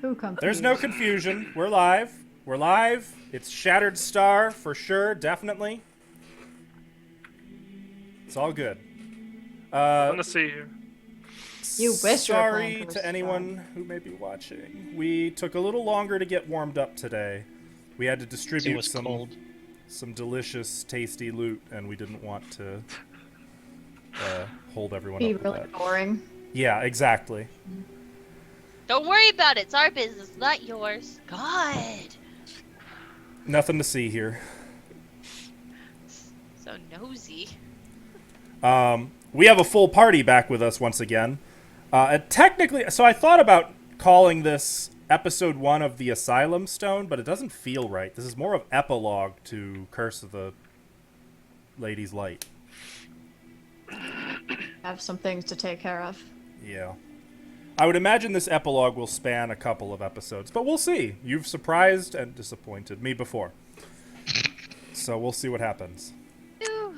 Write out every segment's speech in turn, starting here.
Who confused? There's no confusion. We're live. We're live. It's Shattered Star for sure, definitely. It's all good. I'm gonna see here. You wish you were Sorry playing to Cursed anyone who may be watching. We took a little longer to get warmed up today. We had to It distribute was cold. some delicious, tasty loot, and we didn't want to hold everyone Be up with really that. boring. Yeah, exactly. Don't worry about it. It's our business, not yours. God. Nothing to see here. So nosy. We have a full party back with us once again. Technically, so I thought about calling this episode 1 of the Asylum Stone, but it doesn't feel right. This is more of epilogue to Curse of the Lady's Light. Have some things to take care of. Yeah. I would imagine this epilogue will span a couple of episodes, but we'll see. You've surprised and disappointed me before. So we'll see what happens. Ooh.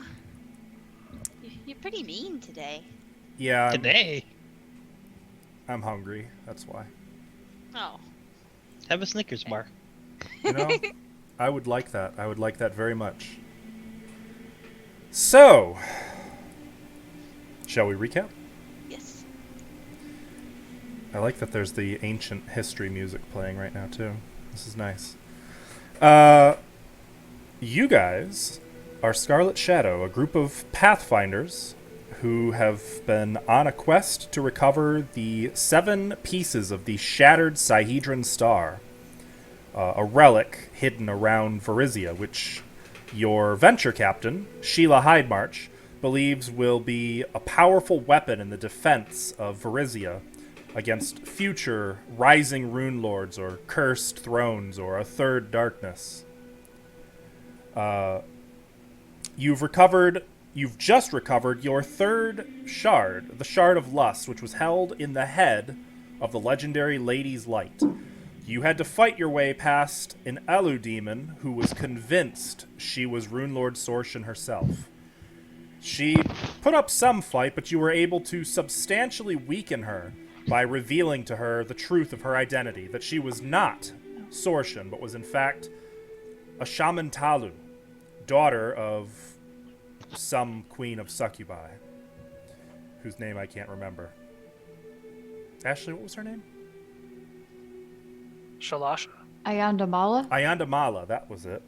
You're pretty mean today. Yeah, Today, I'm hungry. That's why. Oh. have a Snickers bar. You know, I would like that. I would like that very much. So, shall we recap? Yes. I like that there's the ancient history music playing right now, too. This is nice. You guys are Scarlet Shadow, a group of Pathfinders who have been on a quest to recover the 7 pieces of the shattered Sihedron star, a relic hidden around Varizia, which your venture captain, Sheila Hydemarch, believes will be a powerful weapon in the defense of Varizia against future rising rune lords or cursed thrones or a third darkness. You've just recovered your 3rd shard, the Shard of Lust, which was held in the head of the legendary Lady's Light. You had to fight your way past an Elu demon who was convinced she was Runelord Sorshan herself. She put up some fight, but you were able to substantially weaken her by revealing to her the truth of her identity, that she was not Sorshan, but was in fact a Shaman Talu, daughter of some queen of succubi, whose name I can't remember. Ashley, what was her name? Shalasha. Ayandamala? Ayandamala, that was it.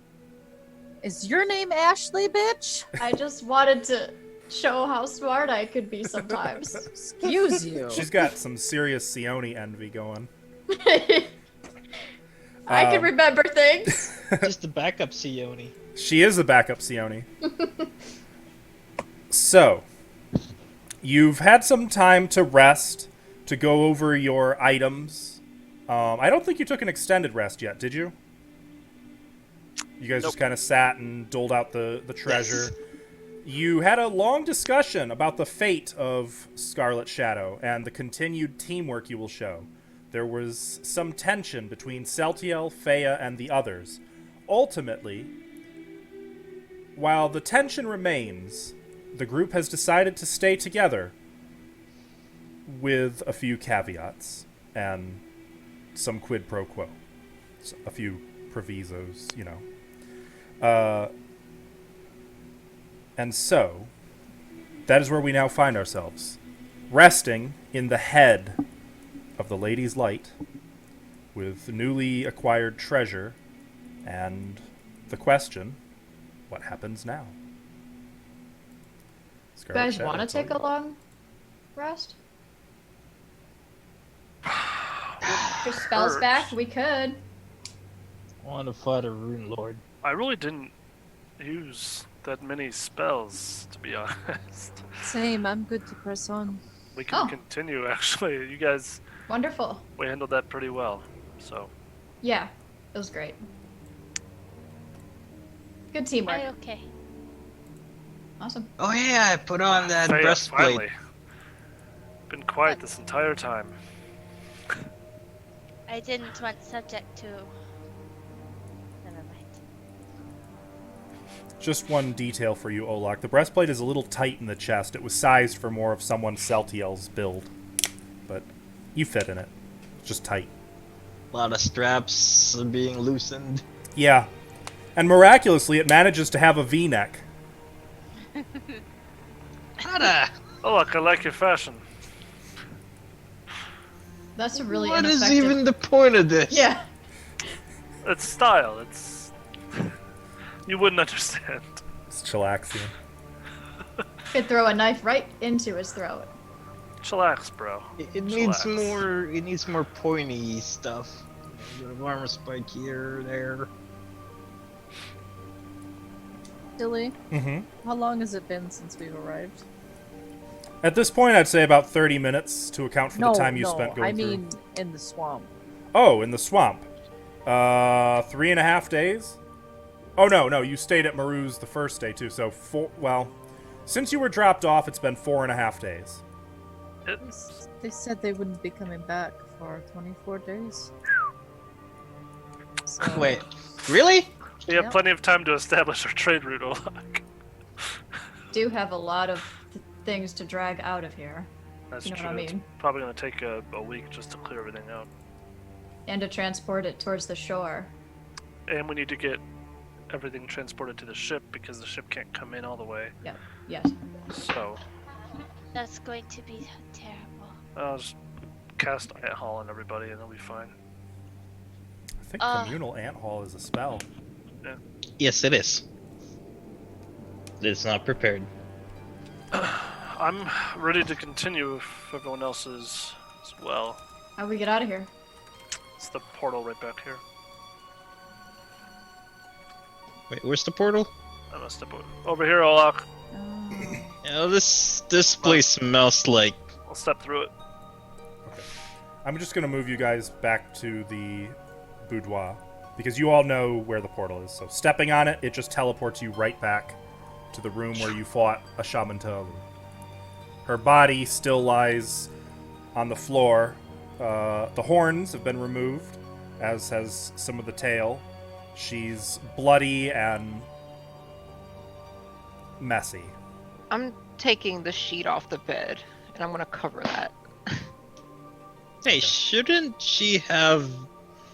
Is your name Ashley, bitch? I just wanted to show how smart I could be sometimes. Excuse you. She's got some serious Sione envy going. I can remember things. Just the backup Sione. She is the backup Sione. So, you've had some time to rest, to go over your items. I don't think you took an extended rest yet, did you? You guys just kind of sat and doled out the treasure. Yes. You had a long discussion about the fate of Scarlet Shadow and the continued teamwork you will show. There was some tension between Celtiel, Fea, and the others. Ultimately, while the tension remains, the group has decided to stay together with a few caveats and some quid pro quo. A few provisos, you know. And so, that is where we now find ourselves. Resting in the head of the Lady's Light with newly acquired treasure and the question, what happens now? You Scarlet guys Shadow, want to it's all take a yours. long rest? Your spells Hurts. back? We could. I want to fight a rune lord. I really didn't use that many spells, to be honest. Same, I'm good to press on. We can Oh. continue, actually. You guys, Wonderful. we handled that pretty well. So, Yeah, it was great. Good teamwork. Okay. Awesome. Oh yeah, I put on that Fea, breastplate. finally. Been quiet this entire time. I didn't want subject to. Never mind. Just one detail for you, Olak. The breastplate is a little tight in the chest. It was sized for more of someone Celtiel's build. But you fit in it. It's just tight. A lot of straps being loosened. Yeah. And miraculously, it manages to have a V-neck. Hada! Oh, look, I like your fashion. That's a really What is ineffective. even the point of this? Yeah. It's style. It's. You wouldn't understand. It's chillaxian. Could throw a knife right into his throat. Chillax, bro. It needs Chillax. more. It needs more pointy stuff. A bit of armor spike here, there. Dilly, Mm-hmm. how long has it been since we've arrived? At this point, I'd say about 30 minutes to account for no, the time you no, spent going I mean through. in the swamp. Oh, in the swamp. 3.5 days? Oh, no, you stayed at Maru's the first day, too. So, since you were dropped off, it's been 4.5 days. They said they wouldn't be coming back for 24 days. So, Wait, really? We have Yep. plenty of time to establish our trade route, Olak. Do have a lot of things to drag out of here. That's You know true. what I mean? It's probably going to take a week just to clear everything out. And to transport it towards the shore. And we need to get everything transported to the ship because the ship can't come in all the way. Yes. So, That's going to be terrible. I'll just cast Ant Hall on everybody and it'll be fine. I think Communal Ant Hall is a spell. Yes, it is. It's not prepared. I'm ready to continue if everyone else is as well. How do we get out of here? It's the portal right back here. Wait, where's the portal? I must step over here, Olak. Oh. Yeah, this place smells like. I'll step through it. Okay. I'm just going to move you guys back to the boudoir, because you all know where the portal is. So stepping on it, it just teleports you right back to the room where you fought a Shaman Talu. Her body still lies on the floor. The horns have been removed, as has some of the tail. She's bloody and messy. I'm taking the sheet off the bed, and I'm gonna cover that. Hey, shouldn't she have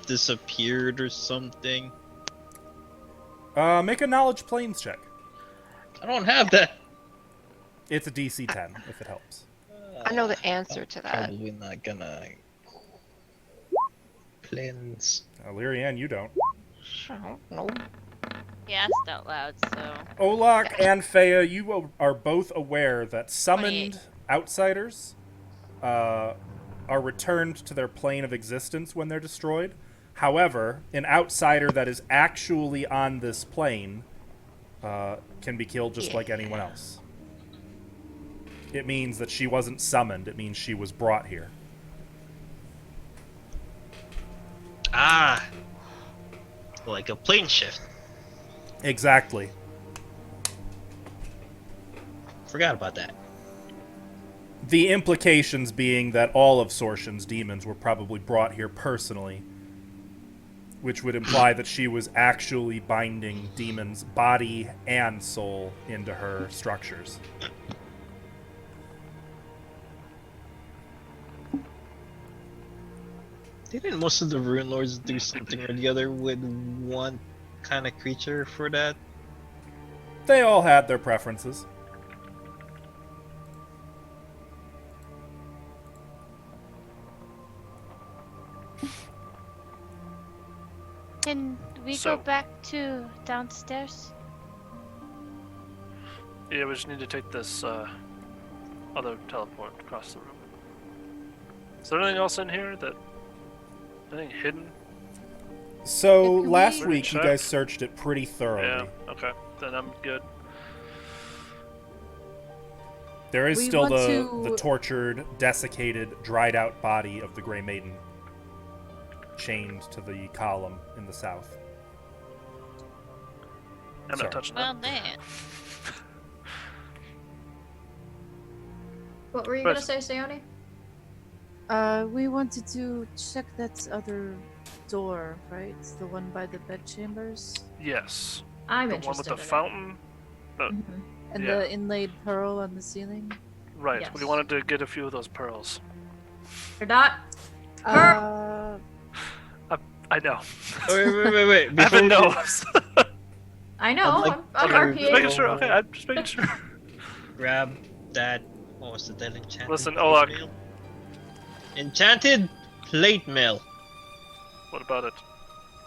disappeared or something? Make a knowledge planes check. I don't have that. It's a DC 10, if it helps. I know the answer to that. Probably not gonna. Plans. Lyrianne, you don't. I don't know. He asked out loud, so. Olak and Fea, you are both aware that summoned 28. outsiders are returned to their plane of existence when they're destroyed. However, an outsider that is actually on this plane can be killed just like anyone else. It means that she wasn't summoned. It means she was brought here. Ah! Like a plane shift. Exactly. Forgot about that. The implications being that all of Sorshin's demons were probably brought here personally, which would imply that she was actually binding demons' body and soul into her structures. Didn't most of the Rune Lords do something or the other with one kind of creature for that? They all had their preferences. Can we So- go back to downstairs? Yeah, we just need to take this other teleport across the room. Is there anything else in here that... anything hidden? So Yeah, can last we- week you Check. guys searched it pretty thoroughly. Yeah, okay. Then I'm good. There is We still want the to- tortured, desiccated, dried out body of the Grey Maiden chained to the column in the south. I'm Sorry. not touching Well, that. then. What were you But- gonna say, Sayoni? We wanted to check that other door, right? The one by the bedchambers. Yes. I'm The one interested with the in fountain? Mhm. And Yeah. the inlaid pearl on the ceiling. Right. Yes. We wanted to get a few of those pearls. You're not. Uh, I know. Wait. I Before have we- nose. I know. I'd like I'm to- Okay, just making RPing. sure. Okay, I'm just making sure. Grab that. What was it? That enchanted Listen, plate Olak. mail? Enchanted plate mail. What about it?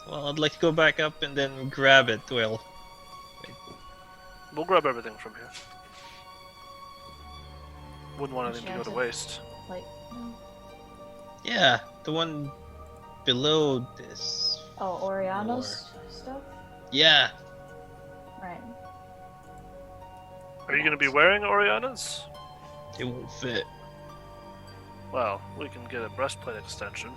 Well, I'd like to go back up and then grab it. Well, We'll grab everything from here. Wouldn't want anything to go to Enchanted. waste. Like, no. yeah, the one below this. Oh, Oriana's stuff? Yeah. Right. Are you going to be wearing Oriana's? It won't fit. Well, we can get a breastplate extension.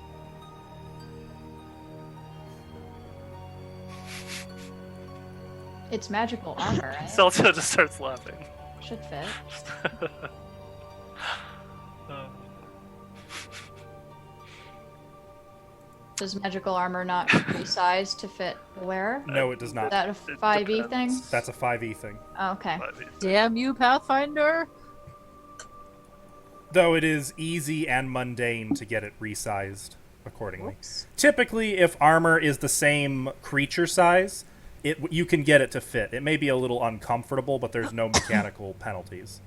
It's magical armor, right? Celtia just starts laughing. Should fit. Does magical armor not resize to fit the wearer? No, it does Is not. that a 5e thing? depends. That's a 5e thing. Oh, okay. Damn you, Pathfinder! Though it is easy and mundane to get it resized accordingly. Whoops. Typically, if armor is the same creature size, you can get it to fit. It may be a little uncomfortable, but there's no mechanical penalties.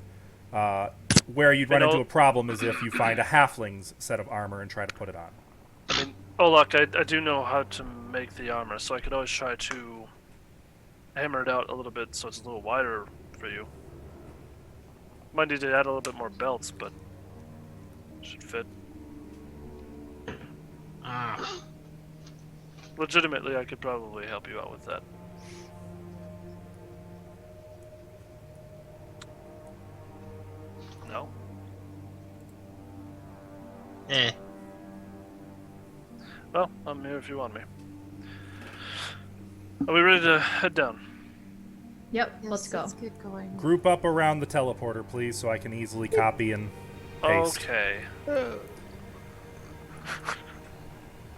Where you'd run into a problem is if you find a halfling's set of armor and try to put it on. I mean, Olak, I do know how to make the armor, so I could always try to hammer it out a little bit so it's a little wider for you. Might need to add a little bit more belts, but should fit. Legitimately, I could probably help you out with that. No? Eh. Well, I'm here if you want me. Are we ready to head down? Yep, Yes, let's go. Let's get going. Group up around the teleporter, please, so I can easily copy and paste. Okay.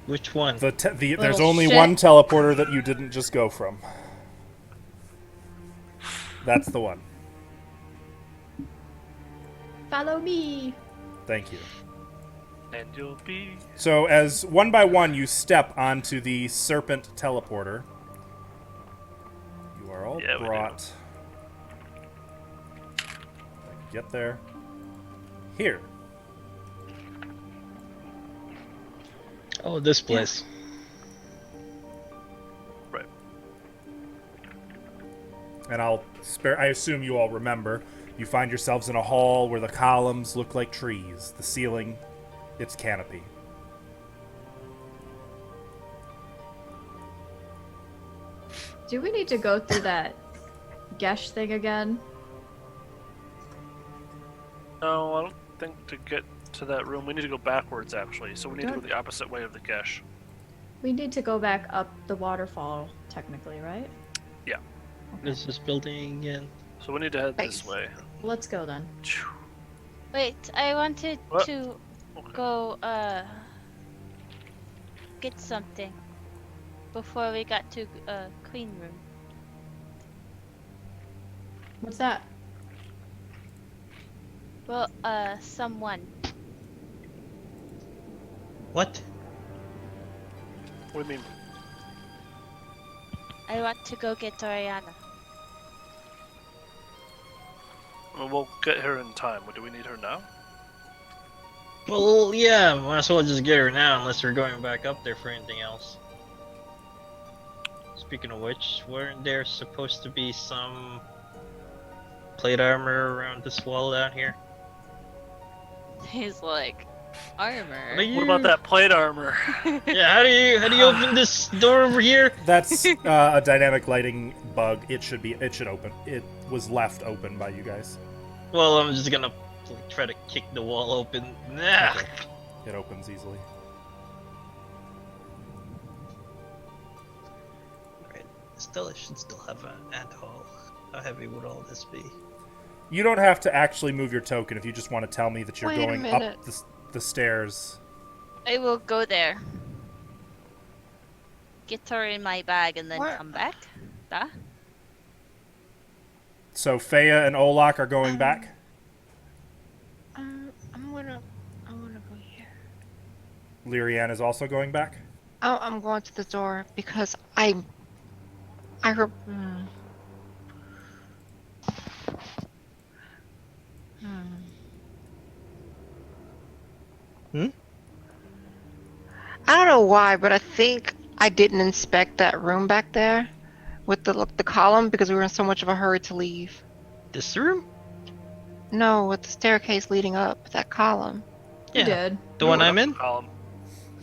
Which one? There's Little only shit. one teleporter that you didn't just go from. That's the one. Follow me. Thank you. And you'll be... So as one by one you step onto the serpent teleporter, you are all Yeah, we do. brought. I can get there. Here. Oh, this place. Right. And I assume you all remember. You find yourselves in a hall where the columns look like trees. The ceiling, it's canopy. Do we need to go through that Gesh thing again? No, I don't think to get to that room, we need to go backwards, actually. So we need to go Good. the opposite way of the Gesh. We need to go back up the waterfall, technically, right? Yeah. This is building again. So we need to head this Nice. way. Let's go then. Wait, I wanted What? to Okay. go, get something before we got to, clean room. What's that? Well, someone. What? What do you mean? I want to go get Oriana. Well, we'll get her in time. Do we need her now? Well, yeah, might as well just get her now, unless we're going back up there for anything else. Speaking of which, weren't there supposed to be some plate armor around this wall down here? He's like, armor? What about that plate armor? Yeah, how do you open this door over here? That's a dynamic lighting bug. It should open. It was left open by you guys. Well, I'm just gonna try to kick the wall open. Nah. Okay. It opens easily. Right. Still, I should still have an ant haul. How heavy would all this be? You don't have to actually move your token if you just want to tell me that you're Wait a going minute. up the stairs. I will go there. Get her in my bag and then What? come back. Da? So Fea and Olak are going back. I'm gonna go here. Lyrian is also going back. I'm going to the door because I heard. I don't know why, but I think I didn't inspect that room back there with the column because we were in so much of a hurry to leave. This room? No, with the staircase leading up, that column. We did. The one I'm in? Column.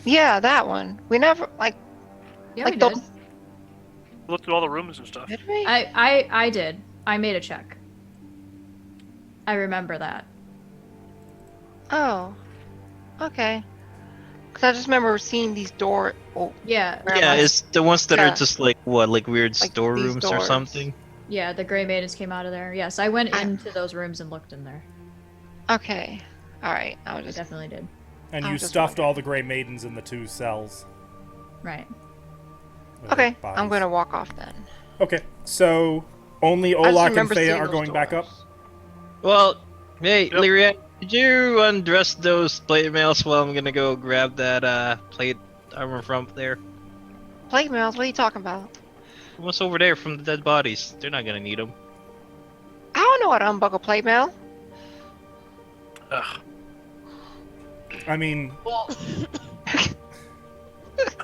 Yeah, that one. We never Yeah, like we those. did. Look through all the rooms and stuff. Did we? I did. I made a check. I remember that. Oh, okay. Cause I just remember seeing these door. Oh, Yeah. where am Yeah, I? it's the ones that Yeah. are just like what, like weird Like these storerooms or doors. something. Yeah, the Grey Maidens came out of there. Yes, I went into those rooms and looked in there. Okay. All right. I was I just. definitely did. And I you was just stuffed all the Grey Maidens in the 2 cells. Right. with Okay. their I'm bodies. gonna walk off then. Okay, so only I just Olak and remember Fea seeing are those going back up? doors. Well, hey, Yep. Lyria, did you undress those plate mails while I'm gonna go grab that plate armor from there? Plate mails. What are you talking about? What's over there from the dead bodies? They're not gonna need them. I don't know how to unbuckle plate mail. Ugh. I mean,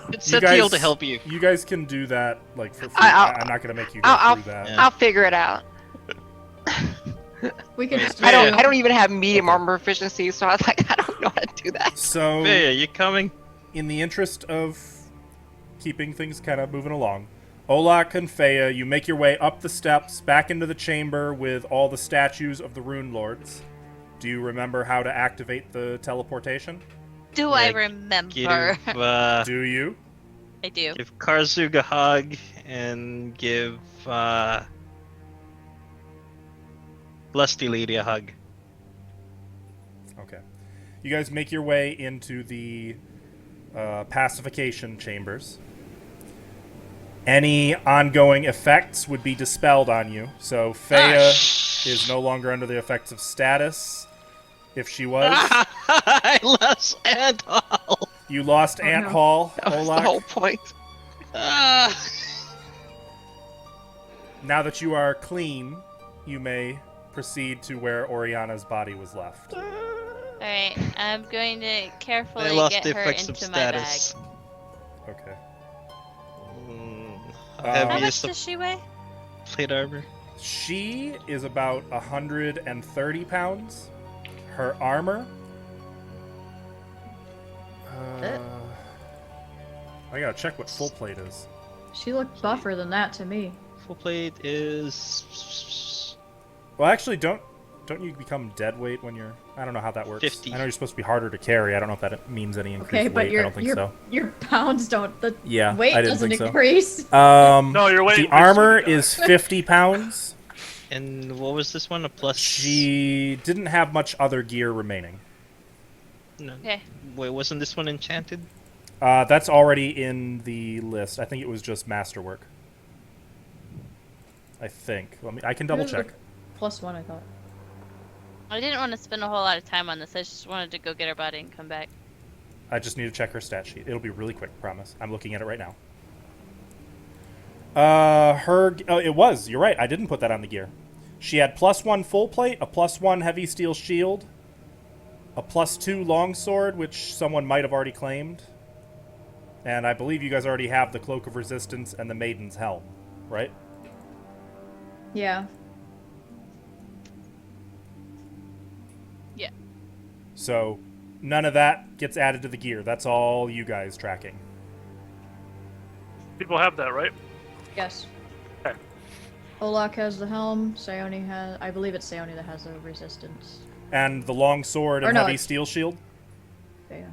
It's You set deal guys- to help you. you guys can do that, like, for free. I'll- I'm not gonna make you go I'll- through that. Yeah. I'll figure it out. We could Wait, just. I don't. Yeah. I don't even have medium Okay. armor efficiency, so I was like, I don't know how to do that. So, Hey, you coming? in the interest of keeping things kind of moving along, Olak and Fea, you make your way up the steps, back into the chamber with all the statues of the Rune Lords. Do you remember how to activate the teleportation? Do I Yeah, remember? Give Do you? I do. give Karzug a hug and give Lusty Lady a hug. Okay. You guys make your way into the pacification chambers. Any ongoing effects would be dispelled on you. So Fea is no longer under the effects of status. If she was, I lost Ant Hall. you lost Ant no. Hall, That was the Olak. whole point. Now that you are clean, you may proceed to where Oriana's body was left. Alright, I'm going to I carefully lost get the her effects of into my bag. status. Okay. How How How heavy much is the does she weigh? plate armor? She is about 130 pounds. Her armor. That- I gotta check what full plate is. She looked buffer than that to me. Full plate is Well, actually, don't you become dead weight when you're? I don't know how that works. 50. I know you're supposed to be harder to carry. I don't know if that means any increase Okay, in but weight. I your don't think your so. your pounds don't. The Yeah, weight I didn't doesn't think so. increase. No, your weight The increases armor when you die. is 50 pounds. and what was this one? A plus? She didn't have much other gear remaining. No. Okay. Wait, wasn't this one enchanted? That's already in the list. I think it was just masterwork. I think. I can double check. +1, I thought. I didn't want to spend a whole lot of time on this. I just wanted to go get her body and come back. I just need to check her stat sheet. It'll be really quick, promise. I'm looking at it right now. It was. You're right. I didn't put that on the gear. She had +1 full plate, a +1 heavy steel shield, a +2 longsword, which someone might have already claimed. And I believe you guys already have the Cloak of Resistance and the Maiden's Helm, right? Yeah. Yeah. So none of that gets added to the gear. That's all you guys tracking. People have that, right? Yes. Okay. Olak has the helm. Sayoni has. I believe it's Sayoni that has the resistance. And the longsword Or and no, heavy it's- steel shield? Bea.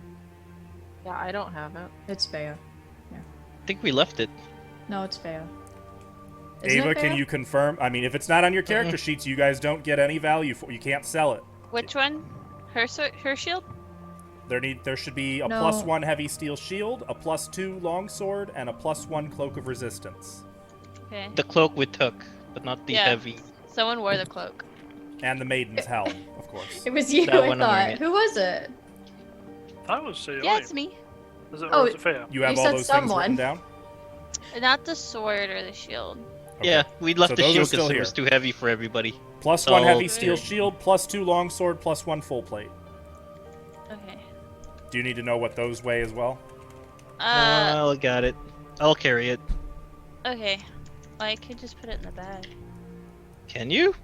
Yeah, I don't have it. It's Bea. I think we left it. No, it's Bea. Isn't Ava, it can Bea? you confirm? I mean, if it's not on your character sheets, you guys don't get any value for. You can't sell it. Which one? Her shield? There should be a No. +1 heavy steel shield, a +2 longsword, and a +1 cloak of resistance, Okay. The cloak we took, but not the Yeah. heavy. Someone wore the cloak. and the maiden's helm, of course. It was you, That I one I'm wearing thought. it. Who was it? I was saying. Yeah, it's me. Is it, Oh, or is it Freya? You have You all said those things written someone. down? Not the sword or the shield. Okay. Yeah, we left So the those are shield still because it here. was too heavy for everybody. Plus So- 1 heavy steel Okay. shield, plus 2 longsword, plus 1 full plate. Okay. Do you need to know what those weigh as well? I got it. I'll carry it. Okay. Well, I could just put it in the bag. Can you?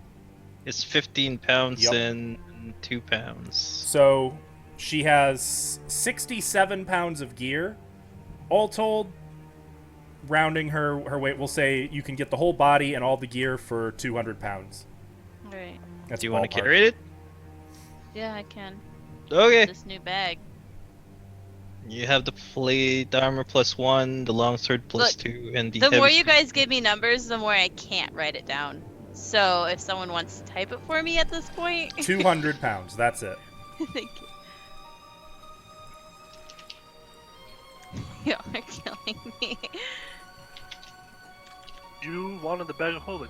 It's 15 pounds Yup. and 2 pounds. So she has 67 pounds of gear. All told, rounding her weight, we'll say you can get the whole body and all the gear for 200 pounds. Alright. That's Do you want to ballpark. carry it? Yeah, I can. Okay. This new bag. You have the plate armor plus 1, the longsword plus Look, 2, and the The more heavy you guys give me numbers, the more I can't write it down. So if someone wants to type it for me at this point, 200 pounds, that's it. thank you. You're killing me. You wanted the bag of holding.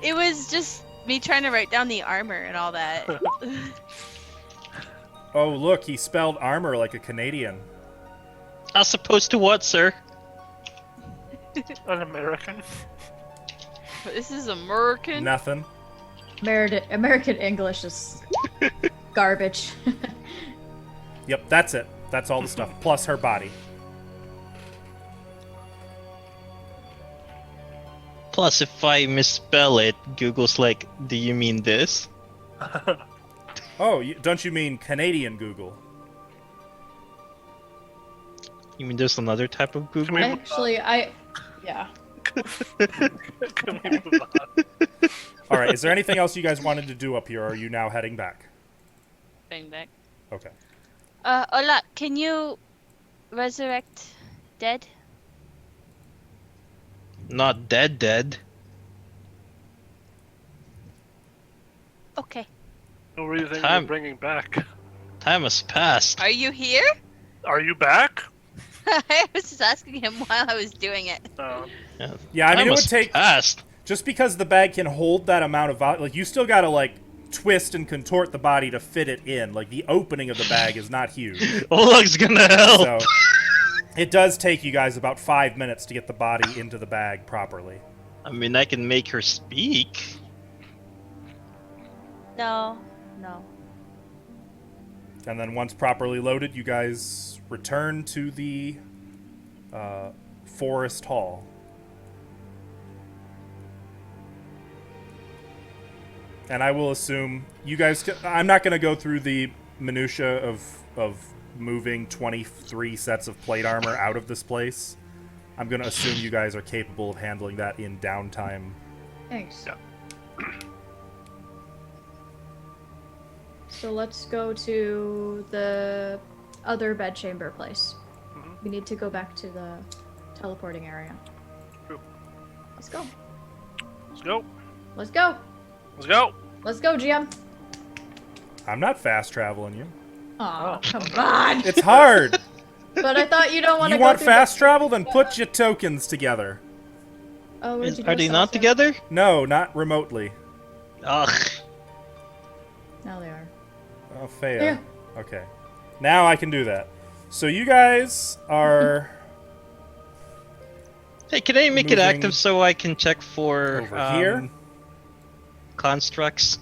It was just me trying to write down the armor and all that. Oh, look, he spelled armor like a Canadian. As opposed to what, sir? An American. This is American. Nothing. American English is garbage. Yep, that's it. That's all the stuff. Plus her body. Plus, if I misspell it, Google's like, do you mean this? Oh, don't you mean Canadian Google? You mean there's another type of Google? we- Actually, yeah. Can we move on? All right, is there anything else you guys wanted to do up here, or are you now heading back? Bang back. Okay. Ola, can you resurrect dead? Not dead. Okay. What were you thinking Time. of bringing back? Time has passed. Are you here? Are you back? I was just asking him while I was doing it. Yeah, I mean, Time it would has take... passed. Just because the bag can hold that amount of volume... Like, you still gotta, like, twist and contort the body to fit it in. Like, the opening of the bag is not huge. Olag's gonna help. So, it does take you guys about 5 minutes to get the body into the bag properly. I mean, I can make her speak. No. And then once properly loaded, you guys return to the forest hall. And I will assume you guys... I'm not going to go through the minutia of moving 23 sets of plate armor out of this place. I'm going to assume you guys are capable of handling that in downtime. Thanks. Yeah. So let's go to the other bedchamber place. Mhm. We need to go back to the teleporting area. True. Let's go. Let's go. Let's go. Let's go. Let's go, GM. I'm not fast traveling you. Aw, Oh. come on. It's hard. But I thought you don't want to You go want through fast travel? Then put your tokens together. Oh, where'd you Are go, they not Sasha? together? No, not remotely. Ugh. Now they are. Oh, fail. Yeah. Okay. Now I can do that. So you guys are Hey, can I make it Moving active so I can check for over here. constructs?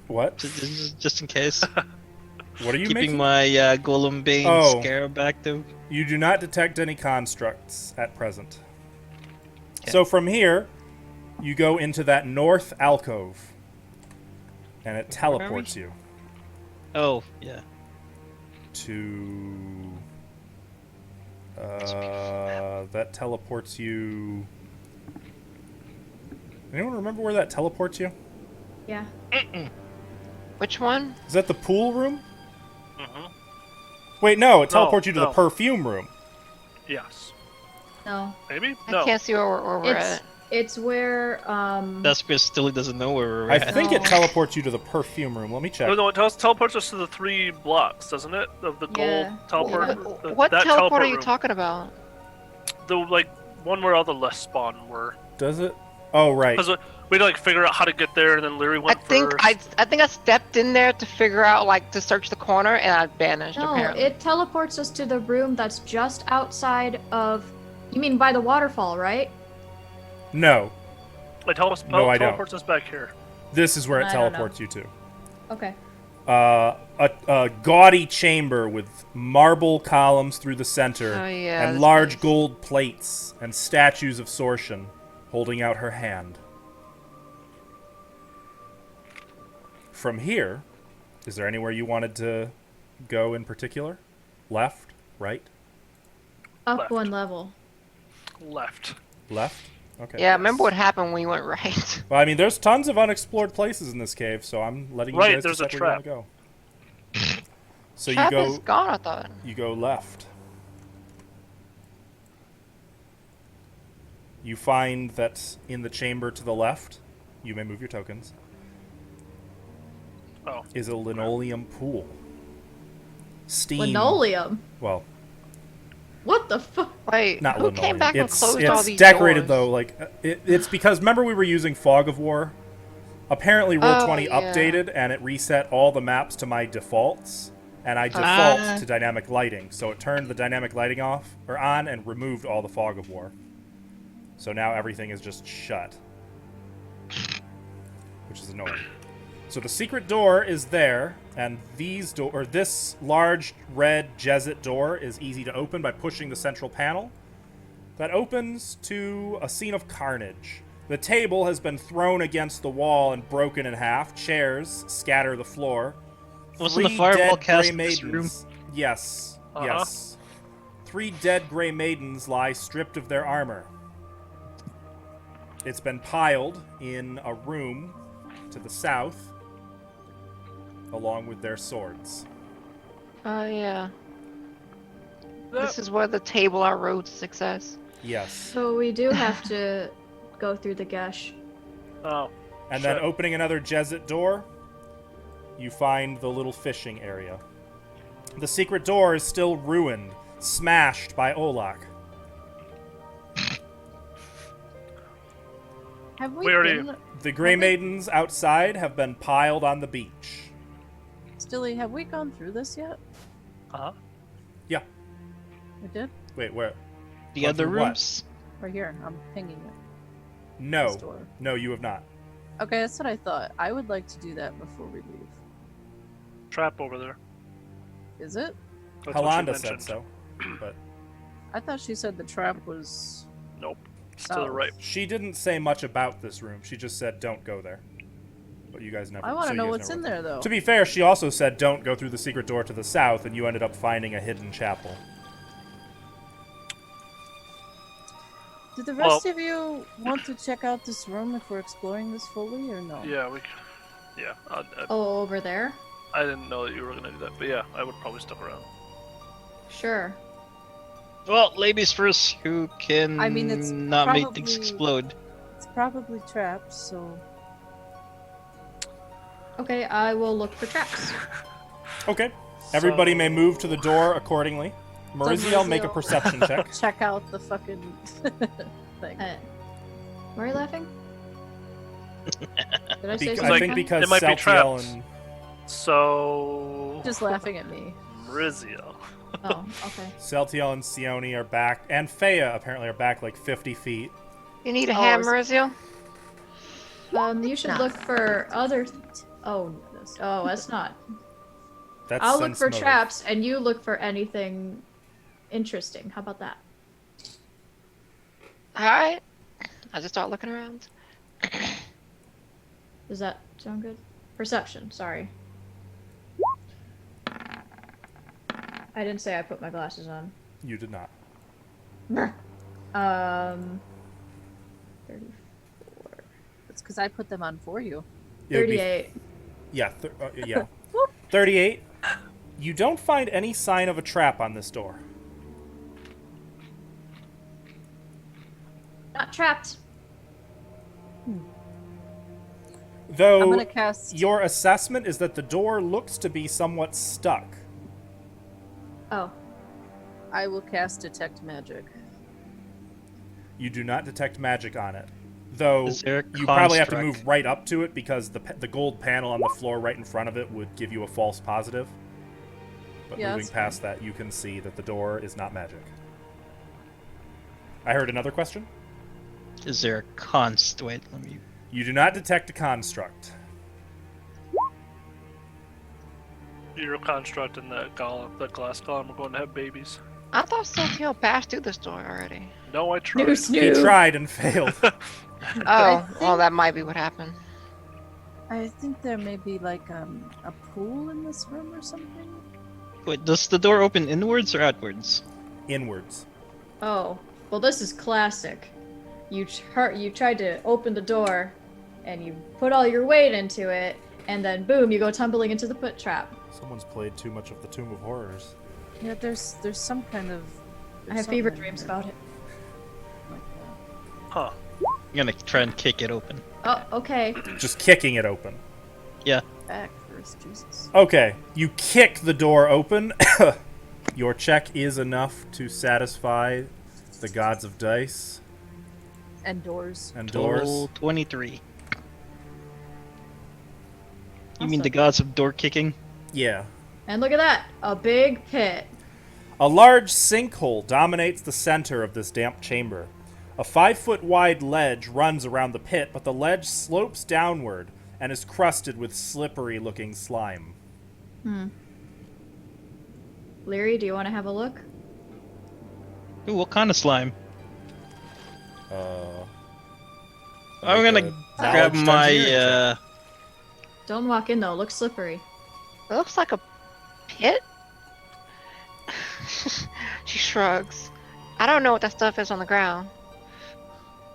What? Just in case. What are you Keeping making? my Golem Bane Oh. Scarab active. You do not detect any constructs at present. Okay. So from here, you go into that north alcove, and it Where are we? teleports you Oh, yeah. to. That teleports you. Anyone remember where that teleports you? Yeah. Which one? Is that the pool room? Mm-hmm. Wait, no, it teleports you to the no. perfume room. Yes. No. Maybe? I No. can't see where we're It's at. it's where That's because still doesn't know where we're I at. think it No. teleports you to the perfume room. Let me check. No, it teleports us to the 3 blocks, doesn't it? Of the gold Yeah. teleport. What that teleport are you room. talking about? The one where all the less spawn were. Does it? Oh, right. Because we had to like figure out how to get there, and then Leary went first. I think I stepped in there to figure out like to search the corner, and I vanished. No, apparently. it teleports us to the room that's just outside of. You mean by the waterfall, right? No. It No, I don't. teleports us back here. This is where it I don't know. teleports you to. Okay. A gaudy chamber with marble columns through the center Oh, yeah, and this large place. gold plates and statues of Sortian holding out her hand. From here, is there anywhere you wanted to go in particular? Left? Right? Up Left. one level. Left. Left? Okay. Yeah, remember what happened when we went right? Well, I mean, there's tons of unexplored places in this cave, so I'm letting you Right, guys there's a decide where you want to go. So Trap you is go, gone, I thought. you go left. You find that in the chamber to the left, you may move your tokens, Oh. is a linoleum pool. Steam. Linoleum. Well, What the fuck? Wait, not who linoleum. came back and it's closed it's all these decorated doors? though. Like it's because remember we were using Fog of War. Apparently, Roll20 yeah. updated and it reset all the maps to my defaults, and I default to dynamic lighting. So it turned the dynamic lighting off or on and removed all the Fog of War. So now everything is just shut, which is annoying. So the secret door is there, and this large red Jesuit door is easy to open by pushing the central panel. That opens to a scene of carnage. The table has been thrown against the wall and broken in half. Chairs scatter the floor. Wasn't the 3 fireball dead cast gray in this room? maidens. Yes, Uh-huh. yes. 3 dead gray maidens lie stripped of their armor. It's been piled in a room to the south, along with their swords. Oh yeah. This is where the table our road to success. Yes. So we do have to go through the Gesh. Oh. And Shit. then opening another Jesuit door, you find the little fishing area. The secret door is still ruined, smashed by Olak. Have we, We already- been... The Grey Have we- Maidens outside have been piled on the beach. Stilly, have we gone through this yet? Uh-huh. Yeah. We did? Wait, where? The Gone other through what? rooms? Right here. I'm pinging it. No. This door. No, you have not. Okay, that's what I thought. I would like to do that before we leave. Trap over there. Is it? That's what she Halanda said mentioned. so. But I thought she said the trap was... Nope. It's to the south. right. she didn't say much about this room. She just said, don't go there. But you guys never... I want so to you know guys what's never in went. there, though. To be fair, she also said, don't go through the secret door to the south, and you ended up finding a hidden chapel. Do the rest of you want to check out this room if we're exploring this fully, or no? Yeah, yeah. Oh, over there? I didn't know that you were gonna do that, but yeah, I would probably stick around. Sure. Well, ladies first, who can I mean, it's not make things probably- explode? It's probably trapped, so... Okay, I will look for traps. Okay. Everybody may So- move to the door accordingly. Mariziel, make a Mariziel- perception check. Check out the fucking thing. Why are you laughing? Did I say I something? think bad? because It might be Celtiel traps. and... So. Just laughing at me. Riziel. Oh, okay. Celtiel and Sione are back, and Fea apparently are back like 50 feet. You need a Oh, hand, is- Mauricio? You should Nah. look for other. Oh, that's not. That's I'll look sense for motive. traps, and you look for anything interesting. How about that? Alright. I just start looking around. Does that sound good? Perception. Sorry. I didn't say I put my glasses on. You did not. 34. It's because I put them on for you. It would be- 38. yeah, yeah. 38. You don't find any sign of a trap on this door. Not trapped. Though I'm gonna cast... your assessment is that the door looks to be somewhat stuck. Oh. I will cast Detect Magic. You do not detect magic on it. Though Is there a you probably have to construct? move right up to it because the gold panel on the floor right in front of it would give you a false positive. But Yeah, moving that's past that, you can see that the door is not magic. I heard another question. Is there a const? Wait, let me. You do not detect a construct. You're constructing that column, that glass column. We're going to have babies. I thought Sophia passed through this door already. No, I tried. Snoo He snoo. tried and failed. Oh, well, think- that might be what happened. I think there may be like a pool in this room or something. Wait, does the door open inwards or outwards? Inwards. Oh, well, this is classic. You tried to open the door, and you put all your weight into it, and then boom, you go tumbling into the pit trap. Someone's played too much of the Tomb of Horrors. Yeah, there's some kind of. I have fever dreams about it. Like that. Huh. I'm gonna try and kick it open. Oh, okay. Just kicking it open. Yeah. Back first, Jesus. Okay, you kick the door open. Your check is enough to satisfy the gods of dice And doors. and Total doors. 23. You mean the gods of door kicking? Yeah. And look at that, a big pit. A large sinkhole dominates the center of this damp chamber. A 5-foot wide ledge runs around the pit, but the ledge slopes downward and is crusted with slippery looking slime. Leary, do you want to have a look? Ooh, what kind of slime? I'm Make gonna a grab knowledge my, engineering check. Don't walk in though, it looks slippery. It looks like a pit. She shrugs. I don't know what that stuff is on the ground.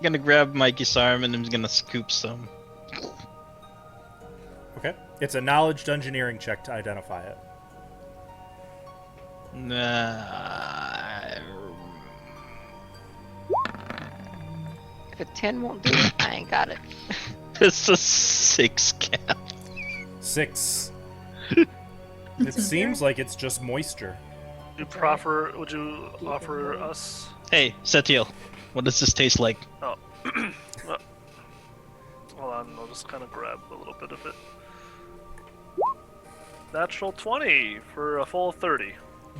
gonna grab my Gisarm and I'm gonna scoop some. Okay. It's a knowledge engineering check to identify it. Nah. If a 10 won't do it, I ain't got it. It's a 6 cap. 6. It seems like it's just moisture. Would you offer us? Hey, Setiel, what does this taste like? Oh. Well, hold on, I'll just kind of grab a little bit of it. Natural 20 for a full 30.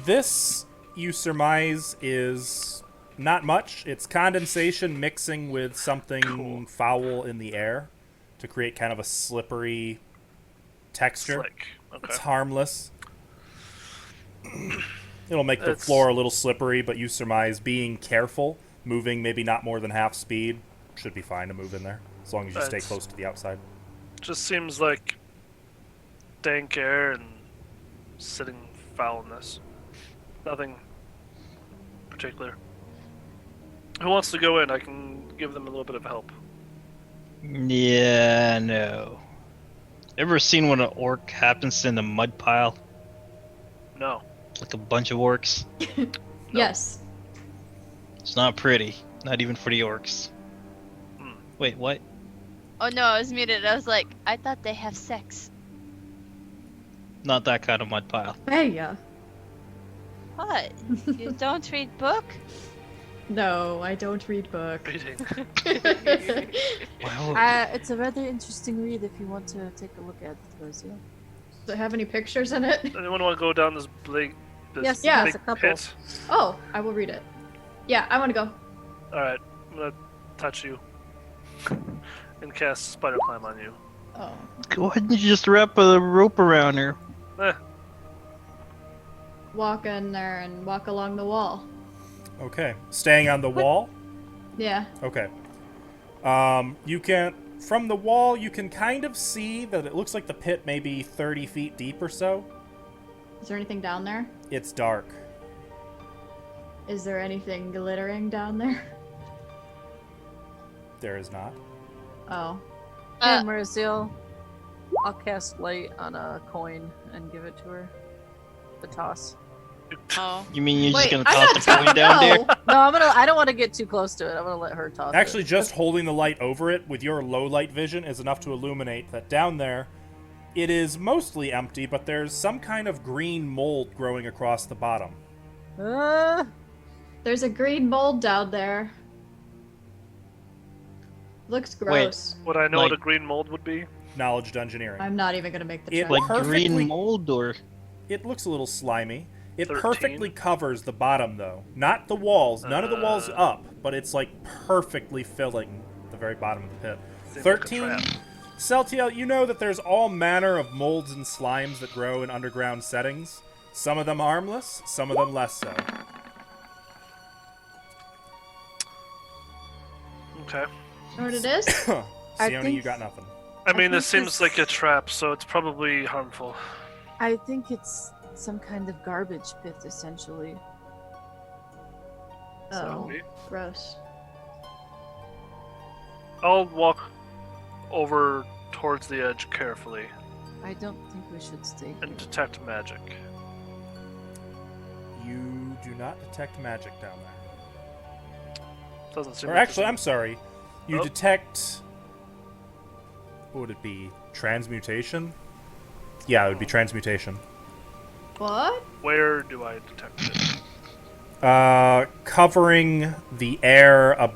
This, you surmise, is not much. It's condensation mixing with something Cool. foul in the air to create kind of a slippery texture. Slick. Okay. It's harmless. It'll make the It's- floor a little slippery, but you surmise being careful, moving maybe not more than half speed, should be fine to move in there, as long as you stay That's- close to the outside. Just seems like dank air and sitting foulness. Nothing particular. Who wants to go in? I can give them a little bit of help. Yeah, no. Ever seen when an orc happens in a mud pile? No. Like a bunch of orcs? Yes. It's not pretty. Not even for the orcs. Hmm. Wait, what? Oh no, I was muted. I was like, I thought they have sex. Not that kind of mud pile. Hey, yeah. What? You don't read book? No, I don't read book. Reading. Wow. It's a rather interesting read if you want to take a look at it, Rosie. Does it have any pictures in it? Anyone want to go down this big, Yes, yeah, big there's a couple. pit? Oh, I will read it. Yeah, I want to go. All right, I'm gonna touch you and cast spider climb on you. Oh. Why didn't you just wrap a rope around her? Eh, Walk in there and walk along the wall. Okay. Staying on the wall? Yeah. Okay. You can, from the wall, you can kind of see that it looks like the pit may be 30 feet deep or so. Is there anything down there? It's dark. Is there anything glittering down there? There is not. Oh. Hey, Marizil, I'll cast light on a coin and give it to her. The toss. Oh. You mean you're Wait, just gonna I'm toss not the coin down there? No, I don't want to get too close to it. I'm gonna let her toss Actually, it. just holding the light over it with your low light vision is enough to illuminate that down there, it is mostly empty, but there's some kind of green mold growing across the bottom. There's a green mold down there. Looks gross. Would I know what a Like- green mold would be? Knowledge engineering. I'm not even gonna make the It check. like- Like Perfectly- green mold or It looks a little slimy. It 13? perfectly covers the bottom, though. Not the walls. None of the walls up, but it's like perfectly filling the very bottom of the pit. Seems like a 13. trap. Celtiel, you know that there's all manner of molds and slimes that grow in underground settings. Some of them harmless, some of them less so. Okay. You know what it is? I Sione, you think- got nothing. I mean, think this seems this- like a trap, so it's probably harmful. I think it's some kind of garbage pit, essentially. Oh, Maybe. gross. I'll walk over towards the edge carefully I don't think we should stay here. and detect magic. You do not detect magic down there. Doesn't seem Or like actually, I'm sorry. You Oh. detect... What would it be? Transmutation? Yeah, it would be transmutation. What? Where do I detect it? Covering the air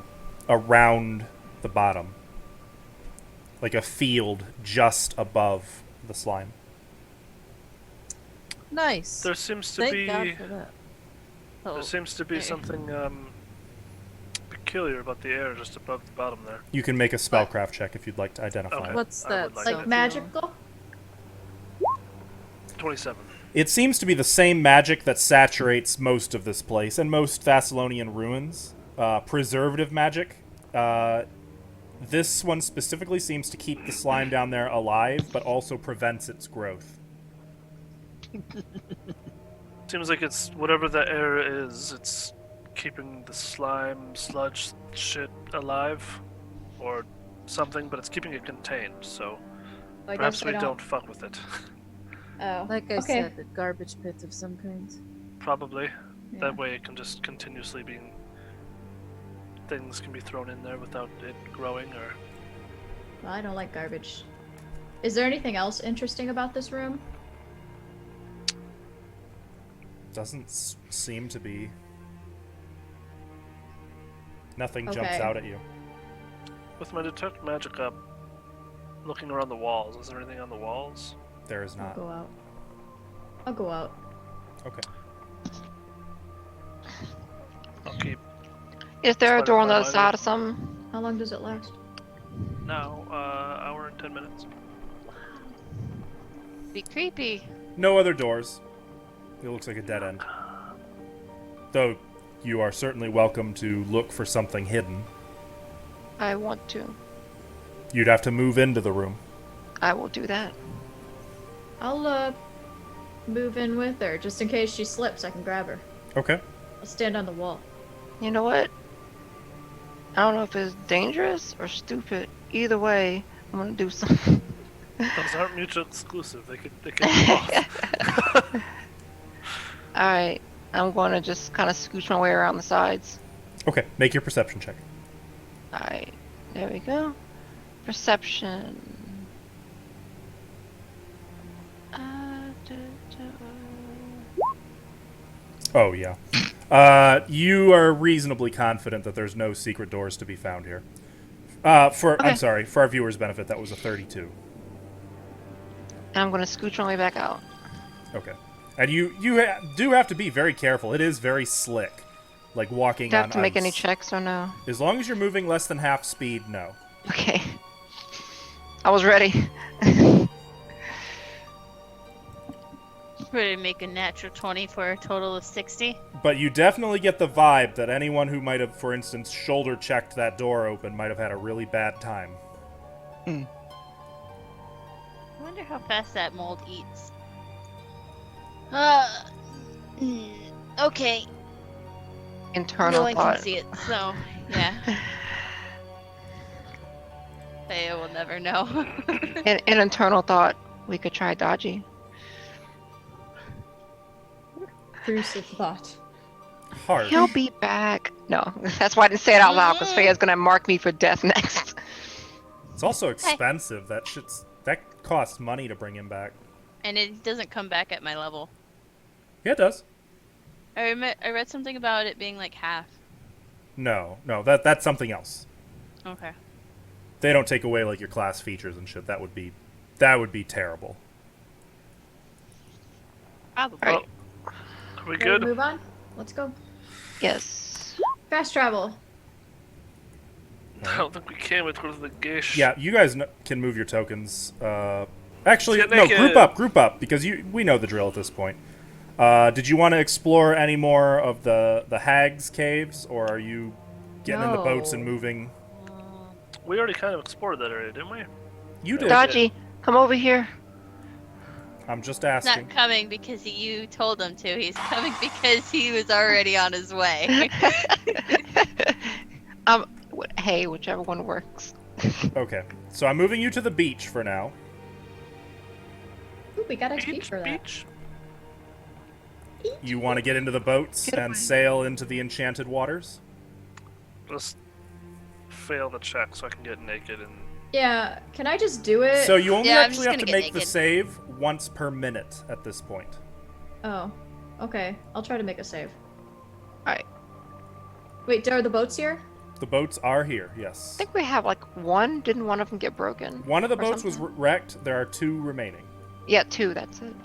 around the bottom. Like a field just above the slime. Nice. There seems to Thank be God for that. Oh, there seems to be okay. something peculiar about the air just above the bottom there. You can make a spellcraft check if you'd like to identify Okay. it. What's I that? would like Like that. magical? 27. It seems to be the same magic that saturates most of this place and most Thessalonian ruins. Preservative magic. This one specifically seems to keep the slime down there alive, but also prevents its growth. Seems like it's whatever the air is, it's keeping the slime, sludge, shit alive, or something, but it's keeping it contained. So I perhaps guess we I don't fuck with it. Oh. Like I okay. said, a garbage pit of some kind. Probably. Yeah. That way it can just continuously being things can be thrown in there without it growing or Well, I don't like garbage. Is there anything else interesting about this room? Doesn't seem to be. Nothing jumps Okay. out at you. with my detect magic up. Looking around the walls, is there anything on the walls? There is I'll not. go out. I'll go out. Okay. I'll keep Is there a Spider door on the climb other either. side or something? How long does it last? now. Hour and 10 minutes. Be creepy. No other doors. It looks like a dead end. Though you are certainly welcome to look for something hidden. I want to. You'd have to move into the room. I will do that. I'll move in with her just in case she slips. I can grab her. Okay. I'll stand on the wall. You know what? I don't know if it's dangerous or stupid. Either way, I'm gonna do something. Those aren't mutually exclusive. They could be both. Alright, I'm gonna just kind of scooch my way around the sides. Okay. Make your perception check. Alright, there we go. Perception. Oh, yeah. You are reasonably confident that there's no secret doors to be found here. I'm Okay. sorry, for our viewers' benefit, that was a 32. And I'm gonna scooch my way back out. Okay. And you do have to be very careful. It is very slick. Like walking Do I on have to make any ice. checks or no? As long as you're moving less than half speed, no. Okay. I was ready. Ready to make a natural 20 for a total of 60. But you definitely get the vibe that anyone who might have, for instance, shoulder checked that door open might have had a really bad time. I wonder how fast that mold eats. Okay. No Internal one can thought. see it, so yeah. They will never know. An internal thought. We could try dodgy. Intrusive thought. Harsh. He'll be back. No, that's why I didn't say it out loud, because Faye's gonna mark me for death next. It's also expensive. That costs money to bring him back. And it doesn't come back at my level. Yeah, it does. I read something about it being like half. No, that's something else. Okay. they don't take away like your class features and shit. That would be terrible. Probably. Right. Are we Ready to good? move on? Let's go. Yes. Fast travel. I don't think we can with the gish. Yeah, you guys can move your tokens. Actually, Get no, naked. group up, because we know the drill at this point. Did you want to explore any more of the Hag's caves, or are you getting in the boats and No. moving? We already kind of explored that area, didn't we? You did. Dodgy, come over here. I'm just He's asking. not coming because you told him to. He's coming because he was already on his way. Hey, whichever one works. Okay, so I'm moving you to the beach for now. Ooh, we got XP Beach, for that. beach. You want to get into the boats Get and away. sail into the enchanted waters? Just fail the check so I can get naked and. Yeah, can I just do it? So you only Yeah, I'm actually just have to gonna make get the naked. save once per minute at this point. Oh, okay. I'll try to make a save. Alright. Wait, are the boats here? The boats are here, I yes. think we have like one. Didn't one of them get broken? One of the or boats was something? wrecked. There are 2 remaining. Yeah, 2. That's it.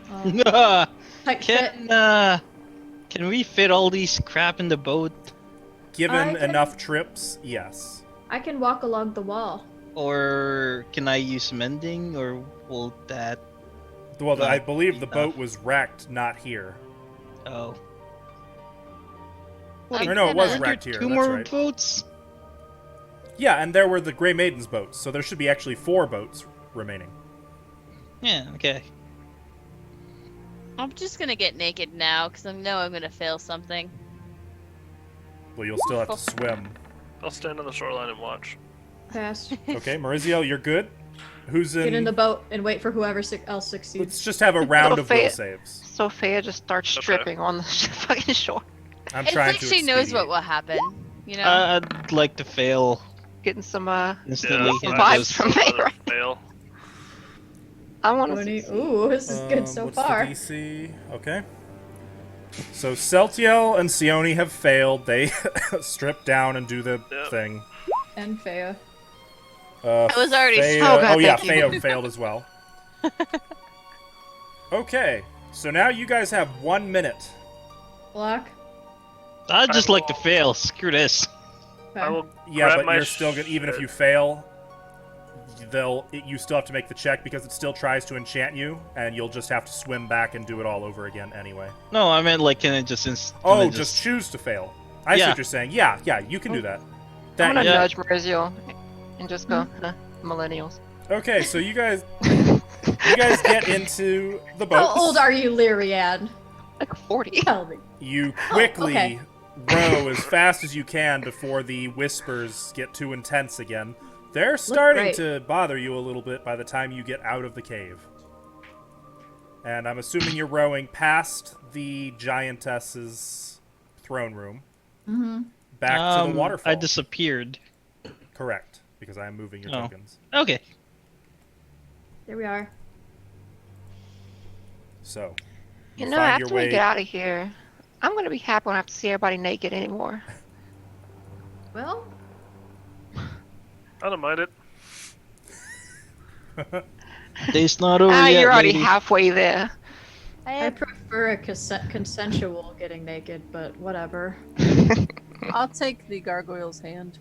Oh, tight fit. Can we fit all these crap in the boat? Given can- enough trips, yes. I can walk along the wall. Or can I use mending, or will that... Well, I Not believe the enough. boat was wrecked, not here. Oh. I'm Or no, it was gonna- wrecked here. Two That's more right. boats? Yeah, and there were the Grey Maiden's boats, so there should be actually 4 boats remaining. Yeah, okay. I'm just gonna get naked now because I know I'm gonna fail something. Well, you'll still have to swim. I'll stand on the shoreline and watch. Fast. Okay, Maurizio, you're good? Who's in? Get in the boat and wait for whoever else succeeds. Let's just have a round of will Sophia- saves. Sophia just starts Okay. stripping on the fucking shore, I'm It's trying like to she knows what expedite. will happen. You know. I'd like to fail getting some instantly. some and vibes just- from me, Rather right? fail. I want to Tony- see. Ooh, this is good so what's far. The DC? Okay. So Celtiel and Sione have failed. They strip down and do the Yep. thing. And Fea. I was already Fea- Oh, God, oh yeah, thank you. Fea failed as well. Okay, so now you guys have 1 minute. Block. I'd just I like to will- fail. Screw this. Okay. I will Yeah, grab but my you're still gonna, even if shit. you fail, you still have to make the check because it still tries to enchant you, and you'll just have to swim back and do it all over again anyway. No, I meant like, can I just... Oh, can I just choose to fail. I see Yeah. what you're saying. Yeah, you can do that. I'm That gonna yeah. nudge Maurizio and just go, huh, millennials. Okay, so you guys get into the boats. How old are you, Lyrian? Like 40. Tell me. You quickly okay. row as fast as you can before the whispers get too intense again. They're starting great. to bother you a little bit by the time you get out of the cave. And I'm assuming you're rowing past the giantess's throne room. Mm-hmm. Back to the waterfall. I disappeared. Correct, because I am moving your Oh. tokens. Okay. Here we are. So, You you know, find your after we way. get out of here, I'm gonna be happy when I have to see everybody naked anymore. Well, I don't mind it. Day's not over Ah, yet, you're already lady. halfway there. I prefer a consensual getting naked, but whatever. I'll take the gargoyle's hand.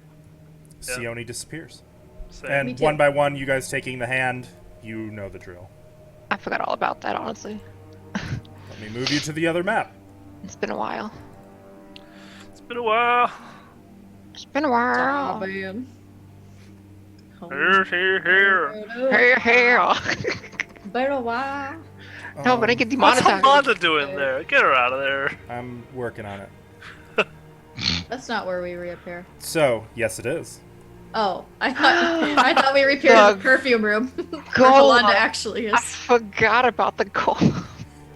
Yeah. Sione disappears. Same. Me And too. one by one, you guys taking the hand, you know the drill. I forgot all about that, honestly. Let me move you to the other map. It's been a while. It's been a while. It's been a Oh, while. man. Here, here, here. Hey, hey. Been a while. No, I'm gonna get What's demonetized. Amanda doing there? Get her out of there. I'm working on it. That's not where we reappear. So, yes, it is. Oh, I thought we reappeared in the perfume room. Where God. Yolanda actually I is. forgot about the goal.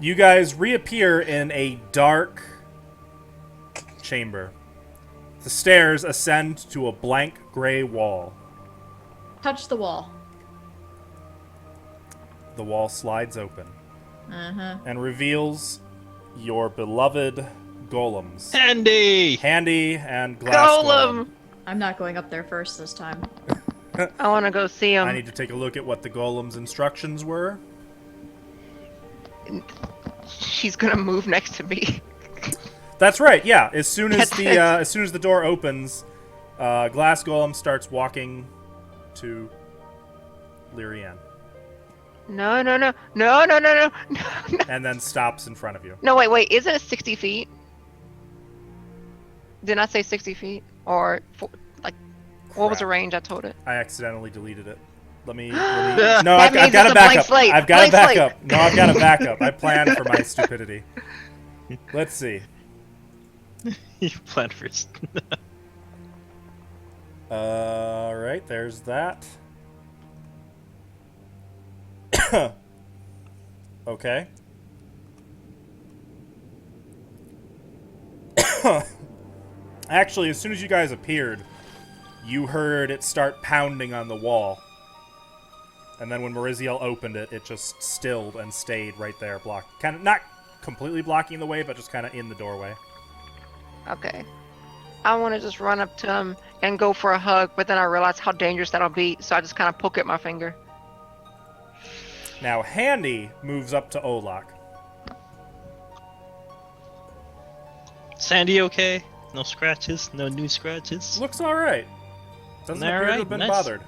You guys reappear in a dark chamber. The stairs ascend to a blank gray wall. Touch the wall. The wall slides open Uh-huh. and reveals your beloved golems. Handy! Handy and Glass Golem. Golem! I'm not going up there first this time. I want to go see him. I need to take a look at what the golem's instructions were. She's gonna move next to me. That's right. Yeah. As soon as the door opens, glass golem starts walking to Lyrian, No. and then stops in front of you. No, wait. Isn't it 60 feet? Didn't I say 60 feet? Or, what was the range I told it? I accidentally deleted it. Let me. No, That I've means got it's a a blank backup. slate. I've got a Blank slate. backup. No, I've got a backup. I planned for my stupidity. Let's see. You plan first. All right, there's that. Okay. Actually, as soon as you guys appeared, you heard it start pounding on the wall. And then when Mariziel opened it, it just stilled and stayed right there, kind of not completely blocking the way, but just kind of in the doorway. Okay. I want to just run up to him and go for a hug, but then I realize how dangerous that'll be, so I just kind of poke at my finger. Now, Handy moves up to Olak. Sandy okay? No scratches? No new scratches? Looks alright. Doesn't appear to Alright, have been nice. bothered.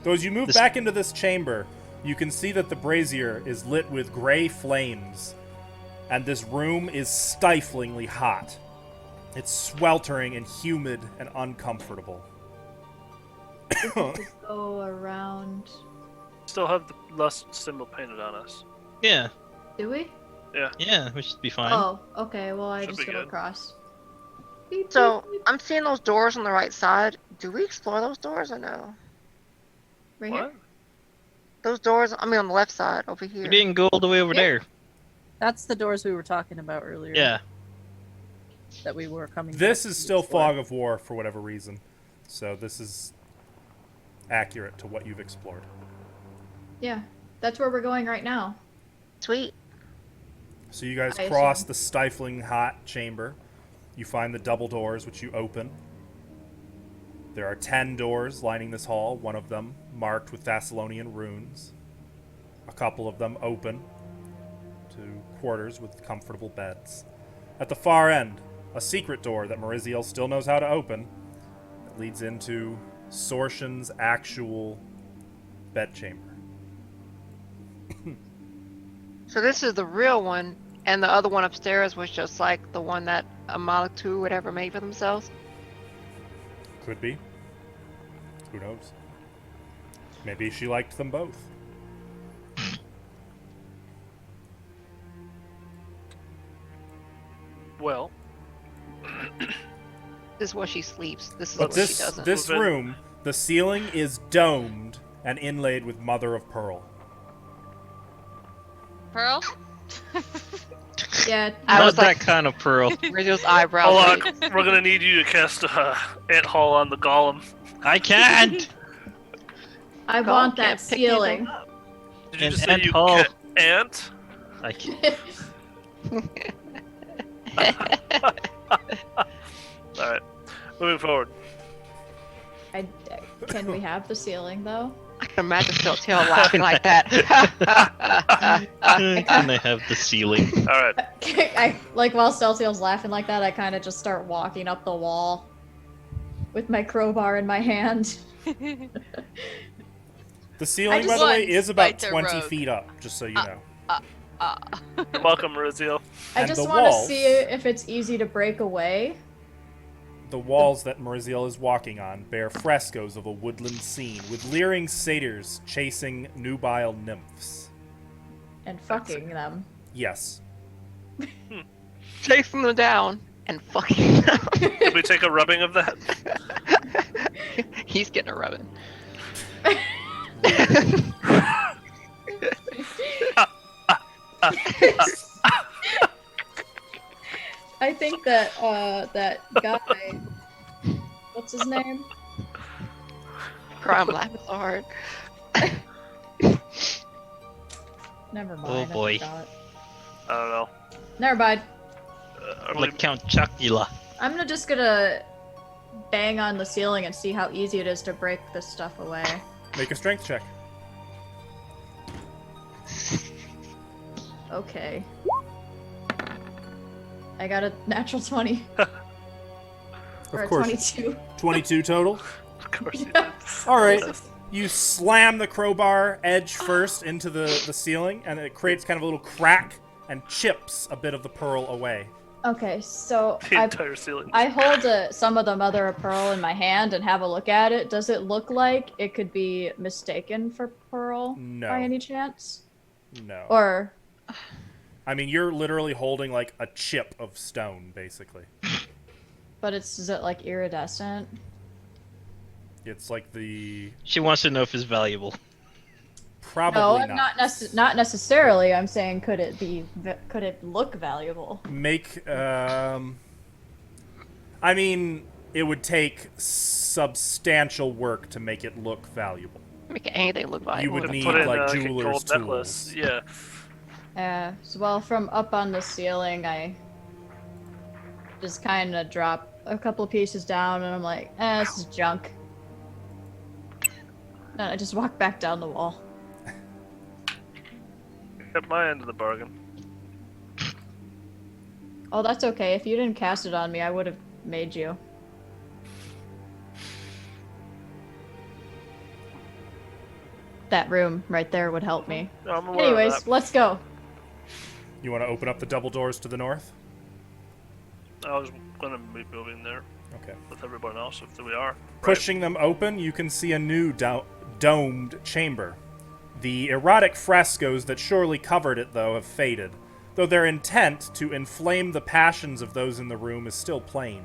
Though as you move This- back into this chamber, you can see that the brazier is lit with gray flames, and this room is stiflingly hot. It's sweltering and humid and uncomfortable. Go around. Still have the lust symbol painted on us. Yeah, Do we? yeah, we should be fine. Oh, okay. Well, I Should just be go good. across. Beep, So, beep, beep. I'm seeing those doors on the right side. Do we explore those doors or no? Right What? here. Those doors, I mean on the left side, over here. We didn't go all the way over Yeah. there. That's the doors we were talking about earlier. Yeah. That we were coming. This back is to still explore. Fog of War for whatever reason. So this is accurate to what you've explored. Yeah, that's where we're going right now. Sweet. So you guys I cross assume. the stifling hot chamber. You find the double doors, which you open. There are 10 doors lining this hall, one of them marked with Thessalonian runes. A couple of them open to quarters with comfortable beds. At the far end, a secret door that Mariziel still knows how to open that leads into Sorshan's actual bedchamber. So this is the real one, and the other one upstairs was just like the one that Amalektu whatever made for themselves. Could be. Who knows? Maybe she liked them both. Well, This is where she sleeps. This is But where she this doesn't. this Move in. room, the ceiling is domed and inlaid with mother of pearl. Pearl? Yeah. I Not was that like, kind of pearl. Rizzo's eyebrows. Olak, like, we're gonna need you to cast Ant Hall on the golem. I can't! I Go, want can't that pick ceiling. Did you An just say ant you hall. ant? I can't. Alright, moving forward. Can we have the ceiling though? I can imagine Telltale laughing like that. Can I have the ceiling? Alright, I like while Celtial's laughing like that, I kind of just start walking up the wall with my crowbar in my hand. The ceiling, just by the way, want is about Spicer 20 Rogue. feet up, just so you know. you're welcome, Riziel. I And just the want to walls- see if it's easy to break away. The walls that Mariziel is walking on bear frescoes of a woodland scene with leering satyrs chasing nubile nymphs. And fucking them. Yes. Chasing them down and fucking them. Did we take a rubbing of that? He's getting a rubbing. I think that that guy, what's his name? Cry, I'm laughing so hard. Never mind. Oh, boy. I forgot. I don't know. Never mind. Are we, Like Count Chocula. I'm just gonna bang on the ceiling and see how easy it is to break this stuff away. Make a strength check. Okay. I got a natural 20. Or a Of course. 22. 22 total. Of course you did. All right. You slam the crowbar edge first into the ceiling, and it creates kind of a little crack and chips a bit of the pearl away. Okay, so The entire ceiling. I hold some of the mother of pearl in my hand and have a look at it. Does it look like it could be mistaken for pearl No. by any chance? No. Or I mean, you're literally holding like a chip of stone, basically. but is it like iridescent? It's like the She wants to know if it's valuable. probably No, I'm not. not necessarily. I'm saying could it look valuable? Make I mean, it would take substantial work to make it look valuable. Make anything look valuable. You would To need put in like a jeweler's gold tools. necklace. Yeah. Well, from up on the ceiling, I just kind of drop a couple of pieces down, and I'm like, this is junk. And I just walk back down the wall. At my end of the bargain. Oh, that's okay. If you didn't cast it on me, I would have made you. That room right there would help me. No, I'm aware of Anyways, that. let's go. You want to open up the double doors to the north? I was gonna be moving there Okay. with everyone else if we are. Right. Pushing them open, you can see a new domed chamber. The erotic frescoes that surely covered it, though, have faded, though their intent to inflame the passions of those in the room is still plain.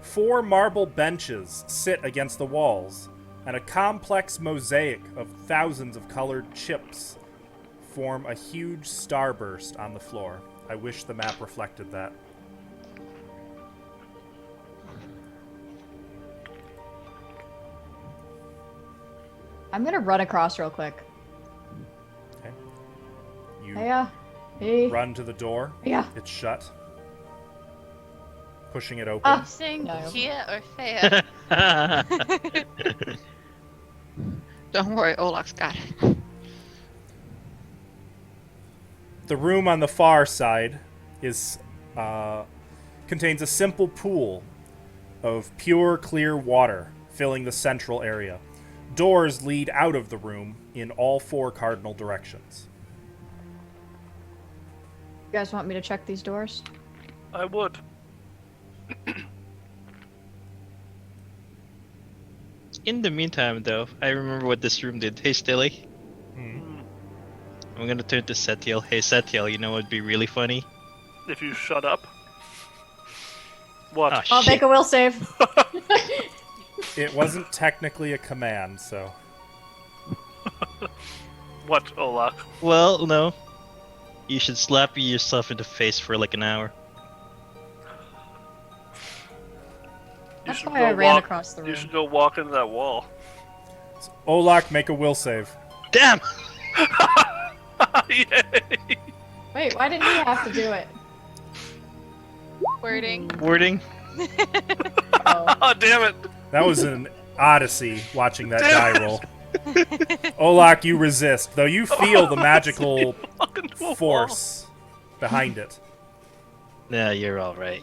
4 marble benches sit against the walls, and a complex mosaic of thousands of colored chips form a huge starburst on the floor. I wish the map reflected that. I'm gonna run across real quick. Okay. You Hey. run to the door. Yeah. It's shut. Pushing it open. Ah. Saying No. Gia or Fea? Don't worry, Olak's got it. The room on the far side is contains a simple pool of pure, clear water filling the central area. Doors lead out of the room in all 4 cardinal directions. You guys want me to check these doors? I would. In the meantime, though, I remember what this room did. Hey, Stilly. Hmm. I'm gonna turn to Setiel. Hey, Setiel, you know what'd be really funny? If you shut up. What? Oh, I'll shit. make a will save. It wasn't technically a command, so... What, Olak? Well, no. You should slap yourself in the face for like an hour. You That's should why I go ran walk- across the room. You should go walk into that wall. Olak, make a will save. Damn! Yay! Wait, why did he have to do it? Wording. Wording? Oh. Oh, damn it! That was an odyssey, watching that Damn die roll. Olak, you resist, though you feel the magical Walk into a wall. force behind it. Yeah, you're alright.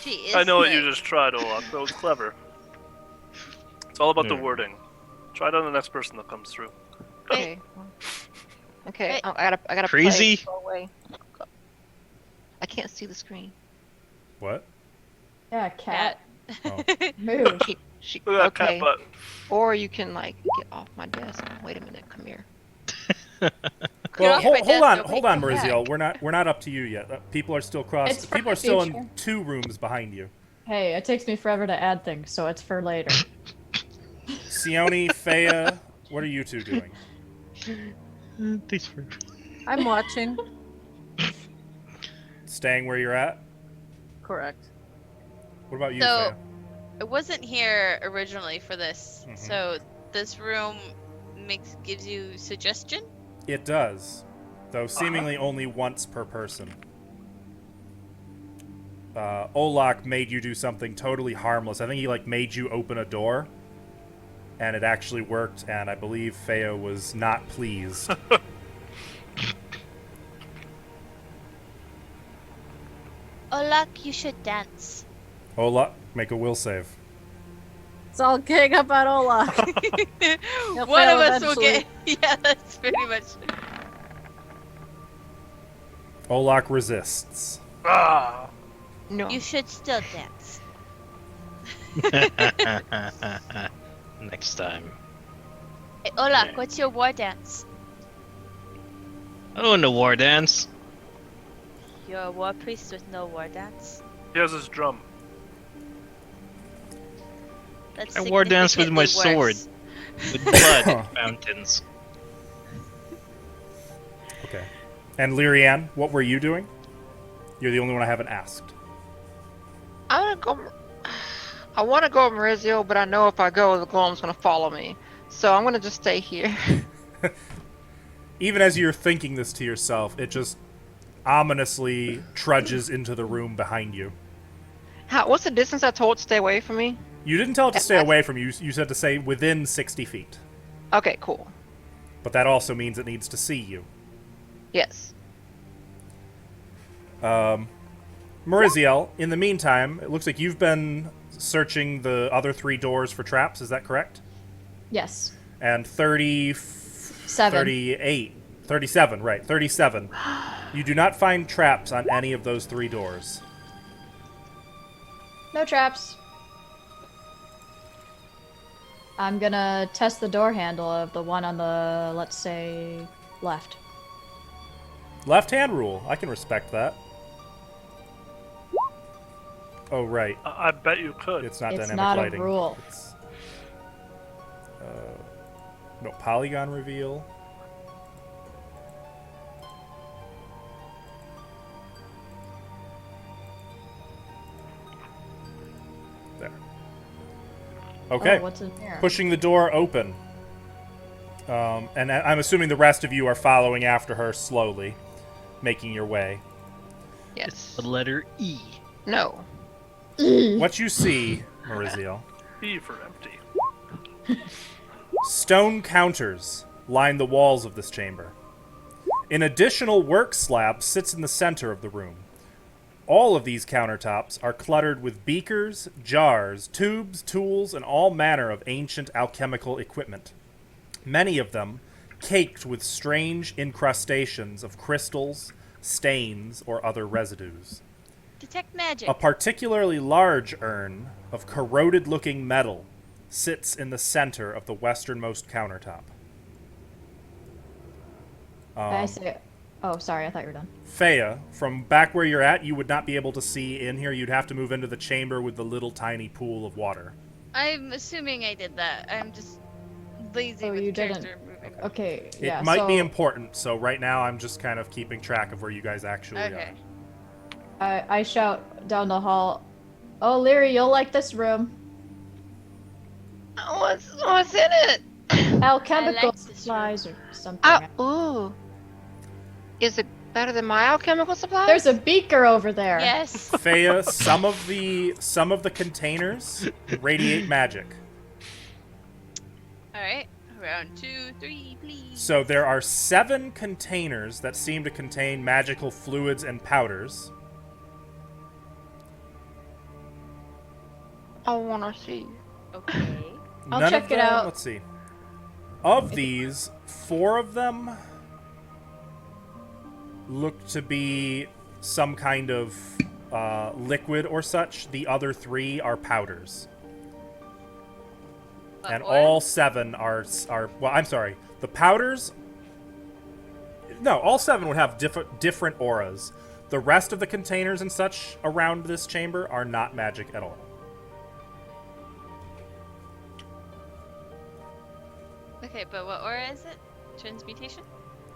She is. I know what you sick. just tried, Olaf. That was clever. It's all about the Yeah. wording. Try it on the next person that comes through. Okay. Okay, Hey. I gotta Crazy? play. Go away. I can't see the screen. What? Yeah, cat. Oh. Move. Look at that Okay. cat butt. Or you can like get off my desk. Wait a minute, come here. Well, off my desk, hold on, don't hold make on, me Mariziel. back. We're not up to you yet. People are still It's for People are the still in future. 2 rooms behind you. Hey, it takes me forever to add things, so it's for later. Sione, Fea, what are you 2 doing? Thanks for... I'm watching. Staying where you're at? Correct. What about you, So- Fea? I wasn't here originally for this, Mhm. so this room gives you suggestion. It does, though seemingly only once per person. Olak made you do something totally harmless. I think he made you open a door, and it actually worked. And I believe Feo was not pleased. Olak, you should dance. Olak, make a will save. It's all gang up on Olaf. He'll One fail of us will eventually. get. Yeah, that's pretty much. Olak resists. Ah! No. You should still dance. Next time. Hey, Olak, Yeah. what's your war dance? I don't know war dance. You're a war priest with no war dance? He has his drum. That's I war dance with my significantly sword. worse. With blood and fountains. Okay. And Lyrianne, what were you doing? You're the only one I haven't asked. I want to go Maurizio, but I know if I go, the golem's gonna follow me. So I'm gonna just stay here. Even as you're thinking this to yourself, it just ominously trudges into the room behind you. What's the distance I told to stay away from me? You didn't tell it to stay away from you. You said to stay within 60 feet. Okay, cool. But that also means it needs to see you. Yes. Mauriziel, in the meantime, it looks like you've been searching the other 3 doors for traps. Is that correct? Yes. And 37, right. 37. You do not find traps on any of those 3 doors. No traps. I'm gonna test the door handle of the one on the, let's say, left. Left-hand rule. I can respect that. Oh, right. I bet you could. It's not It's dynamic not a lighting. rule. It's, no, polygon reveal. There. Okay. Oh, what's in here? Pushing the door open. And I'm assuming the rest of you are following after her slowly, making your way. Yes. The letter E. No. What you see, Mauriziel, E for empty. stone counters line the walls of this chamber. An additional work slab sits in the center of the room. All of these countertops are cluttered with beakers, jars, tubes, tools, and all manner of ancient alchemical equipment. Many of them caked with strange incrustations of crystals, stains, or other residues. Detect magic. A particularly large urn of corroded-looking metal sits in the center of the westernmost countertop. I say. Oh, sorry. I thought you were done. Fea, from back where you're at, you would not be able to see in here. You'd have to move into the chamber with the little tiny pool of water. I'm assuming I did that. I'm just lazy Oh, with you character didn't. moving. Okay. It Yeah. might be so important, so right now I'm just kind of keeping track of where you guys actually Okay. I shout down the hall. Oh, Leary, you'll like this room. What's in it? Alchemical this room. supplies or something. Ooh. Is it better than my alchemical supplies? There's a beaker over there. Yes. are. Fea, some of the containers radiate magic. All right. Round 2, 3, please. So there are 7 containers that seem to contain magical fluids and powders. I wanna see. Okay. I'll None check of it them, out. Let's see. Of these, 4 of them look to be some kind of liquid or such. The other 3 are powders. And Or- all 7 are well, I'm sorry. The powders. No, all 7 would have different auras. The rest of the containers and such around this chamber are not magic at all. Okay, but what aura is it? Transmutation?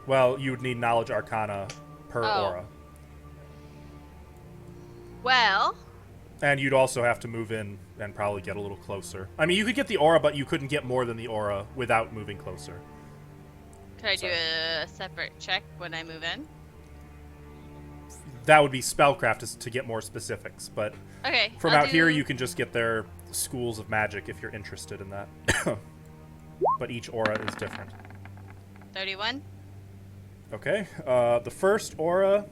Well, you would need knowledge arcana per Oh. aura. Well, And you'd also have to move in and probably get a little closer. I mean, you could get the aura, but you couldn't get more than the aura without moving closer. could I do a separate check when I move in? that would be spellcraft to get more specifics. But Okay. from I'll out here, do you can just get their schools of magic if you're interested in that. But each aura is different. 31. Okay. The first aura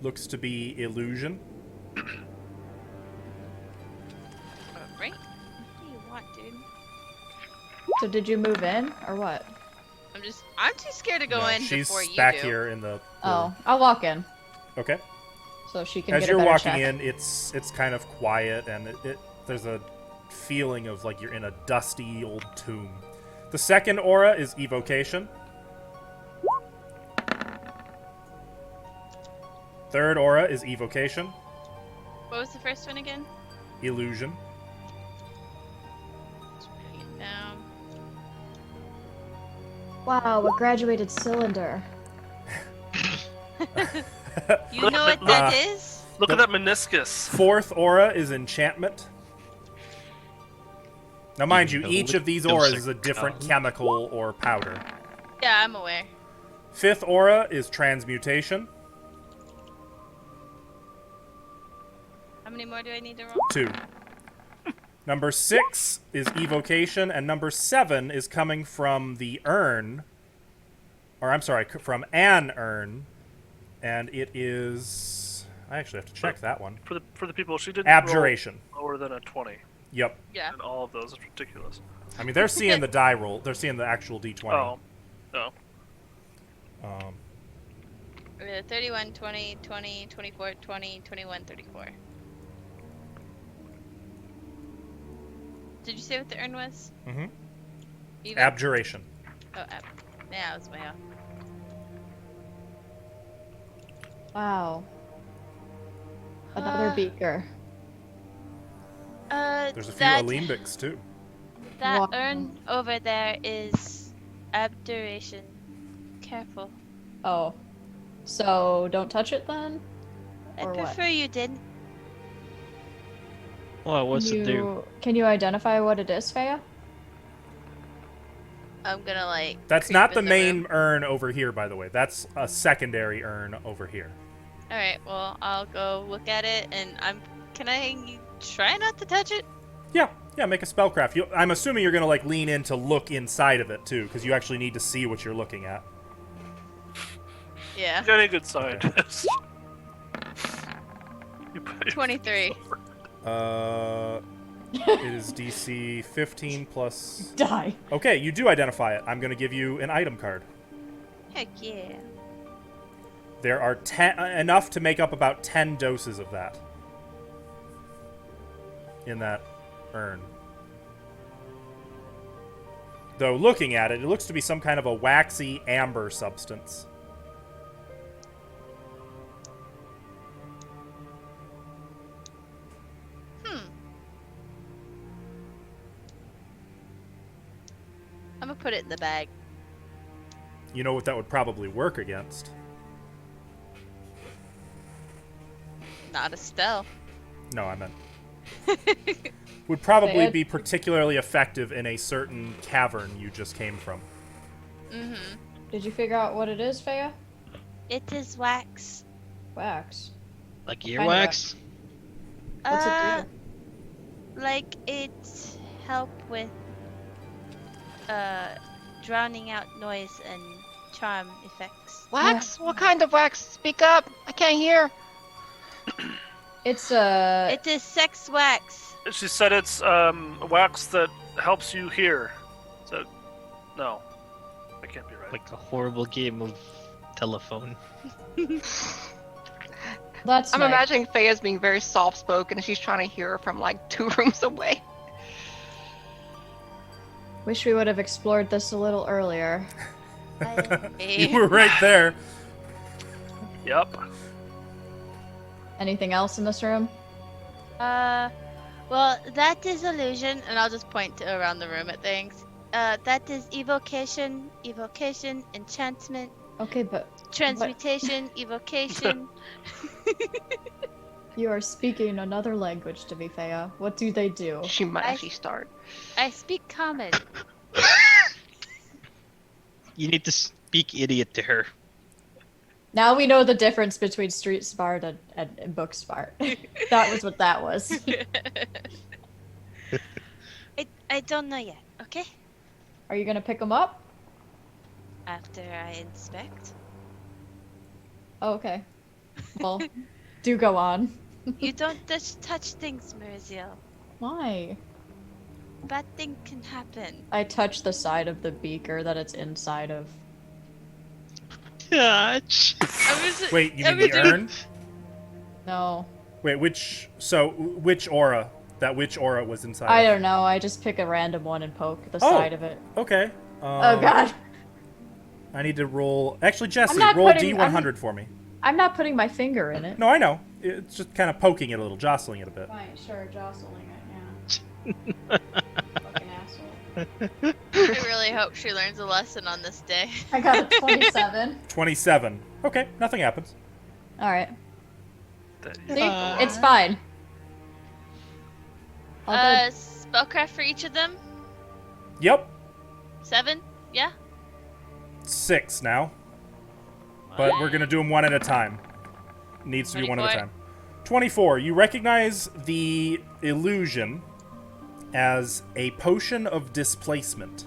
looks to be illusion. Alright. What do you want, dude? So did you move in or what? I'm too scared to go No, in she's before you back do. here in the. Oh, I'll walk in Okay. so she can As get you're a better walking check. in, it's kind of quiet, and there's a feeling of like you're in a dusty old tomb. The second aura is evocation. Third aura is evocation. What was the first one again? Illusion. Just putting it down. Wow, a graduated cylinder. You know what that is? Look at that meniscus. Fourth aura is enchantment. Now, mind you, Even each though of these those auras are is a different gone. chemical or powder. Yeah, I'm aware. Fifth aura is transmutation. How many more do I need to roll? 2. Number 6 is evocation, and number 7 is coming from the urn. Or, I'm sorry, from an urn. And it is... I actually have to check that one. For the people, she didn't Abjuration. roll lower than a 20. Yep. Yeah. And all of those is ridiculous. I mean, they're seeing the die roll. They're seeing the actual D20. Oh. No. 31, 20, 20, 24, 20, 21, 34. Did you say what the urn was? Mhm. Evo? Abjuration. Oh, yeah, I was way off. Wow. Another Uh, beaker. There's a few that, alembics, too. that Wow. urn over there is abjuration. Careful. Oh. So don't touch it then? I Or what? prefer you didn't. Well, what's it do? Can you identify what it is, Faya? I'm gonna like. That's creep not the in main room. urn over here, by the way. That's a secondary urn over here. All right. Well, I'll go look at it, and Can I try not to touch it? Yeah, make a spellcraft. I'm assuming you're gonna like lean in to look inside of it too, because you actually need to see what you're looking at. Yeah. You're a good scientist. 23. It is DC 15 plus. Die. Okay, you do identify it. I'm gonna give you an item card. Heck yeah. There are 10 enough to make up about 10 doses of that in that urn. Though looking at it, it looks to be some kind of a waxy amber substance. I'm gonna put it in the bag. You know what that would probably work against? Not a spell. No, I meant would probably Say it. be particularly effective in a certain cavern you just came from. Mm-hmm. Did you figure out what it is, Faya? It is wax. Wax. Like kind of earwax? What's it do? Like it help with drowning out noise and charm effects. Wax? What kind of wax? Speak up. I can't hear. It's It is sex wax. She said it's wax that helps you hear. So, no, that can't be right. Like a horrible game of telephone. that's I'm nice. imagining Faye's being very soft spoken and she's trying to hear her from like 2 rooms away. Wish we would have explored this a little earlier. You were right there. Yep. Anything else in this room? Well, that is illusion, and I'll just point around the room at things. That is evocation, enchantment, Okay, but transmutation, evocation. you are speaking another language to me, Faya. What do they do? She might I- actually start. I speak common. You need to speak idiot to her. Now we know the difference between street smart and book smart. That was what that was. I don't know yet, okay? Are you gonna pick them up? After I inspect. Oh, okay. Well, do go on. You don't touch things, Muriziel. Why? Bad thing can happen. I touch the side of the beaker that it's inside of. Touch. Wait, you mean the urn? No. Wait, which aura? That which aura was inside? I of? don't know. I just pick a random one and poke the Oh. side of it. Okay. Oh god. I need to roll. Actually, Jesse, not roll putting- D100 for me. I'm not putting my finger in it. No, I know. It's just kind of poking it a little, jostling it a bit. Fine, sure, jostling it, yeah. Fucking asshole. I really hope she learns a lesson on this day. I got a 27. 27. Okay, nothing happens. Alright. That See? It's fine. All good. Spellcraft for each of them? Yep. 7? Yeah? 6 now. But we're going to do them one at a time. Needs to be one at a 24. time. 24. You recognize the illusion as a potion of displacement.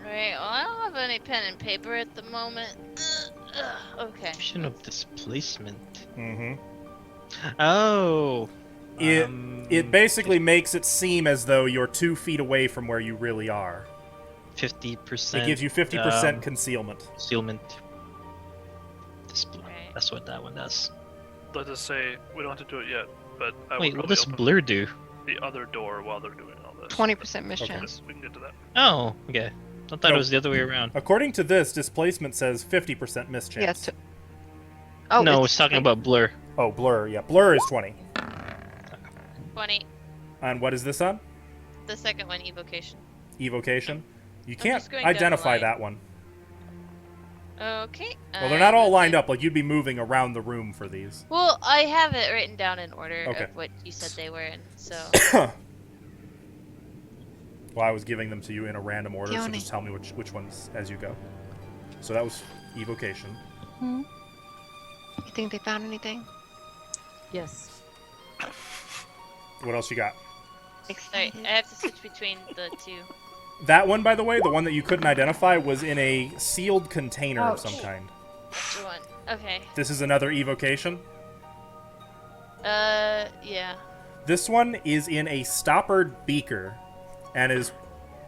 Right, well, I don't have any pen and paper at the moment. Okay. Option of displacement. Mm-hmm. Oh. It basically makes it seem as though you're 2 feet away from where you really are. 50%. It gives you 50% concealment. Concealment. Right. That's what that one does. Let us say we don't have to do it yet, but I Wait, would what probably does open blur do? the other door while they're doing all this. 20% mischance. Yes, we can get to that. Oh, okay. I thought No. it was the other way around. According to this, displacement says 50% mischance. Yeah. Oh, No, it's talking about blur. Oh, blur. Yeah, blur is 20. 20. And what is this on? The second one, evocation. Evocation. You I'm can't just going down the identify line. that one. Okay. Well, they're not all lined up. Like, you'd be moving around the room for these. Well, I have it written down in order Okay. of what you said they were in, so. Well, I was giving them to you in a random order, so Keone. just tell me which ones as you go. So that was evocation. You think they found anything? Yes. What else you got? Sorry, I have to switch between the two. That one, by the way, the one that you couldn't identify, was in a sealed container of some Ouch. kind. The one. Okay. This is another evocation. Yeah. This one is in a stoppered beaker, and is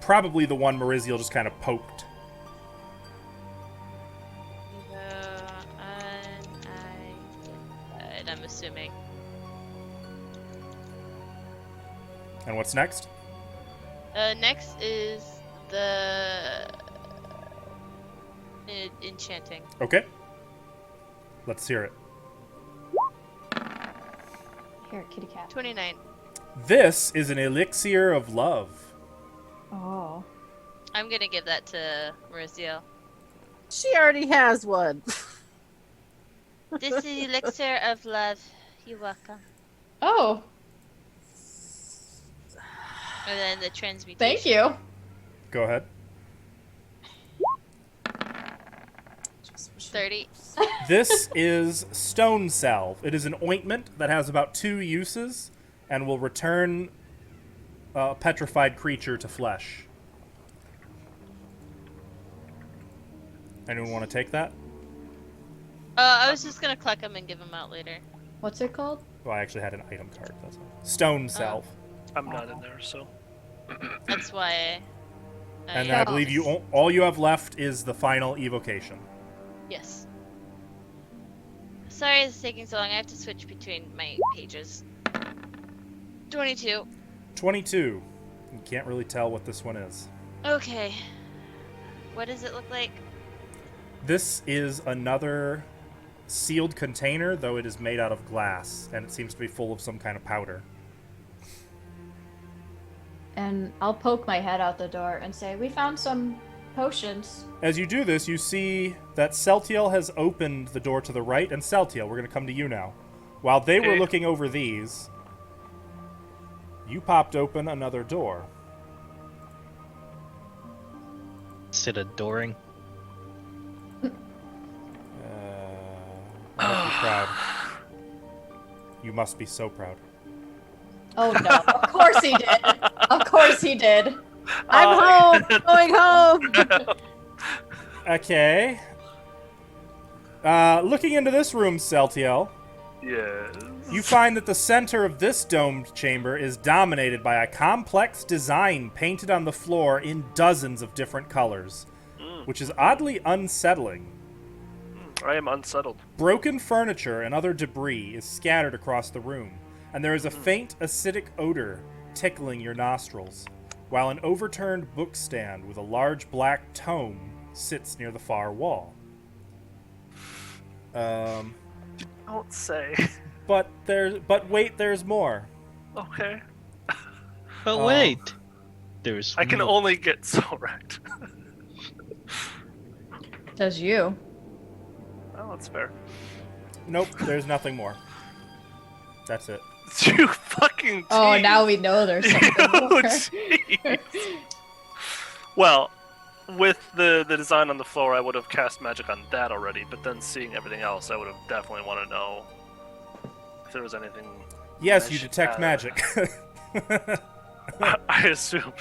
probably the one Mariziel just kind of poked. And I'm assuming. And what's next? Next is the enchanting. Okay. Let's hear it. Here, kitty cat. 29. This is an elixir of love. Oh. I'm gonna give that to Mauricio. She already has one. This is elixir of love. You're welcome. Oh, And then the transmutation. thank you. Go ahead. 30. This is stone salve. It is an ointment that has about 2 uses and will return a petrified creature to flesh. Anyone want to take that? I was just gonna collect them and give them out later. What's it called? Well, I actually had an item card. That's all. Stone salve. I'm not in there, so. That's why. And then I believe all you have left is the final evocation. Yes. Sorry it's taking so long. I have to switch between my pages. 22. 22. You can't really tell what this one is. Okay. What does it look like? This is another sealed container, though it is made out of glass, and it seems to be full of some kind of powder. And I'll poke my head out the door and say, we found some potions. As you do this, you see that Celtiel has opened the door to the right, and Celtiel, we're going to come to you now. While they were Okay. looking over these, you popped open another door. Is it adoring? proud. You must be so proud. Oh no! Of course he did. Of course he did. I'm home. Going home. Okay. Looking into this room, Celtiel, Yes. you find that the center of this domed chamber is dominated by a complex design painted on the floor in dozens of different colors, which is oddly unsettling. I am unsettled. Broken furniture and other debris is scattered across the room, and there is a faint acidic odor tickling your nostrils, while an overturned bookstand with a large black tome sits near the far wall. Don't say. But wait, there's more. Okay. But wait, there's. I can more. only get so wrecked. Does you? Well, that's fair. Nope, there's nothing more. That's it. You fucking tease. Oh, now we know there's something more. Jeez. Well, with the design on the floor, I would have cast magic on that already, but then seeing everything else, I would have definitely want to know if there was anything. Yes, you detect magic. I assumed.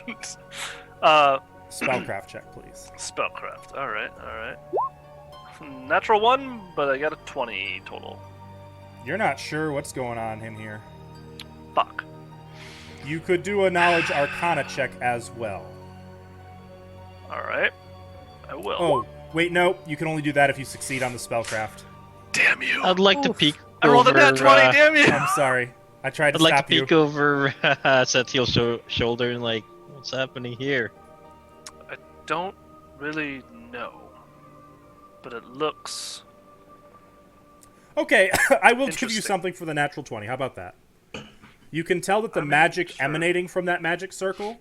Spellcraft check, please. Spellcraft. Alright, alright. Natural 1, but I got a 20 total. You're not sure what's going on in here. Fuck. You could do a knowledge arcana check as well. Alright. I will. Oh, wait, no. You can only do that if you succeed on the spellcraft. Damn you. I'd like to peek. I rolled a over, nat 20, damn you! I'm sorry. I tried to I'd like stop to peek you. over Sethiel's shoulder and like, what's happening here? I don't really know. But it looks... Okay, I will give you Interesting. something for the natural 20. How about that? You can tell that the I mean, magic sure. emanating from that magic circle,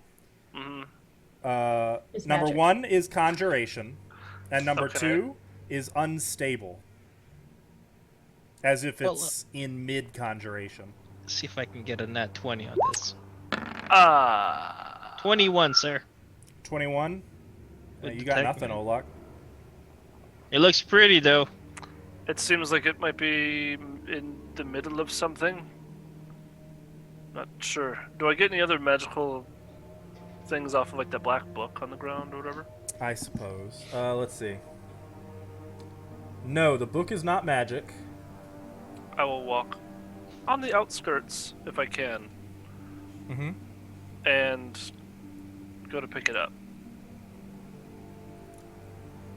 It's number magic. 1 is conjuration, and number Okay. 2 is unstable. As if it's in mid-conjuration. See if I can get a nat 20 on this. 21, sir. 21? With You the got tech, nothing, man. Olak. It looks pretty though. It seems like it might be in the middle of something. Not sure. Do I get any other magical things off of like the black book on the ground or whatever? I suppose. Let's see. No, the book is not magic. I will walk on the outskirts if I can Mm-hmm. and go to pick it up.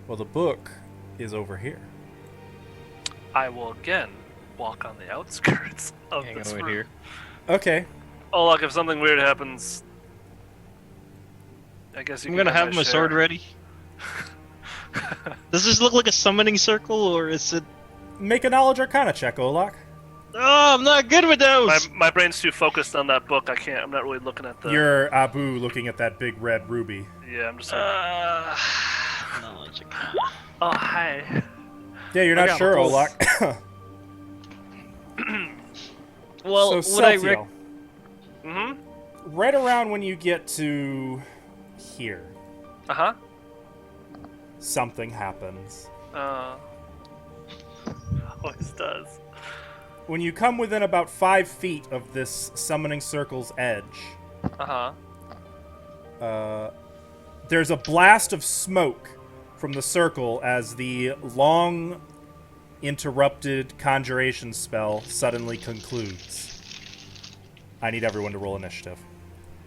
Well, the book is over here. I will again walk on the outskirts of Hang this over room. here. Okay. Oh, look! If something weird happens, I guess you I'm can gonna have my my sword share. ready. Does this look like a summoning circle, or is it? Make a knowledge arcana check, Olak. Oh, I'm not good with those. My brain's too focused on that book. I can't. I'm not really looking at the. You're Abu looking at that big red ruby. Yeah, I'm just like. Knowledge arcana. Oh, hi. Yeah, you're I not got sure, both. Olak. Well, so, would I Celtiel, Mm-hmm. right around when you get to here, Uh-huh. something happens. Always does. When you come within about 5 feet of this summoning circle's edge, Uh-huh. there's a blast of smoke from the circle as the long interrupted conjuration spell suddenly concludes. I need everyone to roll initiative.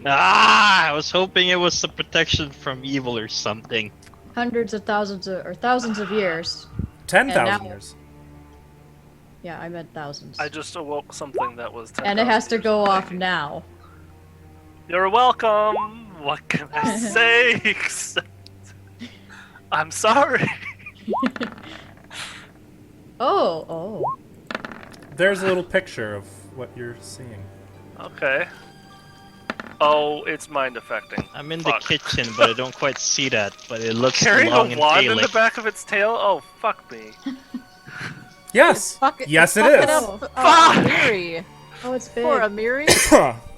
I was hoping it was some protection from evil or something. Hundreds of thousands of, or thousands of years. 10,000 now- years. Yeah, I meant thousands. I just awoke something that was 10,000 And it has to years go away. off now. You're welcome. What can I say except I'm sorry. Oh. There's a little picture of what you're seeing. Okay. Oh, it's mind affecting. I'm in Fuck. the kitchen, but I don't quite see that. But it looks Carrying long a and wand in the tail-like. back of its tail? Oh, fuck me. Yes! Yes, it Fuck is! it up, Fuck! Amiri. Oh, it's big. Poor Amiri.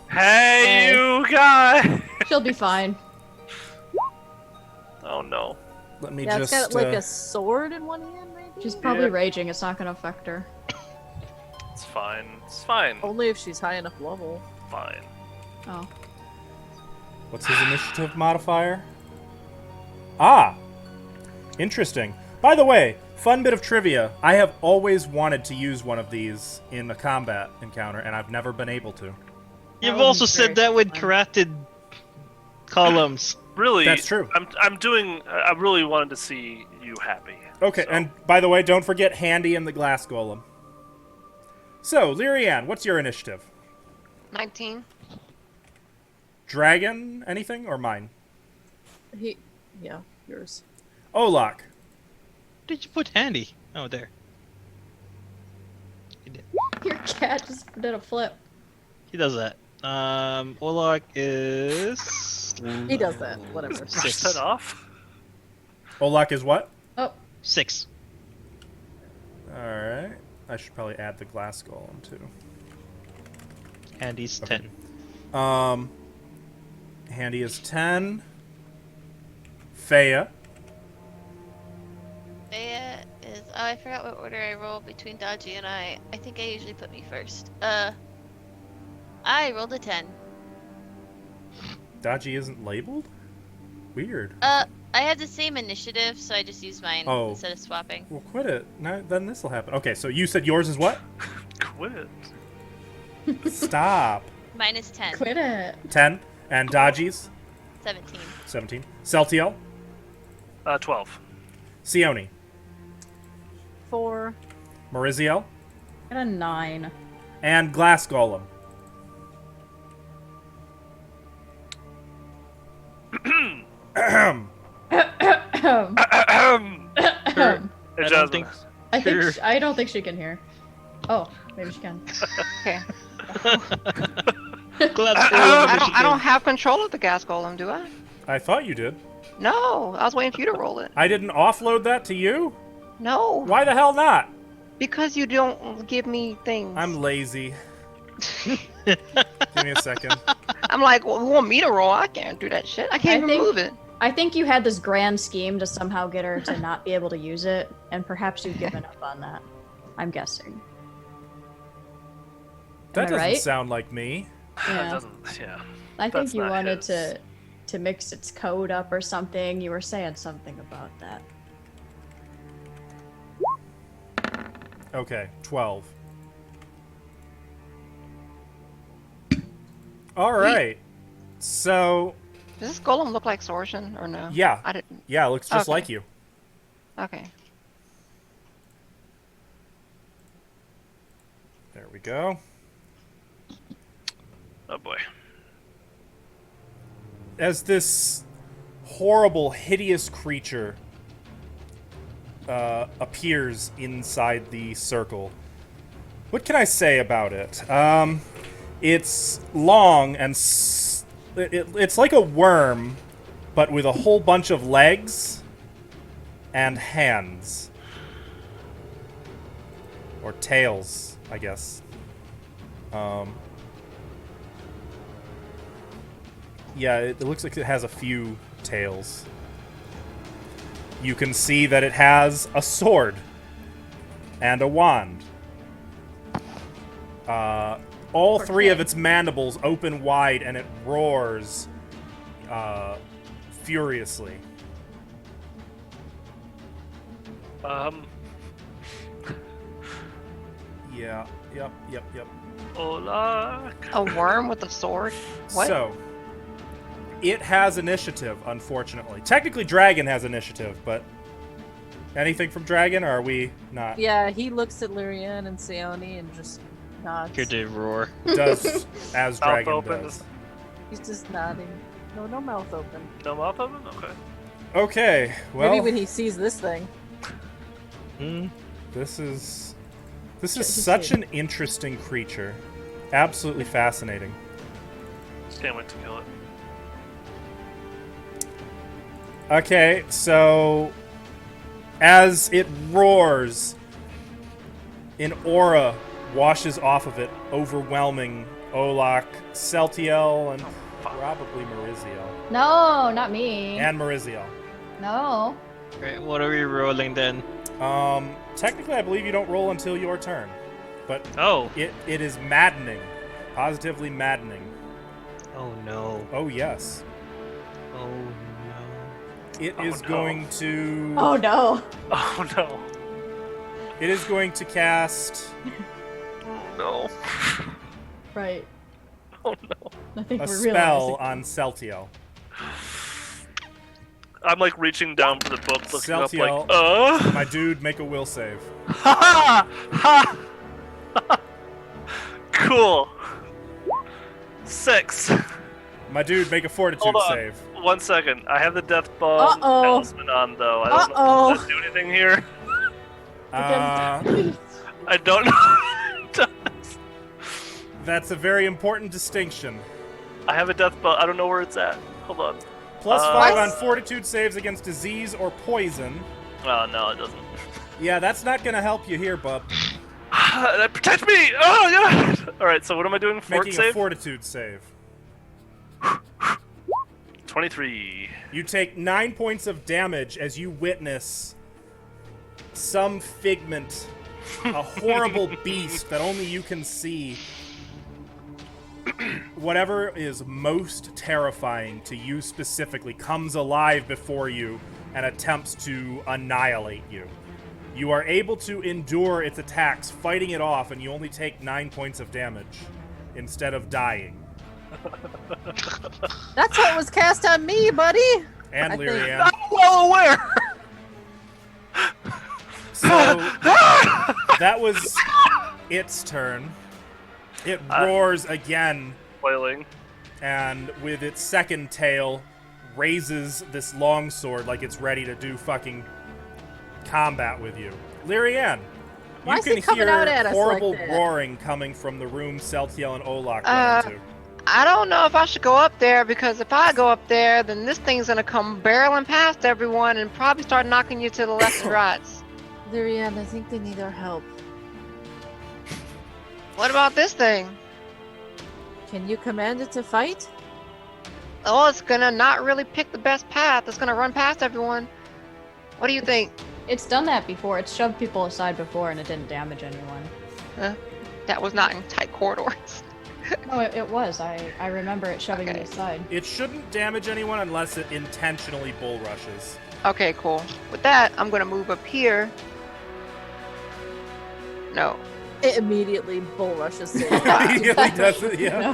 Hey, Hey. you guy! She'll be fine. Oh no. Let me Yeah, just... it's got like a sword in one hand, maybe? She's probably Yeah. raging. It's not gonna affect her. It's fine. It's fine. Only if she's high enough level. Fine. Oh. What's his initiative modifier? Ah! Interesting. By the way, fun bit of trivia. I have always wanted to use one of these in a combat encounter, and I've never been able to. You've would also be said very that with fun. carotid columns. Really, That's true. I'm doing. I really wanted to see you happy. Okay, so. and by the way, don't forget Handy and the Glass Golem. So, Lyrianne, what's your initiative? 19. Dragon, anything, or mine? Yeah, yours. Olak. Did you put handy? Oh, there. He did. Your cat just did a flip. He does that. Olak is. He does that. Whatever. Brush Six. that off. Olak is what? Oh, 6. Alright. I should probably add the Glass Golem, too. Handy's Okay. 10. Handy is 10. Faya. Bea is. Oh, I forgot what order I rolled between Dodgy and I. I think I usually put me first. I rolled a 10. Dodgy isn't labeled? Weird. I have the same initiative, so I just use mine Oh. instead of swapping. Well, quit it. Now, then this will happen. Okay, so you said yours is what? Quit. Stop. Mine is 10. quit it. 10. And Dodgy's? 17. 17. Celtiel? 12. Sione? 4. Mariziel? Got a 9. And Glass Golem. Ahem. Hey, I don't Jasmine. think. Sure. I don't think she can hear. Oh, maybe she can. Okay. Glass I don't have control of the gas golem, do I? I thought you did. No, I was waiting for you to roll it. I didn't offload that to you? No, Why the hell not? because you don't give me things. I'm lazy. Give me a second. I'm like, well, you want me to roll? I can't do that shit. I can't even move it. I think you had this grand scheme to somehow get her to not be able to use it, and perhaps you've given up on that. I'm guessing. That Am I doesn't right? sound like me. That Yeah. doesn't. Yeah. I think That's you not wanted his. to mix its code up or something. You were saying something about that. Okay, 12. Alright. So, Does this golem look like Sorshan or no? yeah. I didn't. Yeah, it looks just Okay. like you. Okay. There we go. Oh boy. As this horrible, hideous creature appears inside the circle, what can I say about it? It's long and it's like a worm, but with a whole bunch of legs and hands. Or tails, I guess. Yeah, it looks like it has a few tails. You can see that it has a sword and a wand. All three of its mandibles open wide and it roars furiously. Yeah, yep. Hola. A worm with a sword? What? So, it has initiative, unfortunately. Technically, Dragon has initiative, but anything from Dragon, or are we not? Yeah, he looks at Lyrian and Seone and just nods. Hear the roar. Does as Mouth Dragon open. does. He's just nodding. No mouth open. No mouth open? Okay. Okay, well, Maybe when he sees this thing. Hmm. this is Just such see. an interesting creature. Absolutely fascinating. Can't wait to kill it. Okay, so as it roars, an aura washes off of it, overwhelming Olak, Celtiel, and probably Mariziel. No, not me. And Mariziel. No. Right, what are we rolling then? Technically, I believe you don't roll until your turn. but Oh. it is maddening. Positively maddening. Oh no. Oh, yes. Oh no. It Oh, is no. going to... Oh no. Oh no. It is going to cast No. Right. Oh no. I think a we're spell realizing. on Celtiel. I'm like reaching down for the book, looking up Celtiel, like, my dude, make a will save. Ha ha! Ha! Cool. 6. My dude, make a fortitude Hold on. save. 1 second. I have the death bomb Uh-oh. talisman on though. I don't know. Does that do anything here? I don't know. That's a very important distinction. I have a death bomb. I don't know where it's at. Hold on. +5 on fortitude saves against disease or poison. Oh no, it doesn't. Yeah, that's not gonna help you here, bub. Protect me! Oh god! All right. So what am I doing? Fort Making a save. fortitude save. 23. You take 9 points of damage as you witness some figment, a horrible beast that only you can see. Whatever is most terrifying to you specifically comes alive before you and attempts to annihilate you. You are able to endure its attacks, fighting it off, and you only take 9 points of damage instead of dying. That's what was cast on me, buddy. And I think- Lyrian. I'm well aware. So that was its turn. It roars again, Wailing. and with its second tail, raises this longsword like it's ready to do fucking combat with you. Lyrian, Why you is he can coming hear out at us horrible like that? roaring coming from the room Celtiel and Olak went into. I don't know if I should go up there because if I go up there, then this thing's gonna come barreling past everyone and probably start knocking you to the left and rights. Lyrian, I think they need our help. What about this thing? Can you command it to fight? Oh, it's gonna not really pick the best path. It's gonna run past everyone. What do you think? It's done that before. It's shoved people aside before and it didn't damage anyone. That was not in tight corridors. No, it was. I remember it shoving Okay. me aside. It shouldn't damage anyone unless it intentionally bull rushes. Okay, cool. With that, I'm gonna move up here. No. It immediately bull rushes to Immediately does it, yeah.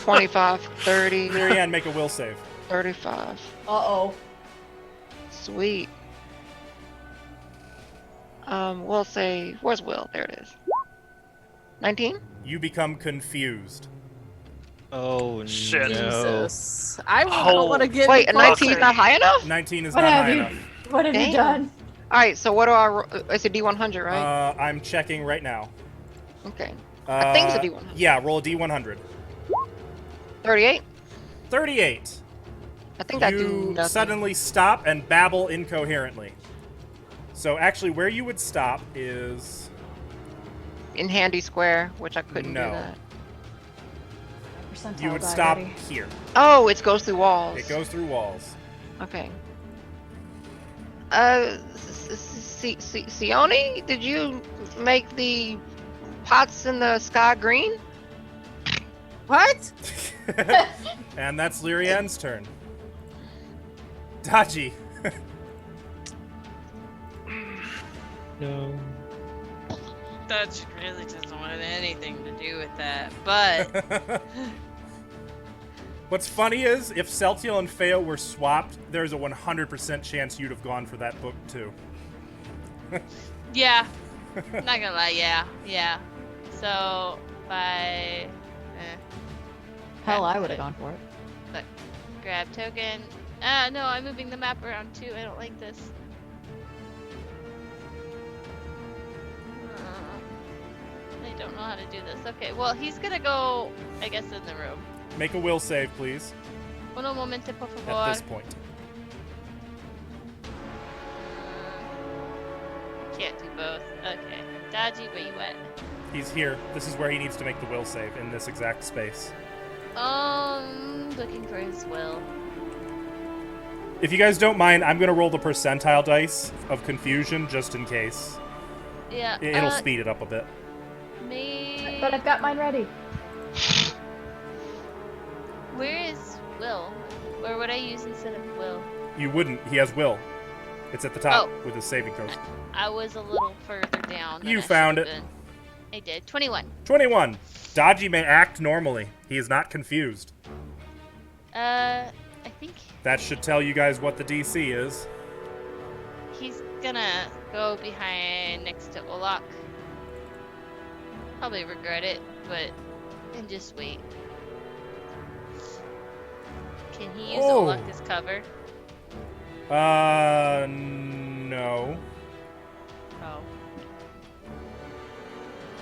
25, 30, Lyrian, make a will save. 35. Uh-oh. Sweet. We'll say, where's Will? There it is. 19? You become confused. Oh Shit. no. Jesus. I don't Oh. want to get Wait, a closer. 19 is not high enough? 19 is What not have high you- enough. What have Damn. you done? Alright, so what do it's a D100, right? I'm checking right now. Okay. I think it's a D100. Yeah, roll a D100. 38? 38. I think I do You nothing. suddenly stop and babble incoherently. So actually, where you would stop is... In handy square, which I couldn't No. do that. Percentile You would die stop ready. here. Oh, it goes through walls. It goes through walls. Okay. Sione, did you make the pots in the sky green? What? And that's Lyrian's turn. Dodgy. No. Dutch really doesn't want anything to do with that, but What's funny is, if Celtiel and Feo were swapped, there's a 100% chance you'd have gone for that book too. yeah, not gonna lie, yeah. So by Hell, I would have gone for it. grab token. No, I'm moving the map around too. I don't like this. I don't know how to do this. Okay, well he's gonna go, I guess, in the room. Make a will save, please, Uno momento, por favor. at this point. Can't do both. Okay. Dodgy, where you at? He's here. This is where he needs to make the will save, in this exact space. Looking for his will. If you guys don't mind, I'm going to roll the percentile dice of confusion, just in case. Yeah. It'll speed it up a bit. Me. But I've got mine ready. Where is Will? Where would I use instead of Will? You wouldn't. He has will. It's at the top Oh. with his saving throws. I was a little further down. Than You I found should've it. been. I did. 21. 21. Dodgy may act normally. He is not confused. I think That should tell you guys what the DC is. he's gonna go behind next to Olak. Probably regret it, but and just wait. Can he use Oh. Olak as cover? No. Oh.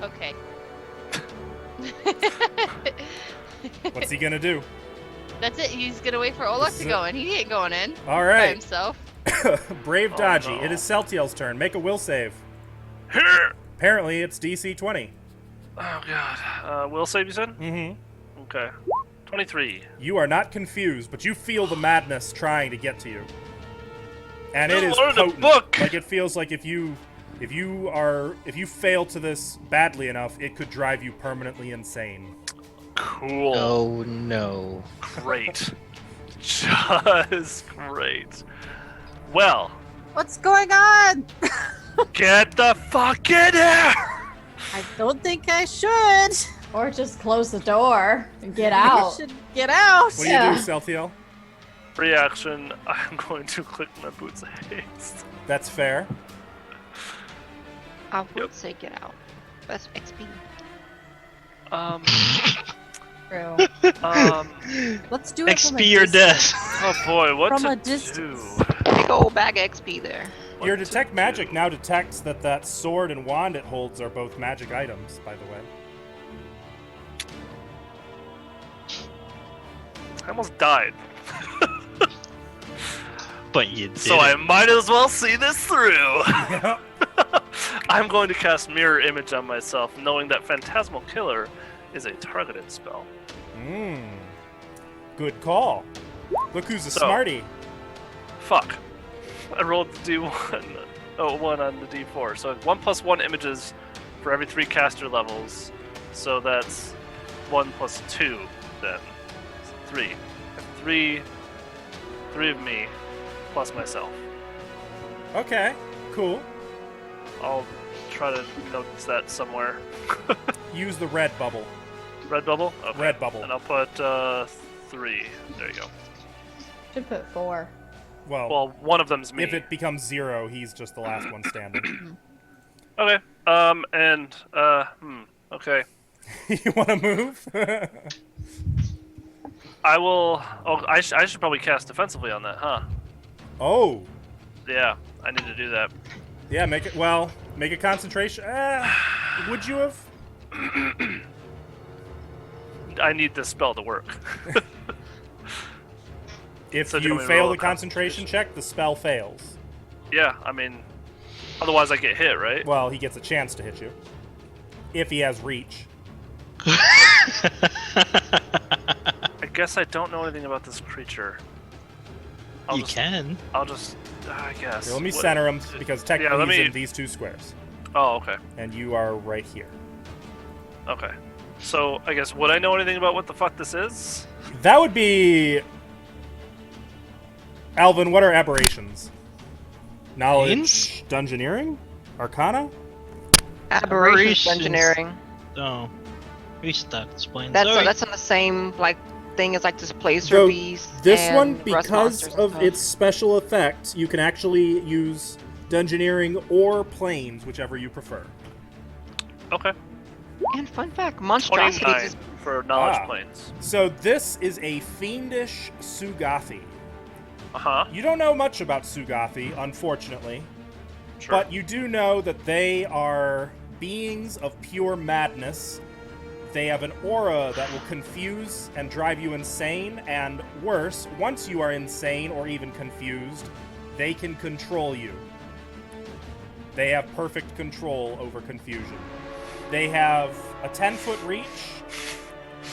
Okay. What's he gonna do? That's it. He's gonna wait for Olak to go in. He ain't going in All by right. himself. Brave Oh, Dodgy. no. It is Celtiel's turn. Make a will save. Here! Apparently, it's DC 20. Oh god. Will save, you said? Mm-hmm. Okay. 23. You are not confused, but you feel the madness trying to get to you. And it You is learned a potent. book! Like, it feels like if you fail to this badly enough, it could drive you permanently insane. Cool. Oh no. Great. Just great. Well, What's going on? get the fuck in here! I don't think I should. Or just close the door and get I out. should get out. What do Yeah. you do, Celtiel? Free action, I'm going to click my boots of haste. That's fair. I would Yep. say get out. That's XP. True. Let's do it from a XP or death. Oh boy, what From to a distance. do? Big old bag of XP there. What Your to detect magic do? now detects that sword and wand it holds are both magic items, by the way. I almost died. But you did. So I might as well see this through. I'm going to cast Mirror Image on myself, knowing that Phantasmal Killer is a targeted spell. Good call. Look who's a So- smarty. Fuck. I rolled the D1. Oh, 1 on the D4. So 1+1 images for every 3 caster levels. So that's 1 + 2 then. 3. 3 of me plus myself. Okay, cool. I'll try to notice that somewhere. Use the red bubble. Red bubble? Okay. Red bubble. And I'll put 3. There you go. Should put 4. Well, one of them's me. If it becomes 0, he's just the last one standing. Okay. Okay. You want to move? I will. Oh, I should probably cast defensively on that, huh? Oh, Yeah, I need to do that. yeah. Make it. Well, make a concentration. Would you have? I need this spell to work. If So do you you want me to fail roll the a concentration check, the spell fails. Yeah, I mean, otherwise I get hit, right? Well, he gets a chance to hit you. If he has reach. I guess I don't know anything about this creature. You can. I'll just. I guess. Here, let me What- center him because technically let he's me- in these 2 squares, Oh, okay. and you are right here. Okay. So I guess would I know anything about what the fuck this is? That would be. Alvin, what are aberrations? Knowledge, Means? dungeoneering, arcana. Aberrations Aberrations. engineering. Oh. Restart explains. That's Alright. that's on the same like thing as like Displacer So, Beast. This and one, Rust because Monsters and of stuff. its special effect, you can actually use dungeoneering or planes, whichever you prefer. Okay. And fun fact, monstrosities 29 is for knowledge Ah. planes. So this is a fiendish Sugathi. Uh huh. You don't know much about Sugathi, unfortunately, Sure. but you do know that they are beings of pure madness. They have an aura that will confuse and drive you insane, and worse, once you are insane or even confused, they can control you. They have perfect control over confusion. They have a 10-foot reach.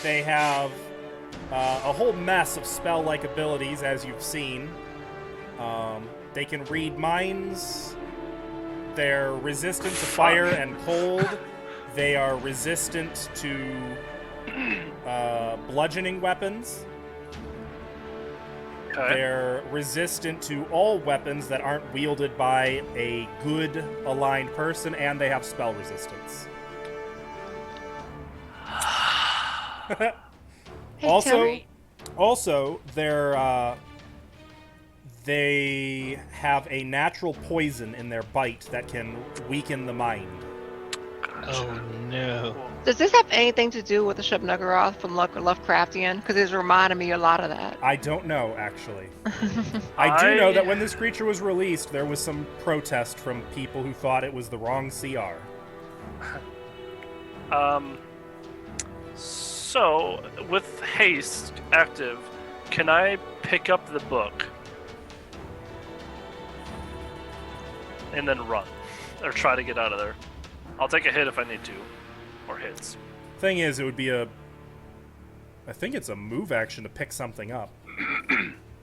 They have a whole mess of spell-like abilities, as you've seen. They can read minds. They're resistant to fire and cold. They are resistant to bludgeoning weapons. Okay. They're resistant to all weapons that aren't wielded by a good aligned person, and they have spell resistance. Hey, Tim. Also, they have a natural poison in their bite that can weaken the mind. Oh no. Does this have anything to do with the Shub Nagaroth from Lovecraftian? Because it's reminding me a lot of that. I don't know, actually. I do know that when this creature was released, there was some protest from people who thought it was the wrong CR. So, with haste active, can I pick up the book and then run? Or try to get out of there? I'll take a hit if I need to. Or hits. Thing is, it would be I think it's a move action to pick something up.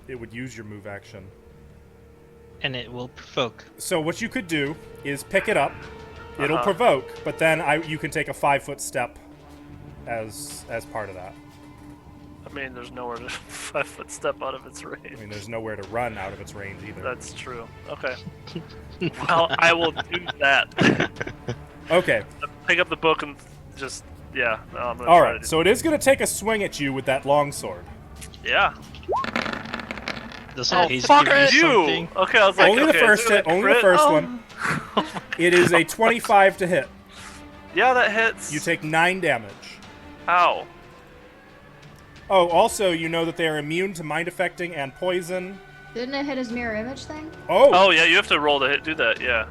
It would use your move action. And it will provoke. So what you could do is pick it up. It'll provoke, but then you can take a 5-foot step as part of that. I mean, there's nowhere to 5-foot step out of its range. I mean, there's nowhere to run out of its range either. That's true. Okay. Well, I will do that. Okay. Pick up the book and just, yeah. I'm gonna All try right. to So it is going to take a swing at you with that longsword. Yeah. Does Oh, haste fuck give you You! something? Okay, I was like, Only okay, the first is it hit. a Only the crit? first one. It is a 25 to hit. Yeah, that hits. You take 9 damage. Ow. Oh, also, you know that they are immune to mind affecting and poison. Didn't it hit his mirror image thing? Oh, yeah, you have to roll to hit. Do that, yeah.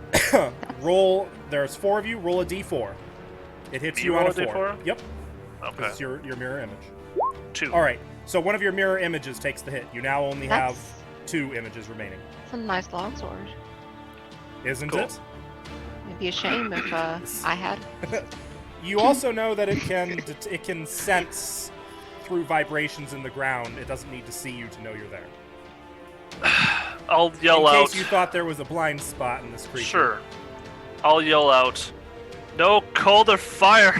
Roll. There's 4 of you. Roll a d4. It hits you on roll a 4. a d4? Yep. Okay. It's your mirror image. 2. All right. So one of your mirror images takes the hit. You now only have That's 2 images remaining. a nice longsword. Isn't Cool. it? It'd be a shame if I had. You also know that it can sense through vibrations in the ground. It doesn't need to see you to know you're there. I'll yell in out. case you thought there was a blind spot in this creature. Sure. I'll yell out. No cold or fire.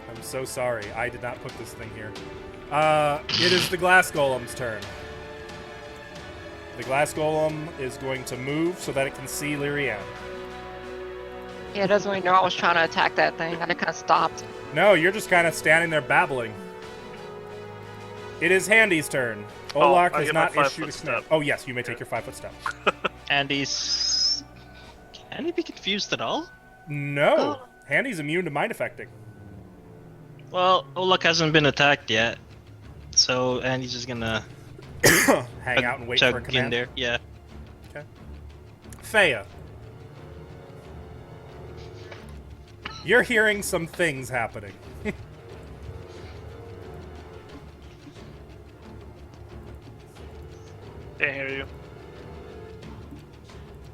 I'm so sorry. I did not put this thing here. It is the glass golem's turn. The glass golem is going to move so that it can see Lyrianne. Yeah, it doesn't really know I was trying to attack that thing. I just kind of stopped. No, you're just kind of standing there babbling. It is Handy's turn. Oh, Olak I has get my not 5-foot issued a command. step. Oh, yes, you may take your 5-foot step. And he's... Can he be confused at all? No. Handy's immune to mind affecting. Well, Olak hasn't been attacked yet. So, and he's just gonna Hang out and wait for a chug in command. there. Yeah. Okay. Faya. You're hearing some things happening. Can't hear you.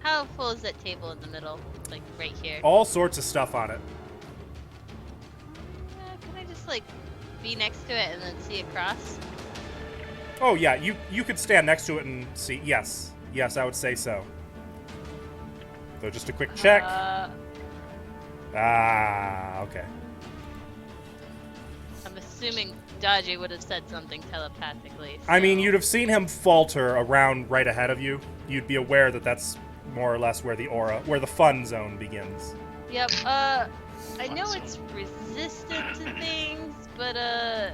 How full is that table in the middle? Like right here. All sorts of stuff on it. Can I just like be next to it and then see across? Oh, yeah, you could stand next to it and see. Yes. Yes, I would say so. So just a quick check. Okay. I'm assuming Dodgy would have said something telepathically. I mean, so- you'd have seen him falter around right ahead of you. You'd be aware that that's more or less where where the fun zone begins. Yep. I know it's resistant to things, but I'm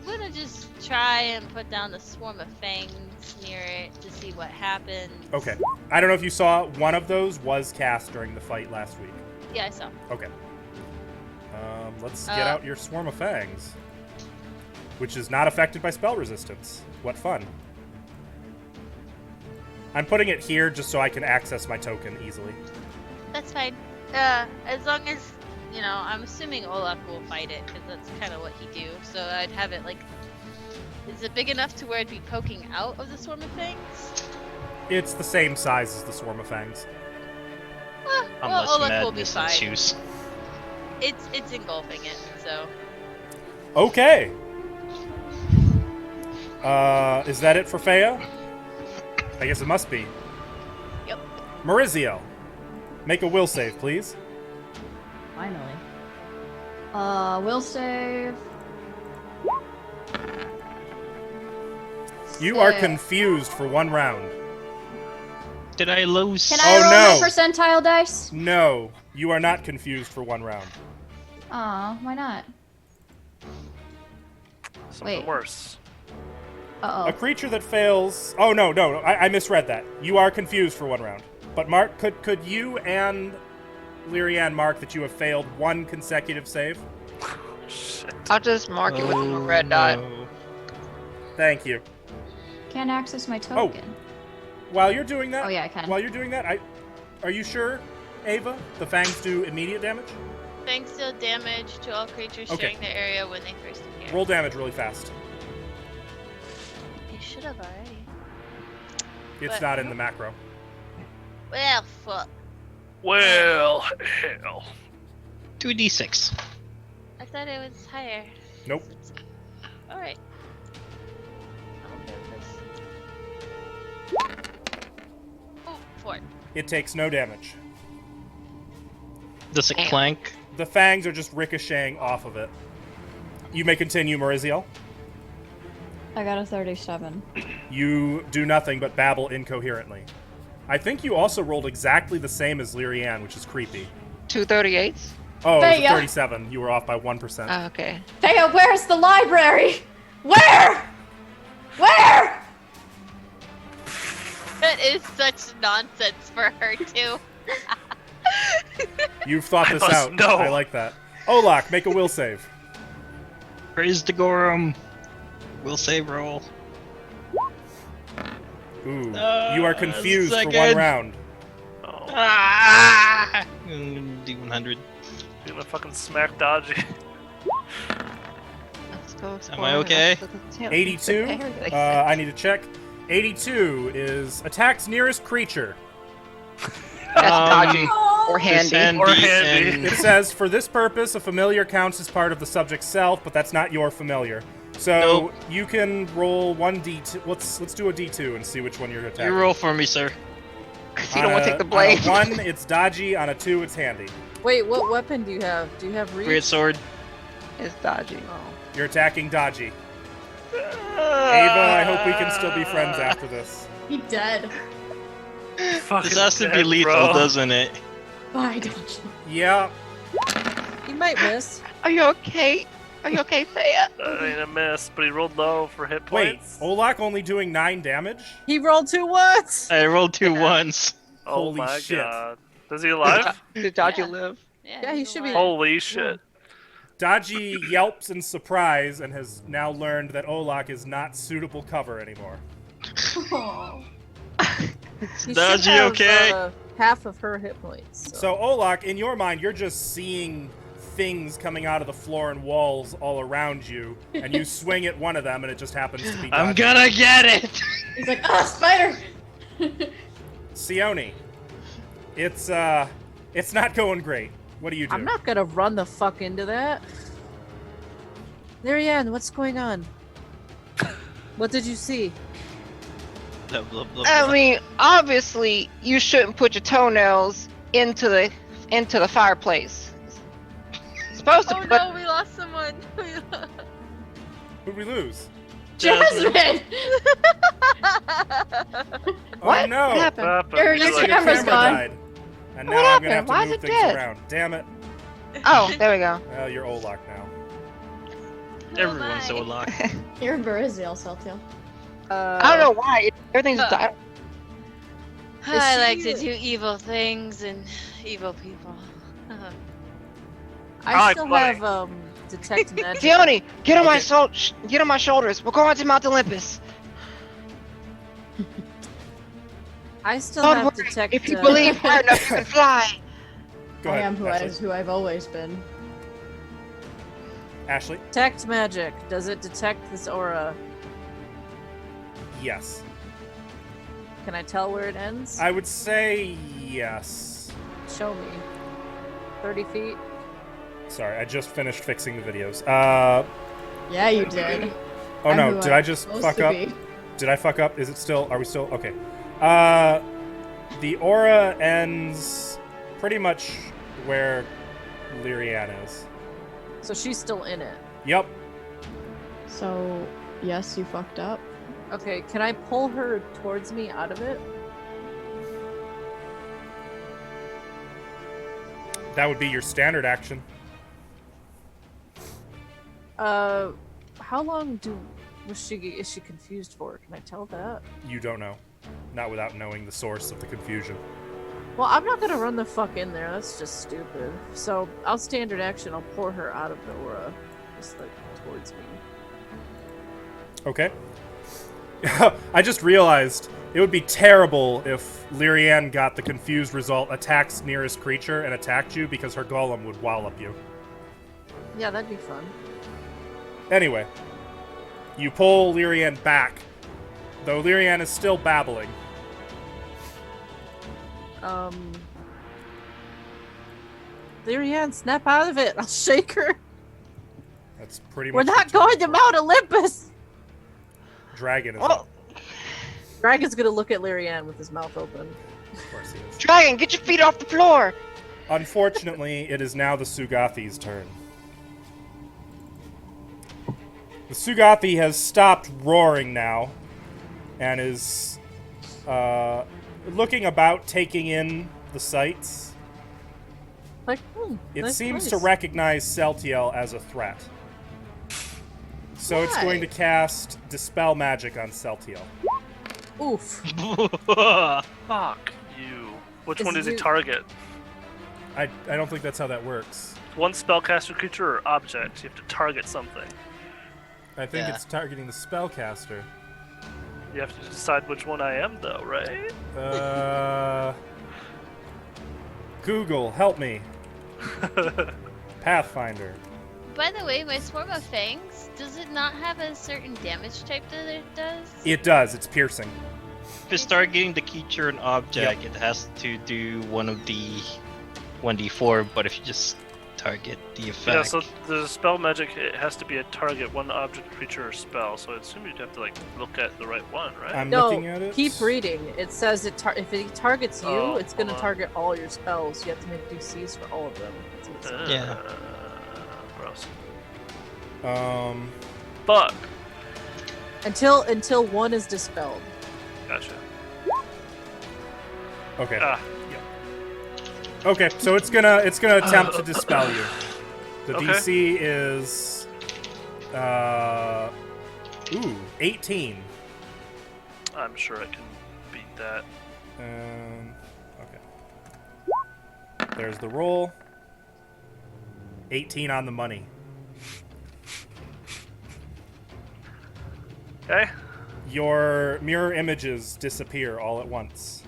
gonna just try and put down the swarm of fangs near it to see what happens. Okay. I don't know if you saw, one of those was cast during the fight last week. Yeah, I saw. Okay. Let's get out your swarm of fangs, which is not affected by spell resistance. What fun. I'm putting it here just so I can access my token easily. That's fine. As long as, you know, I'm assuming Olaf will fight it, because that's kind of what he do. So I'd have it, like... Is it big enough to where it'd be poking out of the swarm of fangs? It's the same size as the swarm of fangs. Well, Unless Olaf will be madness fine. ensues. It's engulfing it, so... Okay. Is that it for Faya? I guess it must be. Maurizio, make a will save, please. Finally. Will save. You are Save. confused for 1 round. Did I lose? Can I Oh, roll no. my percentile dice? No, you are not confused for 1 round. Aw, why not? Something Wait. worse. A Uh-oh. creature that fails. Oh no, I misread that. You are confused for 1 round. But Mark, could you and Lyrian mark that you have failed 1 consecutive save? Shit. I'll just mark it with a Oh, red dot. no. Thank you. Can't access my token. While you're doing that, Oh, yeah, I can. While you're doing that, are you sure, Ava? The fangs do immediate damage. Fangs deal damage to all creatures Okay. sharing the area when they first appear. Roll damage really fast. You should have already. It's But- not in the macro. Well, fuck. Well, hell. 2d6. I thought it was higher. Nope. Alright. I'm okay with this. Oh, 4. It takes no damage. Does it Damn. clank? The fangs are just ricocheting off of it. You may continue, Maurizio. I got a 37. You do nothing but babble incoherently. I think you also rolled exactly the same as Lyrian, which is creepy. 238s? Oh, it was a Thea. 37. You were off by 1%. Oh, okay. Thea, where's the library? Where? Where? That is such nonsense for her, too. You've thought this must out. know. I like that. Olak, make a will save. Praise the Gorum. Will save roll. Ooh. You are confused for 1 second. round. Oh, Ah! D100. you're gonna fucking smack Dodgy. Let's go explore. Am I okay? 82. I need to check. 82 is attacks nearest creature. That's dodgy. Or There's handy. Or handy. and- It says, for this purpose, a familiar counts as part of the subject's self, but that's not your familiar. So Nope. you can roll 1d2. Let's do a d2 and see which one you're attacking. You roll for me, sir. Because you don't want to take the On blame. a 1, it's dodgy. On a 2, it's handy. Wait, what weapon do you have? Do you have reach? Great sword. It's dodgy. Oh. You're attacking dodgy. Ava, I hope we can still be friends after this. He dead. Fucking This has to be dead, lethal, bro. doesn't it? Why don't you? Yeah. You might miss. Are you okay? Are you okay, Thea? That ain't a miss, but he rolled low for hit Wait, points. Olak only doing 9 damage? He rolled 2 ones. I rolled 2 ones. Oh Holy my shit. god. Is he alive? Did dodgy Yeah. live? Yeah, he he's should be- alive. Holy shit. Dodgy yelps in surprise and has now learned that Olak is not suitable cover anymore. Oh. He Dodgy, should have, okay? half of her hit points. So Olak, in your mind, you're just seeing things coming out of the floor and walls all around you, and you swing at one of them, and it just happens to be I'm Dodgy. gonna get it! He's like, ah, spider! Sione, it's not going great. What do you do? I'm not gonna run the fuck into that. Marianne, what's going on? What did you see? Blah, blah, blah, I blah. mean, obviously, you shouldn't put your toenails into the fireplace. You're supposed to Oh put. no, we lost someone. Who'd we lose? Jasmine! Oh What? no! What happened? Your He's Your like, camera's camera gone. died. And What now I'm gonna have happened? to Why move is it things dead? around. Damn it. Oh, there we go. Well, you're Olak now. Everyone's so my. locked. You're Baraziel, Saltail. I don't know why. Everything's Uh. died. I like she- to do evil things and evil people. I Alright, still buddy. have detect magic. Dione, get on Okay. get on my shoulders. We're going to Mount Olympus. I still Don't have worry. detect. If you believe hard enough, you can fly. Go I ahead. am Ashley. who I've always been. Ashley? detect magic. Does it detect this aura? Yes. Can I tell where it ends? I would say yes. Show me. 30 feet. Sorry, I just finished fixing the videos. Yeah, you did. Oh I'm no, who did I'm I just supposed fuck to up? be. Did I fuck up? Is it still? Are we still? Okay. The aura ends pretty much where Lyrian is. So she's still in it. Yep. So, yes, you fucked up. Okay, can I pull her towards me out of it? That would be your standard action. How long is she confused for? Can I tell that? You don't know. Not without knowing the source of the confusion. Well, I'm not gonna run the fuck in there. That's just stupid. So I'll standard action. I'll pour her out of the aura, just like towards me. Okay. I just realized it would be terrible if Lyrian got the confused result, attacks nearest creature, and attacked you because her golem would wallop you. Yeah, that'd be fun. Anyway, you pull Lyrian back, though Lyrian is still babbling. Lyrian, snap out of it. I'll shake her. That's pretty We're much. not going to Mount Olympus. Dragon is Oh. up. Dragon's gonna look at Lyrian with his mouth open. Of course he is. Dragon, get your feet off the floor! Unfortunately, it is now the Sugathi's turn. The Sugathi has stopped roaring now, and is looking about, taking in the sights. Like, It nice seems place. to recognize Celtiel as a threat. So it's going to Why? cast Dispel Magic on Celtiel. Oof. Fuck you. Which Is one does he you- target? I don't think that's how that works. One spellcaster creature or object? You have to target something. I think Yeah. it's targeting the spellcaster. You have to decide which one I am, though, right? Google, help me. Pathfinder. By the way, my Swarm of Fangs, does it not have a certain damage type that it does? It does, it's piercing. If it's targeting the creature and object, it has to do one of the 1d4, but if you just target the effect. Yeah, so the spell magic, it has to be a target, one object, creature, or spell. So I assume you'd have to, like, look at the right one, right? I'm No, looking at it. keep reading. It says if it targets you, Oh, it's gonna hold on. target all your spells. You have to make DCs for all of them. That's what it says. Yeah. Gross. Um, Fuck. Until one is dispelled. Gotcha. okay. Ah, Okay, so it's gonna attempt to dispel you. The Okay. DC is 18. I'm sure I can beat that. Okay. There's the roll. 18 on the money. Okay. Your mirror images disappear all at once.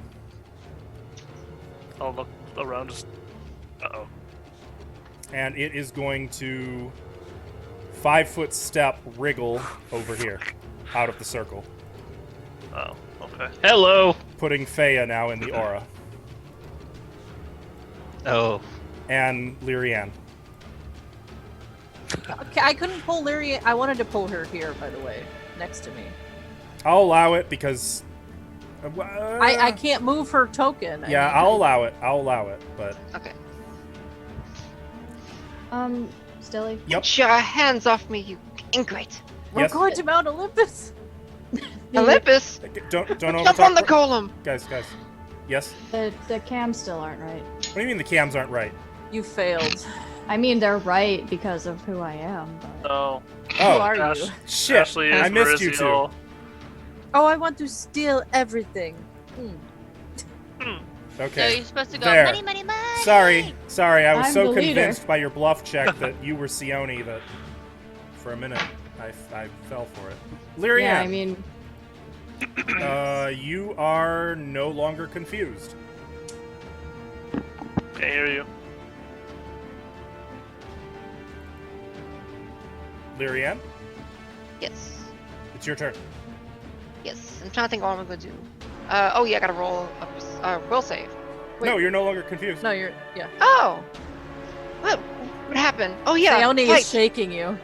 I'll look around. Just. Uh-oh. And it is going to 5-foot step wriggle over here, out of the circle, Oh. Okay. Hello! putting Fea now in the aura. Oh. And Lyrian. Okay, I couldn't pull Lyrian. I wanted to pull her here, by the way, next to me. I'll allow it because... I can't move her token. Yeah, I'll allow it. I'll allow it, but... Okay. Stilly? Yep. Get your hands off me, you ingrate. We're Yes. going to Mount Olympus. Olympus? Don't Jump on the overtalk. golem! Guys. Yes? The cams still aren't right. What do you mean the cams aren't right? You failed. I mean, they're right because of who I am, but... Oh. Who Oh, are Ash- you? shit. Ashley is I missed you two. Mariziel. Oh, I want to steal everything. So Okay. you're supposed to go, There. money, money, money! Sorry, I was I'm so the leader. convinced by your bluff check that you were Sione that for a minute I fell for it. Lyrian, Yeah, I mean, you are no longer confused. Can't hear you. Lyrian, Yes. it's your turn. Yes. I'm trying to think what I'm gonna do. Oh yeah, I gotta roll a will save. Wait. No, you're no longer confused. No, you're. Yeah. Oh! What happened? Oh yeah, Sione fight. is shaking you.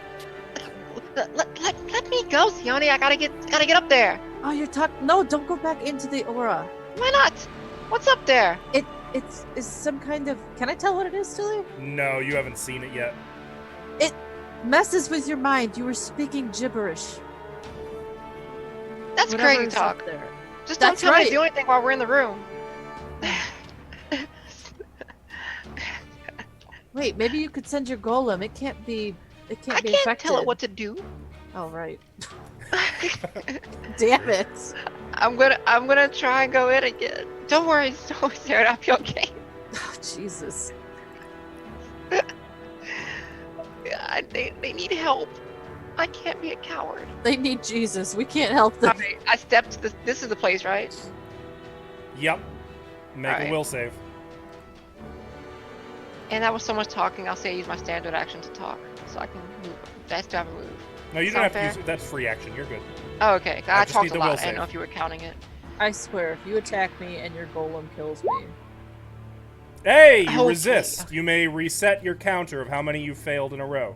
Let me go, Sione. I gotta get up there. Oh, you're talking. No, don't go back into the aura. Why not? What's up there? It's some kind of. Can I tell what it is, Tilly? No, you haven't seen it yet. It messes with your mind. You were speaking gibberish. That's Whatever crazy is talk. up there. Just don't That's tell me right. to do anything while we're in the room. Wait, maybe you could send your golem. It can't be. It can't I be can't affected. tell it what to do. Oh right. Damn it. I'm gonna try and go in again. Don't worry, it's always there. I'll be okay. Oh, Jesus. Yeah, they need help. I can't be a coward. They need Jesus. We can't help them. Alright, I stepped to this. This is the place, right? Yep. Make a Alright. will save. And that was so much talking. I'll say I use my standard action to talk, so I can move. That's to have a move. No, you Sound don't have to fair? use it. That's free action. You're good. Oh, okay. I I just talked need a the will lot. I save. didn't know if you were counting it. I swear, if you attack me and your golem kills me, Hey, you Okay. resist. You may reset your counter of how many you failed in a row.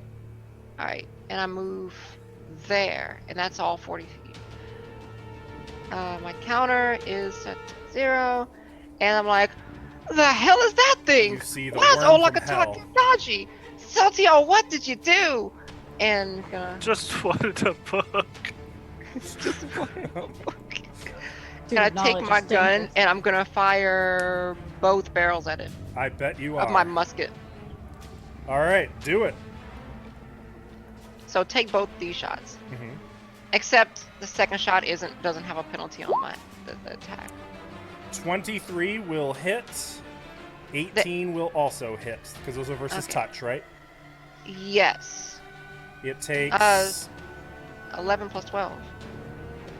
All right, and I move there, and that's all 40 feet. My counter is set to 0, and I'm like, the hell is that thing? You see the Why is worm Olak from hell. attacking Dodgy? Celtio, what did you do? And gonna Just wanted a book. just Dude, gonna take knowledge my is gun, dangerous. and I'm gonna fire both barrels at it I bet you of are. my musket. All right, do it. So take both these shots. hmm Except the second shot doesn't have a penalty on the attack. 23 will hit. 18 will also hit because those are versus Okay. touch, right? Yes. It takes 11 plus 12.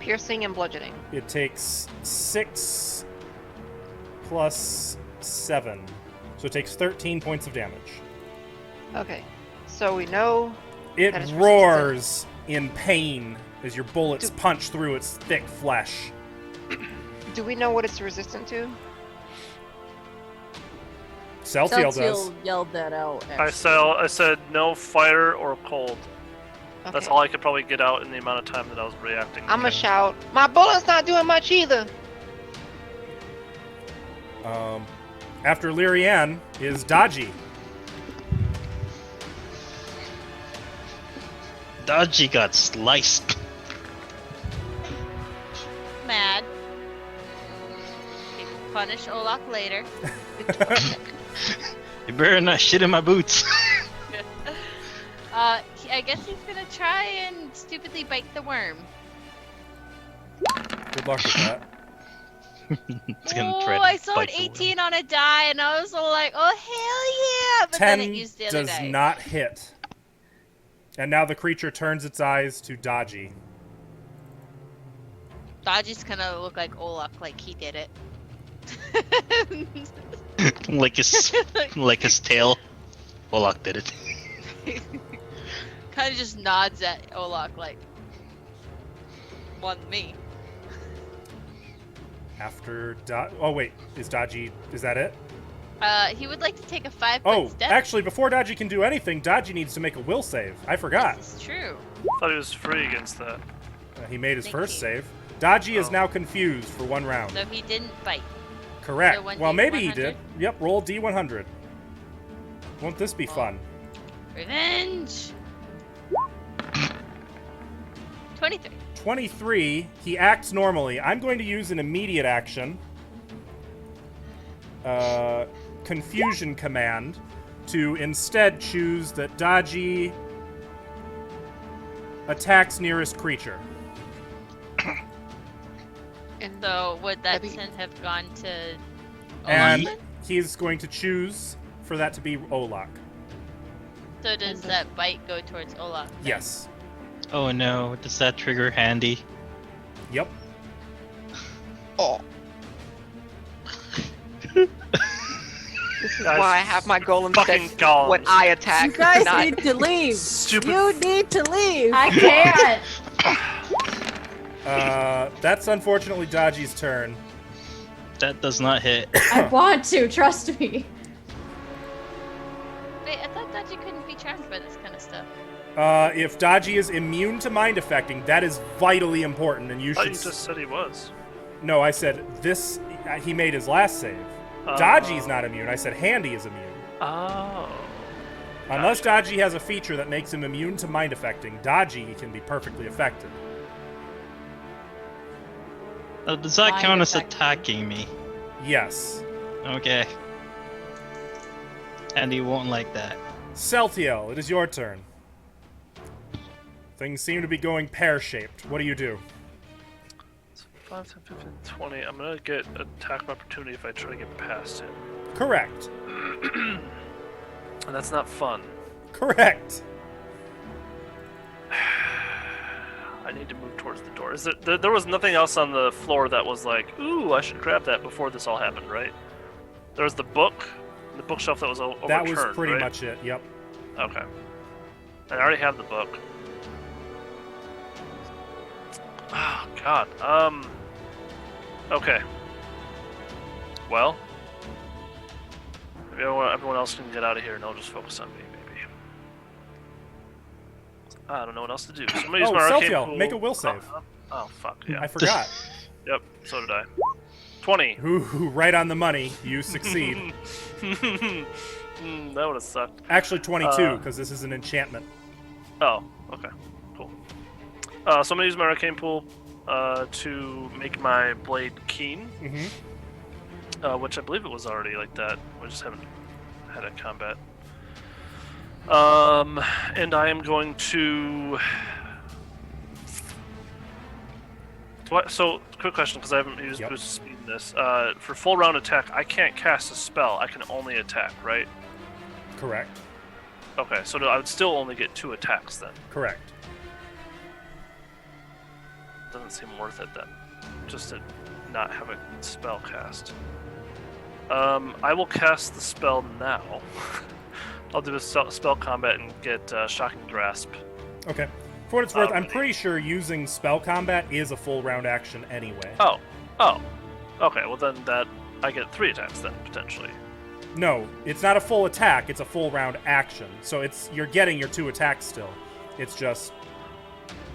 Piercing and bludgeoning. it takes 6 plus 7, so it takes 13 points of damage. Okay. So we know It That is roars in pain as your bullets punch through its thick flesh. do we know what it's resistant to? Celtiel does. yelled that out. I said no fire or cold. Okay. That's all I could probably get out in the amount of time that I was reacting. I'm gonna shout, my bullet's not doing much either. After Lyrianne is Dodgy. Dodgy got sliced. Mad. You can punish Olak later. You better not shit in my boots. I guess he's gonna try and stupidly bite the worm. Good luck with that. It's gonna Oh, try to I saw an bite the worm. 18 on a die, and I was all like, "Oh hell yeah!" But 10 then it used the other does die. not hit. And now the creature turns its eyes to Dodgy. Dodgy's gonna look like Olak, like he did it. like his tail. Olak did it. Kind of just nods at Olak, like, "One me." After oh wait, is Dodgy, is that it? He would like to take a 5-foot Oh, step. actually before Dodgy can do anything, Dodgy needs to make a will save. I forgot. This is true. thought he was free against that. He made his Thank first you. save. Dodgy is Oh. now confused for 1 round. So he didn't bite. Correct. So 1D Well, maybe he 100? did. Yep, roll D100. Won't this be Oh. fun? Revenge. 23. 23, he acts normally. I'm going to use an immediate action. Confusion command to instead choose that Dodgy attacks nearest creature. And So would that Maybe- 10 have gone to And Olak? he's going to choose for that to be Olak. So does that bite go towards Olak? then? Yes. Oh no, does that trigger Handy? Yep. oh. This is why I have my golem Fucking set golems. when I attack. You guys not- need to leave. Stupid. You need to leave. I can't. That's unfortunately Dodgy's turn. That does not hit. I want to. Trust me. Wait, I thought that you couldn't be trapped by this kind of stuff. If Dodgy is immune to mind affecting, that is vitally important, and you I thought should. you just said he was. No, I said this. He made his last save. Dodgy's not immune. I said Handy is immune. Oh. Unless Dodgy has a feature that makes him immune to mind affecting, Dodgy can be perfectly affected. Does that Mind count as affected. attacking me? Yes. Okay. And he won't like that. Celtiel, it is your turn. Things seem to be going pear-shaped. What do you do? 5, 10, 15, 20. I'm gonna get attack of opportunity if I try to get past him. Correct. And that's not fun. Correct. I need to move towards the door. Is there was nothing else on the floor that was like, ooh, I should grab that before this all happened, right? There was the bookshelf that was overturned, That was pretty right? much it, yep. Okay. And I already have the book. Oh, God. Okay. Well, maybe everyone else can get out of here and I'll just focus on me, maybe. I don't know what else to do. Somebody use Oh, my arcane Celtiel, pool. make a will save. Oh, fuck, yeah. I forgot. Yep, so did I. 20. Ooh, right on the money. You succeed. That would have sucked. Actually, 22, because this is an enchantment. Oh, okay. Cool. So I'm going to use my arcane pool to make my blade keen. Mm-hmm. Which I believe it was already like that. We just haven't had a combat. And I am going to... So, quick question, because I haven't used boost speed in this. For full round attack, I can't cast a spell. I can only attack, right? Correct. Okay, so I would still only get 2 attacks then. Correct. Doesn't seem worth it then, just to not have a spell cast. I will cast the spell now. I'll do a spell combat and get Shocking Grasp. Okay. For what it's worth, I'm Ready. pretty sure using spell combat is a full round action anyway. Oh. Okay, well then I get 3 attacks then, potentially. No, it's not a full attack, it's a full round action. So you're getting your 2 attacks still. It's just...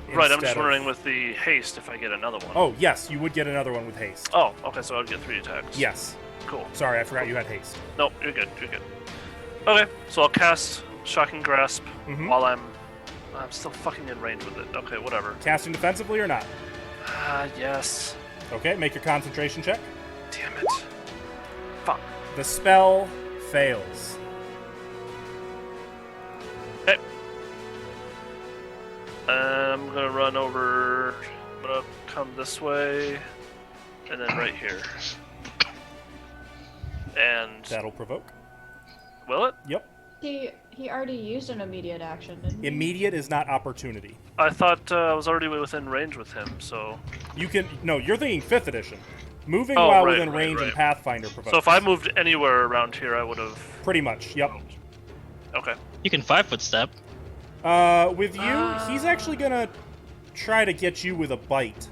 Right, I'm instead just of- wondering with the haste if I get another one. Oh, yes, you would get another one with haste. Oh, okay, so I would get 3 attacks. Yes. Cool. Sorry, I forgot you had haste. Nope, you're good, Okay, so I'll cast Shocking Grasp Mhm. while I'm still fucking in range with it. Okay, whatever. Casting defensively or not? Yes. Okay, make your concentration check. Damn it. Fuck. The spell fails. Okay. I'm gonna run over. I'm gonna come this way, and then right here. And That'll provoke. will it? Yep. He already used an immediate action, didn't he? Immediate is not opportunity. I thought I was already within range with him, so. You can... No, you're thinking 5th edition. Moving Oh, while right, within right, range right. in Pathfinder provokes. So if I moved anywhere around here, I would have. Pretty much, yep. Okay. You can 5-foot step. With you, he's actually gonna try to get you with a bite.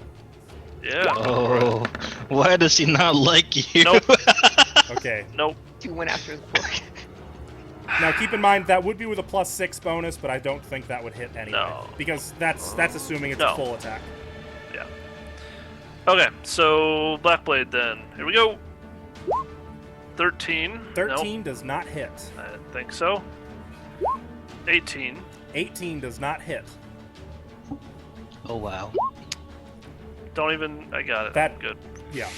Yeah. Oh, why does he not like you? Nope. Okay. Nope. You went after the book. Now keep in mind that would be with a +6 bonus, but I don't think that would hit anyway. No. Because that's assuming it's No. a full attack. Yeah. Okay, so Blackblade then. Here we go. 13. 13 does not hit. Nope, I didn't think so. 18. 18 does not hit. Oh wow. Don't even. I got it. That- Good. Yeah.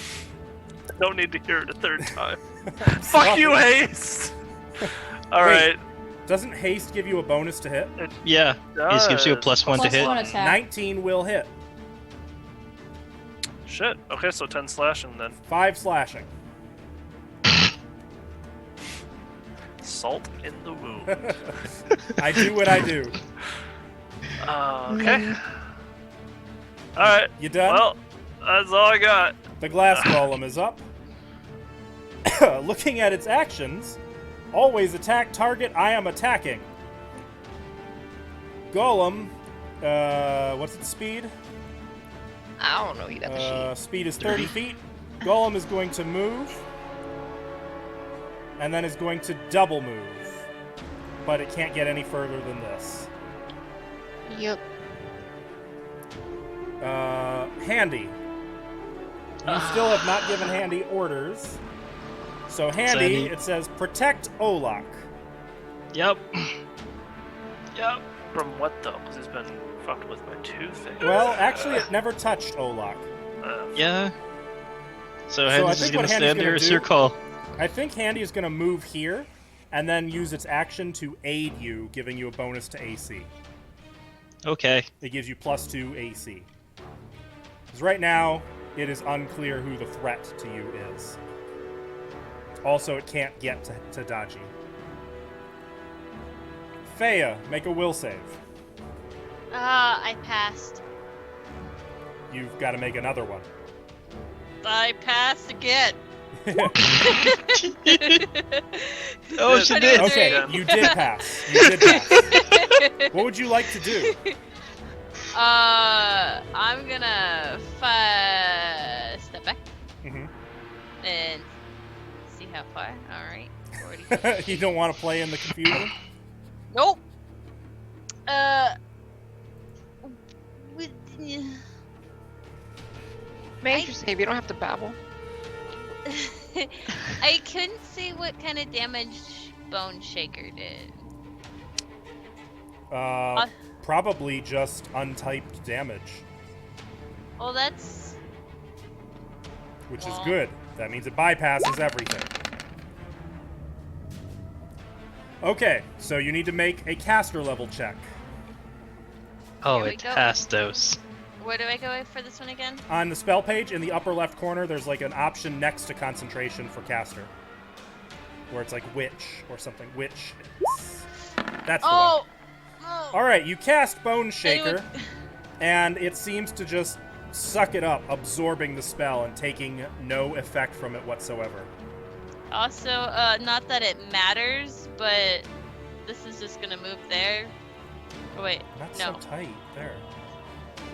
Don't need to hear it a third time. I'm Fuck you, sorry. Haste! Alright. Doesn't haste give you a bonus to hit? Yeah, he gives you a +1 to Plus hit. 1 attack. 19 will hit. Shit. Okay, so 10 slashing then. 5 slashing. Salt in the wound. I do what I do. Okay. Alright. You done? Well, that's all I got. The glass golem is up. Looking at its actions, always attack target I am attacking. Golem, what's its speed? I don't know. You got the sheet. Speed is 30 feet. Golem is going to move. And then is going to double move. But it can't get any further than this. Yep. Handy. You still have not given Handy orders. So Handy, Sandy. it says protect Olak. Yep. Yep. From what though? Because he's been fucked with by Two-Face. Well, actually, it never touched Olak. Yeah. So I Handy's think gonna what stand Handy's there. gonna It's do- your call. I think Handy is going to move here and then use its action to aid you, giving you a bonus to AC. Okay. It gives you +2 AC. Because right now, it is unclear who the threat to you is. Also, it can't get to Daji. Faya, make a will save. I passed. You've got to make another one. I passed again. Oh, she did. Okay, Yeah. you did pass. You did pass. What would you like to do? I'm gonna step back Mm-hmm. and see how far. All right, 40. You don't want to play in the confusion? Nope. With, Major save. You don't have to babble. I couldn't see what kind of damage Bone Shaker did. Probably just untyped damage, Well, that's which is Well. good. That means it bypasses everything. Okay, so you need to make a caster level check. Oh, Here we it go. passed those. where do I go for this one again? On the spell page, in the upper left corner, there's like an option next to concentration for caster. Where it's like witch or something. Witch. That's the one. Oh. Alright, you cast Bone Shaker, Anyone- and it seems to just suck it up, absorbing the spell and taking no effect from it whatsoever. Also, not that it matters, but this is just gonna move there. Oh, wait, Not no. so tight. There.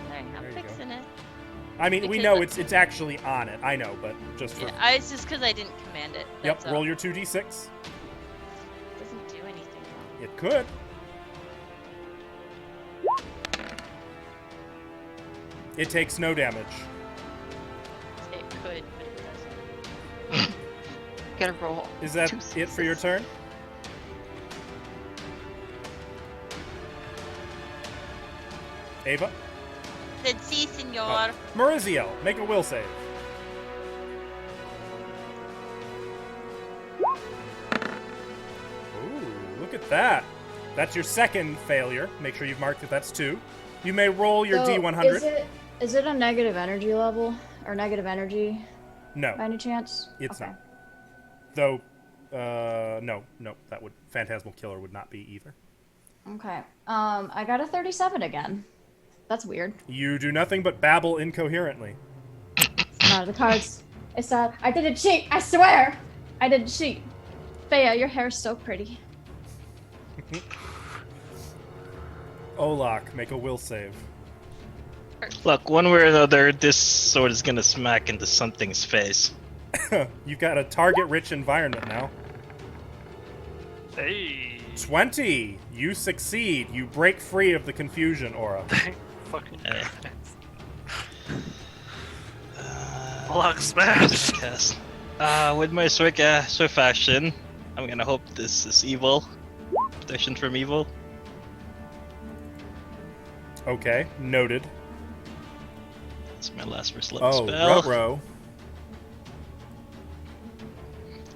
Sorry, There I'm you go. fixing it. I mean, we Because- know it's actually on it. I know, but just for... Yeah, it's just because I didn't command it. Yep, That's all. roll your 2d6. It doesn't do anything. It could. It takes no damage. It could, but it doesn't. Get a roll. Is that 2 it for your turn? Ava? Said si, senor. Oh. Mariziel, make a will save. Ooh, look at that. That's your second failure. Make sure you've marked that that's 2. You may roll your So, D100. Is it a negative energy level? Or negative energy No, by any chance? it's Okay. not. Though, no, that would Phantasmal Killer would not be either. Okay. I got a 37 again. That's weird. You do nothing but babble incoherently. It's not the cards. It's not. I didn't cheat. I swear. I didn't cheat. Faya, your hair's so pretty. Olak, make a will save. Look, one way or another, this sword is gonna smack into something's face. You've got a target-rich environment now. Hey. 20! You succeed. You break free of the confusion aura. Thank fucking Eh. Block smash. Yes. With my swift action, I'm gonna hope this is evil. Protection from evil. Okay, noted. That's my last first level Oh, spell. ruh-roh.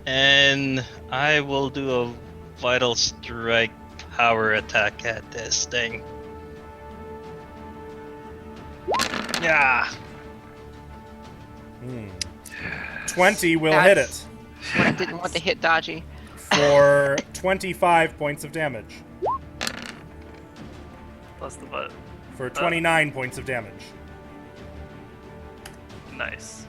And I will do a vital strike power attack at this thing. Yeah. 20 will hit it When I didn't want to hit Dodgy. for 25 points of damage. Plus the butt. For 29 points of damage. Nice.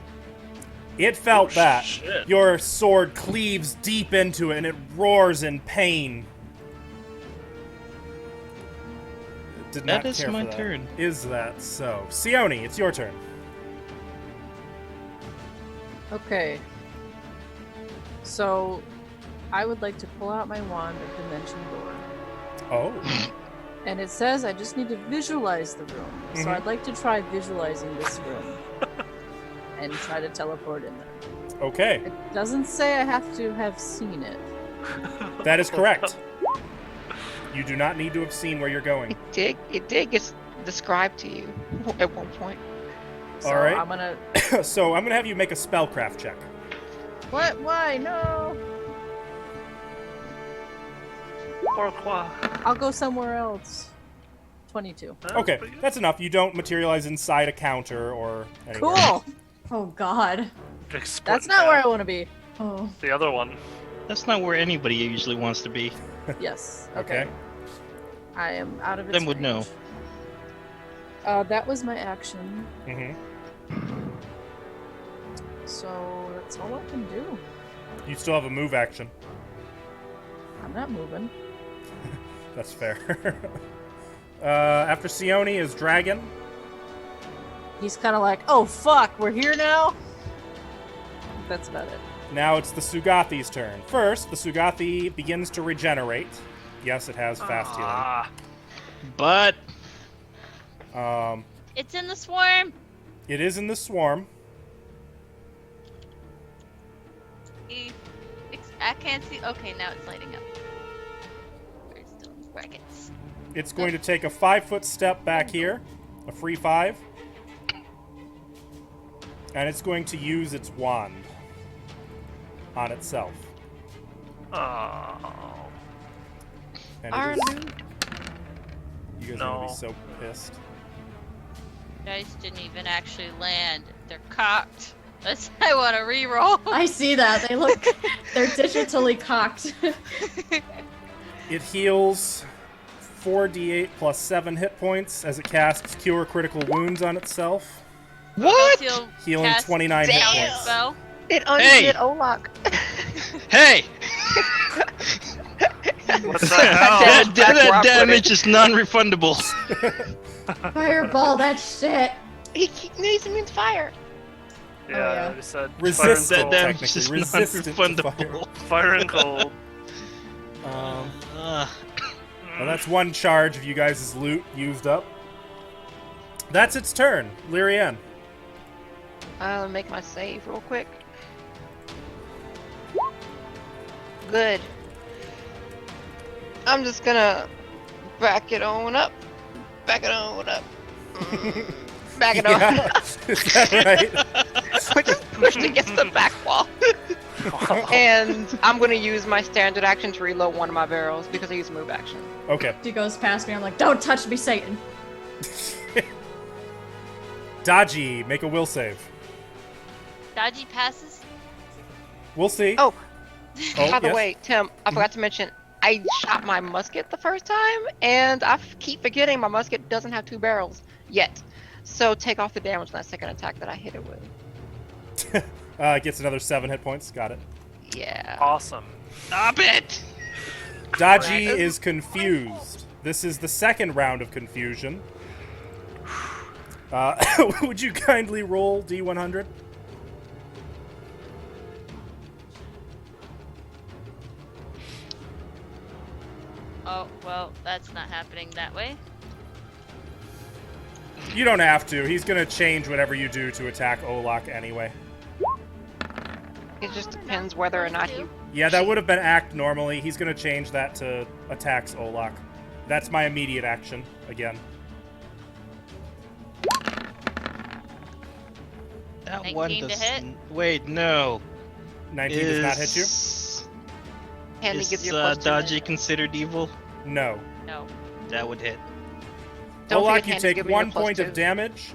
It felt Oh, that. shit. Your sword cleaves deep into it and it roars in pain. Did not That is care my for that. turn. Is that so? Sione, it's your turn. Okay. So, I would like to pull out my wand of Dimension Door. Oh. And it says I just need to visualize the room. So Mhm. I'd like to try visualizing this room. and try to teleport in there. Okay, It doesn't say I have to have seen it. that is correct. You do not need to have seen where you're going. It did get described to you at one point. So All right. I'm gonna. So I'm gonna have you make a spellcraft check. What? Why? No. Pourquoi? I'll go somewhere else. 22. Okay, that's enough. You don't materialize inside a counter or anywhere. Cool. Oh God. That's not where I want to be. Oh. The other one. That's not where anybody usually wants to be. Yes. Okay. I am out of its Them would know. range. That was my action, Mm-hmm. so that's all I can do. You still have a move action. I'm not moving. That's fair. After Sione is Dragon. He's kind of like, oh fuck, we're here now? That's about it. Now it's the Sugathi's turn. First, the Sugathi begins to regenerate. Yes, it has fast Ah, But healing. It's in the swarm. It is in the swarm. I can't see. Okay, now it's lighting up. Where's the brackets? It's going to take a 5-foot step back here, a free 5. And it's going to use its wand on itself. oh. And Our it is, loot. you guys are going to No. be so pissed. Dice didn't even actually land. They're cocked. That's I want to re-roll. I see that. They look. They're digitally cocked. It heals 4d8 plus 7 hit points as it casts Cure Critical Wounds on itself. What? You'll Healing cast 29 hit Damn. points. Spell. It Hey! undid Olak. hey, What the hell? Damn. that damage is non-refundable. Fireball that shit. He needs to means fire. Yeah, yeah. I just said Resistant fire and That cold. damage technically, is resistant to non-refundable. Fire and cold. Well, that's one charge of you guys' loot used up. That's its turn. Lyrianne. I'll make my save real quick. Good. I'm just gonna back it on up. Back it on up. Back it on Yeah, up. is that right? We're just pushed against the back wall. And I'm gonna use my standard action to reload one of my barrels because I use move action. Okay. She goes past me. I'm like, don't touch me, Satan. Dodgy, make a will save. Dodgy passes. We'll see. Oh, Oh, by the yes. way, Tim, I forgot to mention I shot my musket the first time, and I keep forgetting my musket doesn't have 2 barrels yet. So take off the damage on that second attack that I hit it with. It gets another 7 hit points. Got it. Yeah. Awesome. Stop it! Dodgy is confused. This is the second round of confusion. Would you kindly roll D100? Oh well, that's not happening that way. You don't have to. He's going to change whatever you do to attack Olak anyway. It just depends whether or not he. Yeah, that would have been act normally. He's going to change that to attacks Olak. That's my immediate action again. That 19 one to does. hit? Wait, no. 19 does not hit you? Handy gives you a plus 2 Dodgy hit. considered evil? No. No. That would hit. Don't Olak, forget you Handy take giving you a 1 plus point 2. of damage,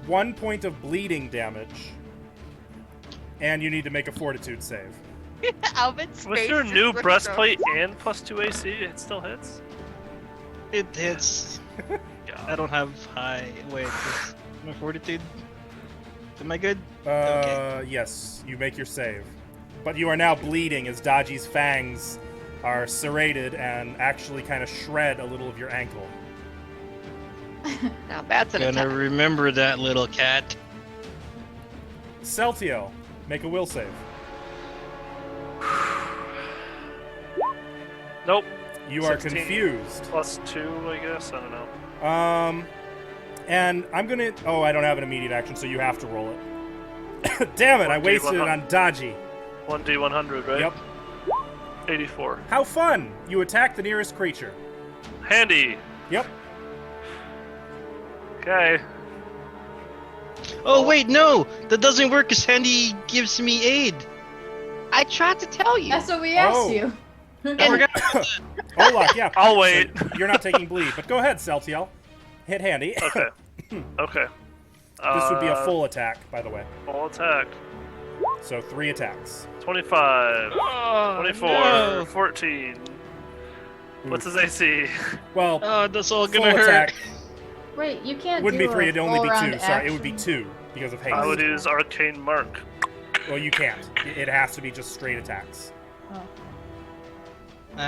1 point of bleeding damage, and you need to make a fortitude save. Alvin's With face your is new looking breastplate and plus 2 AC, it still hits? It hits. I God. don't have high. Wait, is my fortitude? Am I good? Yes, you make your save. But you are now bleeding as Dodgy's fangs are serrated and actually kind of shred a little of your ankle. Now that's an Gonna attack. remember that little cat. Celtiel, make a will save. Nope. You are 16. confused. Plus 2, I guess. I don't know. And I'm gonna... Oh, I don't have an immediate action, so you have to roll it. Damn it, I 1D100. wasted it on dodgy. 1D100, right? Yep. 84. How fun! You attack the nearest creature. Handy. Yep. Okay. Oh wait, no, that doesn't work because Handy gives me aid. I tried to tell you. That's what we asked Oh. you. I forgot. Olak, yeah. I'll wait. So you're not taking bleed, but go ahead, Celtiel. Hit Handy. Okay. Okay. This would be a full attack, by the way. Full attack. So 3 attacks. 25. Oh, 24. no. 14. What's his AC? Well, Oh, that's all full gonna hurt. attack Wait, you can't wouldn't do be 3, a it'd only be full-round 2. Sorry, it would be action? 2 because of haste. I would use Arcane Mark. Well, you can't. It has to be just straight attacks. Oh.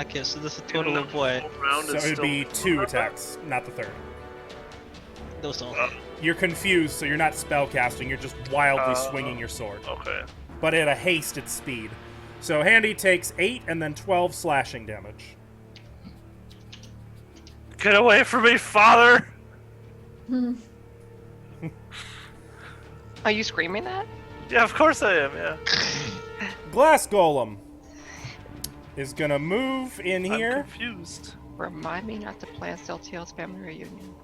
Okay, so this is a total of what? Round So is it would still be 2 attacks, not the 3rd. Those all. You're confused, so you're not spellcasting, you're just wildly Oh. swinging your sword. Okay. But at a hasted speed. So Handy takes 8 and then 12 slashing damage. Get away from me, father! Are you screaming that? Yeah, of course I am, yeah. Glass Golem is gonna move in here. I'm confused. Remind me not to plan Celtiel's family reunion.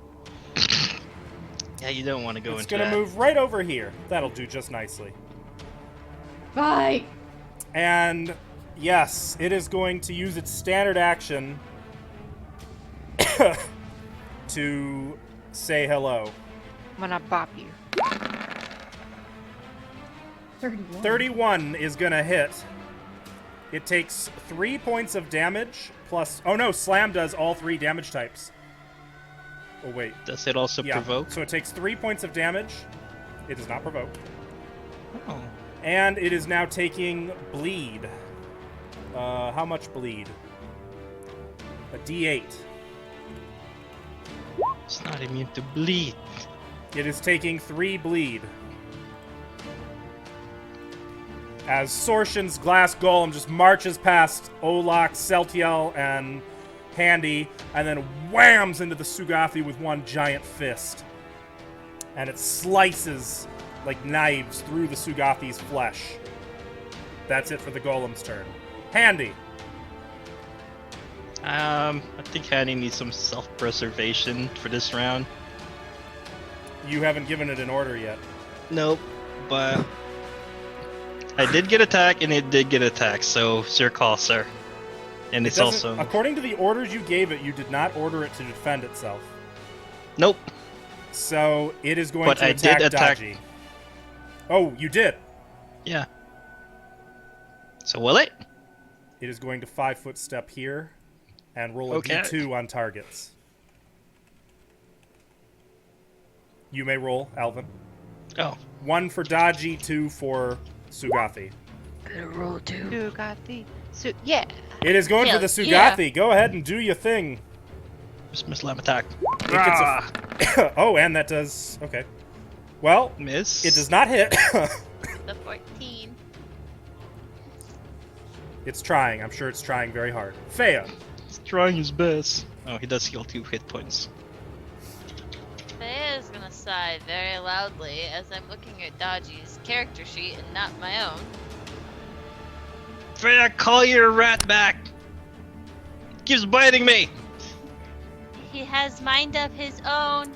Yeah, you don't want to go It's into gonna that. move right over here. That'll do just nicely. Bye. And yes, it is going to use its standard action to say hello. I'm gonna bop you. 31. 31 is gonna hit. It takes 3 points of damage plus. Oh no, Slam does all 3 damage types. Oh wait. Does it also Yeah. provoke? So it takes 3 points of damage. It does not provoke. Oh. And it is now taking bleed. How much bleed? A D8. It's not immune to bleed. It is taking 3 bleed. As Sorshin's glass golem just marches past Olak, Celtiel, and Handy, and then whams into the Sugathi with one giant fist. And it slices like knives through the Sugathi's flesh. That's it for the golem's turn. Handy. I think Handy needs some self-preservation for this round. You haven't given it an order yet. Nope, but I did get attack and it did get attacked, so it's your call, sir. And it's It doesn't- also according to the orders you gave it, you did not order it to defend itself. nope. So it is going But to I attack did attack- Dodgy. Oh, you did. Yeah. So will it? It is going to 5-foot step here and roll a Okay. D2 on targets. You may roll, Alvin. Oh, 1 for Dodgy, 2 for Sugathi. Gonna roll 2. Sugati. Yeah. It is going for Hell the yeah. Sugathi. Go ahead and do your thing. just miss slam attack. It gets a... oh, and that does... Okay. Well, Miss. it does not hit. The 14. It's trying. I'm sure it's trying very hard. Fea. He's trying his best. Oh, he does heal 2 hit points. Thea is gonna sigh very loudly as I'm looking at Dodgy's character sheet and not my own. Freya, call your rat back. It keeps biting me. He has mind of his own.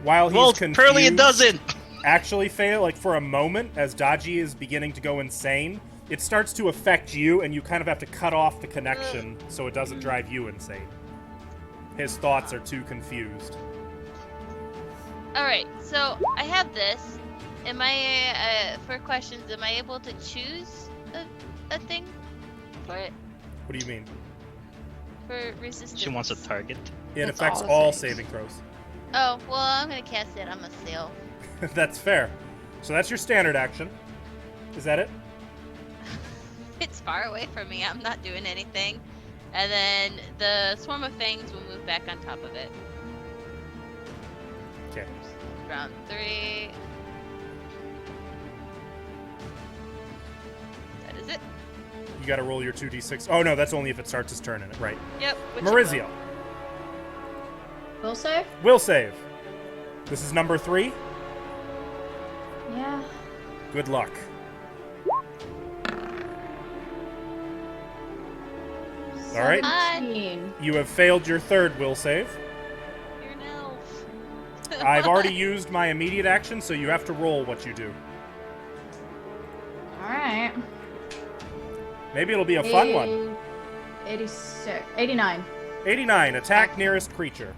While he's Well, confused... apparently it doesn't. Actually, Fea, like for a moment, as Dodgy is beginning to go insane, it starts to affect you, and you kind of have to cut off the connection so it doesn't drive you insane. His thoughts are too confused. Alright, so I have this. Am I, for questions, am I able to choose a thing for it? What do you mean? For resistance? She wants a target. It That's affects all it all says. saving throws. Oh, well, I'm gonna cast it on myself. That's fair. So that's your standard action. Is that it? It's far away from me. I'm not doing anything. And then the swarm of fangs will move back on top of it. Okay. Round 3. That is it. You gotta roll your 2d6. Oh no, that's only if it starts its turn in it. Right. Yep. which it Maurizio. Will save? Will save. This is number 3. Yeah. Good luck. All right. 17. You have failed your third will save. You're an elf. I've already used my immediate action, so you have to roll what you do. Alright. Maybe it'll be a fun one. 86. 89. 89, attack nearest creature.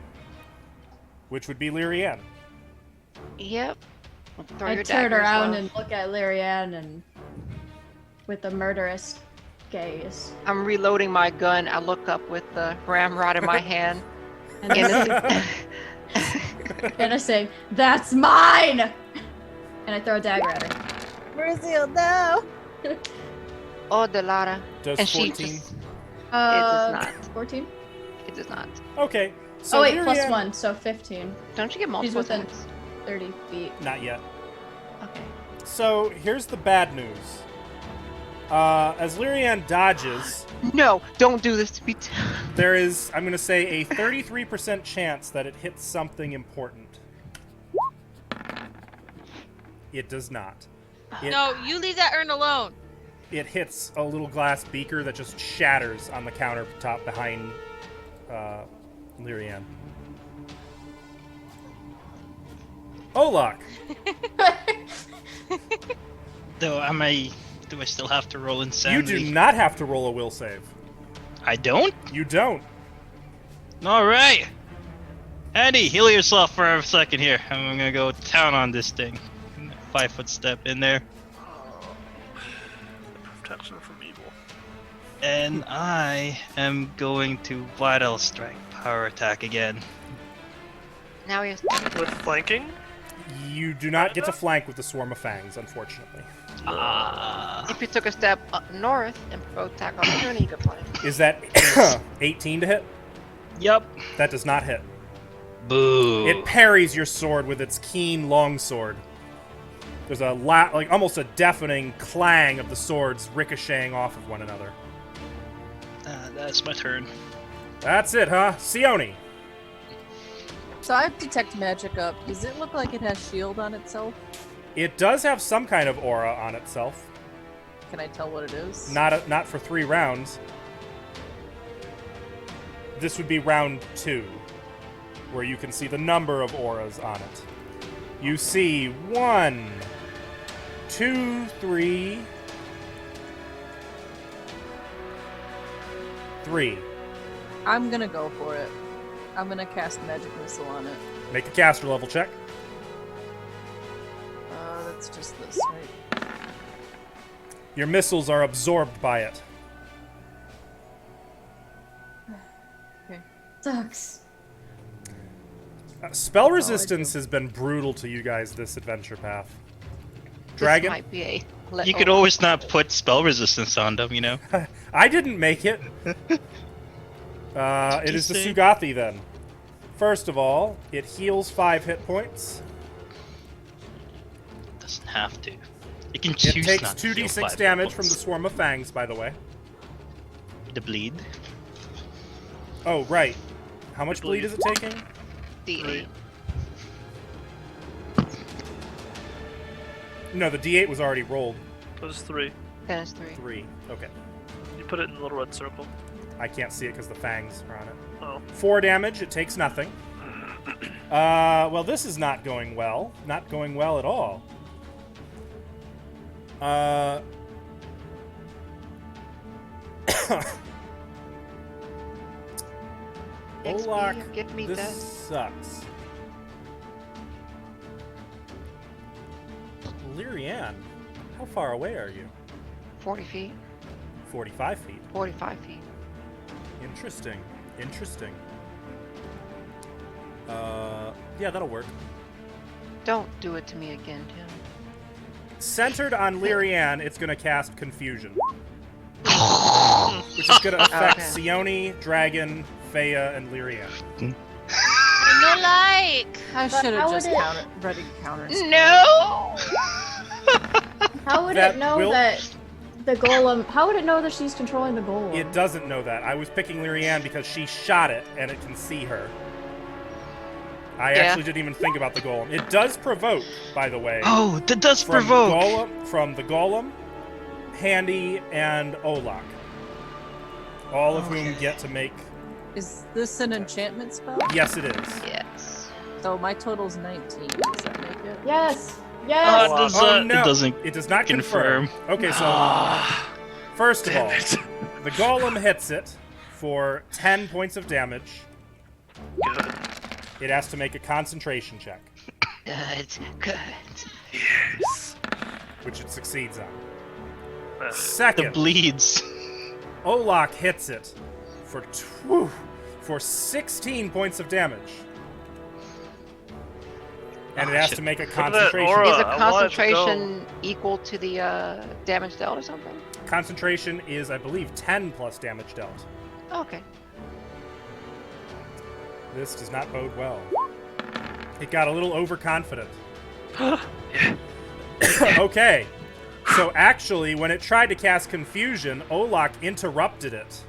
Which would be Lyrianne. Yep. Throw I your turn daggers, around love. and look at Lyrianne and with a murderous gaze. I'm reloading my gun. I look up with the ramrod in my hand. And And I, it's, and I say, "That's mine!" And I throw a dagger at her. Brazil, no! oh, Delara. Does And she 14. just, Uh, not. 14? it does not. Okay. So Oh wait, plus Lyrianne- 1, so 15. Don't you get multiple within- attacks? 30 feet. Not yet. Okay. So here's the bad news. As Lyrianne dodges, No, don't do this to me. there is, I'm going to say, a 33% chance that it hits something important. It does not. It, No, you leave that urn alone. It hits a little glass beaker that just shatters on the countertop behind Lyrianne. Olak! Do I still have to roll You insanity? do not have to roll a will save. I don't? You don't. Alright! Andy, heal yourself for a second here. I'm gonna go town on this thing. 5-foot step in there. Protection from evil. And I am going to Vital Strike power attack again. Now he has With flanking? You do not get to flank with the swarm of fangs, unfortunately. If you took a step up north and attack on the turn, you could play. Is that 18 to hit? Yup. That does not hit. Boo. It parries your sword with its keen longsword. There's a like almost a deafening clang of the swords ricocheting off of one another. That's my turn. That's it, huh? Sione. So I have detect magic up. Does it look like it has shield on itself? It does have some kind of aura on itself. Can I tell what it is? Not for 3 rounds. This would be round 2, where you can see the number of auras on it. You see 1, 2, 3, 3. I'm gonna go for it. I'm gonna cast magic missile on it. Make a caster level check. That's just this, right? Your missiles are absorbed by it. Sucks. Spell resistance has been brutal to you guys this adventure path. Dragon? This might be a You could always not put spell resistance on them, you know? I didn't make it. It is the saying. Sugathi then. First of all, it heals 5 hit points. Doesn't have to. You can It choose takes not to heal 2d6 5 damage from the points. swarm of fangs, by the way. The bleed. Oh, right. How much bleed is it taking? D8. No, the d8 was already rolled. It was 3. Then it's 3. 3. Okay. You put it in the little red circle. I can't see it because the fangs are on it. Oh. 4 damage, it takes nothing. Well, this is not going well. Not going well at all. XP, Olak, give me this that. sucks. Lyrianne, how far away are you? 40 feet. 45 feet. 45 feet. Interesting. Interesting. Yeah, that'll work. Don't do it to me again, Tim. Centered on Lyrianne, it's going to cast Confusion. Which is going to affect Okay. Sione, Dragon, Feya, and Lyrianne. No like. I But should how have just would it- ready counters. No! How would That it know will- that the golem? How would it know that she's controlling the golem? It doesn't know that. I was picking Lyrianne because she shot it and it can see her. I actually didn't even think about the golem. It does provoke, by the way. Oh, that does from provoke. From the golem, Handy, and Olak. All of whom get to make... Is this an enchantment spell? Yes, it is. Yes. So my total's 19. Does that make it? Yes. Yes. Oh, no. It doesn't. It does not confirm. Okay, so first of all, the golem hits it for 10 points of damage. Good. It has to make a concentration check, Good. Yes. which it succeeds on. Uh, The Second, bleeds. Olak hits it for 16 points of damage. And it has shit. to make a at that concentration. aura. Is I a want it to concentration equal to the damage dealt or something? Concentration is, I believe, 10 plus damage dealt. Okay. This does not bode well. It got a little overconfident. Okay. So actually, when it tried to cast Confusion, Olak interrupted it.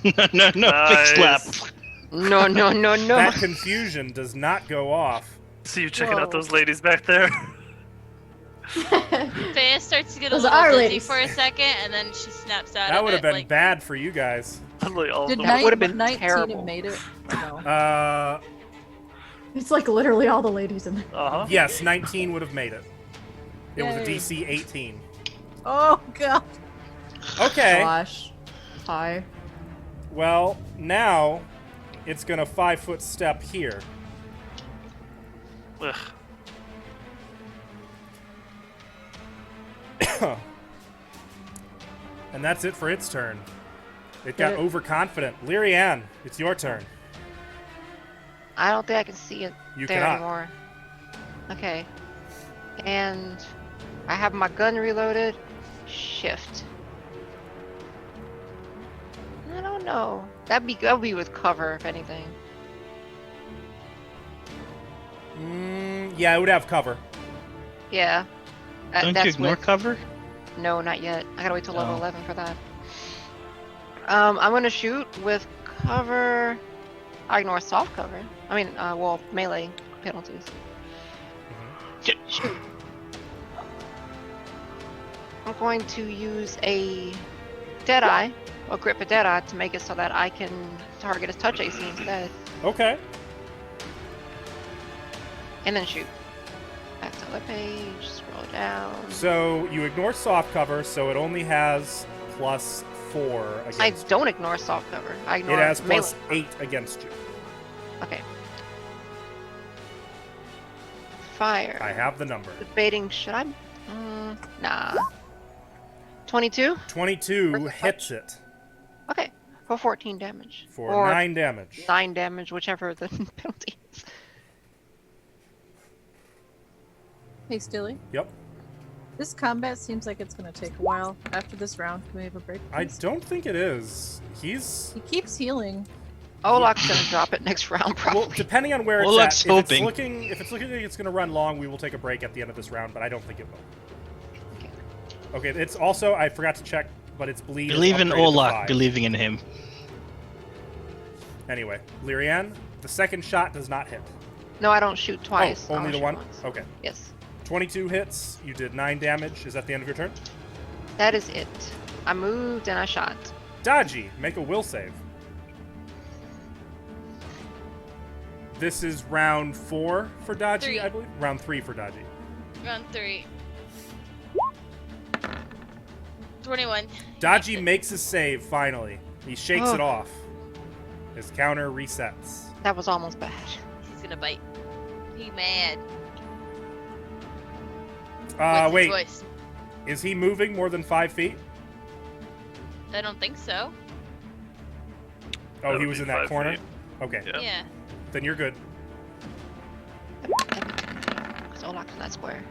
no, big slap. Nice. No. That Confusion does not go off. See you checking out Whoa. those ladies back there. Faya starts to get a Those little are dizzy ladies. for a second, and then she snaps out That of would have it. been Like, bad for you guys. Like, all Did the- That would've been 19 terrible. have made it? Or no? It's like literally all the ladies in there. Uh-huh. Yes, 19 would have made it. It was a Yay. DC 18. Oh god. Okay. Gosh. Hi. Well, now it's gonna 5-foot step here. Ugh. And that's it for its turn. It got Did it- overconfident. Lyrianne, it's your turn. I don't think I can see it You there cannot. anymore. Okay. And I have my gun reloaded. Shift. I don't know. That'd be with cover, if anything. Yeah, it would have cover. Yeah. Don't you That's ignore with... cover? No, not yet. I gotta wait till level Oh. 11 for that. I'm gonna shoot with cover. I ignore soft cover. I mean, well, melee penalties. Shoot. I'm going to use a Deadeye, or grip a Deadeye, to make it so that I can target his touch AC instead. Okay. And then shoot. Back to the page, scroll down. So you ignore soft cover, so it only has +4 against I you. don't ignore soft cover. I ignore It has melee. +8 against you. Okay. Fire. I have the number. Debating, should I? Nah. 22? 22 hits it Okay. For 14 damage. for or 9 damage. 9 damage, whichever the penalty is. Hey, Stilly. Yep. This combat seems like it's gonna take a while. After this round, can we have a break? I please? don't think it is. He's... He keeps healing. Olak's gonna drop it next round, probably. Well, depending on where it's Olak's at, hoping. if it's looking like it's going to run long, we will take a break at the end of this round, but I don't think it will. Okay, it's also, I forgot to check, but it's bleed. is Believe in upgraded to Olak, 5. believing in him. Anyway, Lyrianne, the second shot does not hit. No, I don't shoot twice. Oh, I only only the shoot one? once. Okay. Yes. 22 hits, you did 9 damage. Is that the end of your turn? That is it. I moved and I shot. Dodgy, make a will save. This is round 4 for Dodgy, 3. I believe? Round 3 for Dodgy. Round 3. 21. Dodgy makes a save, finally. He shakes Oh. it off. His counter resets. That was almost bad. He's gonna bite. He mad. With his Wait. voice. Is he moving more than 5 feet? I don't think so. Oh, That he would was be in that 5 corner? feet. Okay, Yeah. Yeah. then you're good. Because Olak's in that square.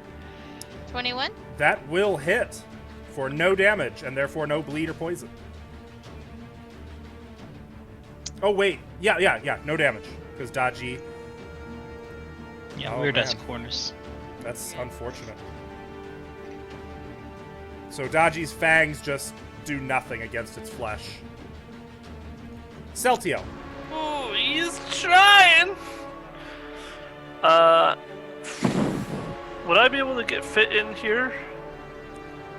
21. That will hit for no damage, and therefore no bleed or poison. Oh, wait. Yeah, no damage. Because Dodgy, Yeah, Oh, weird ass man. corners. that's unfortunate. So Dodgy's fangs just do nothing against its flesh. Celtio. Oh, he's trying. Would I be able to get fit in here?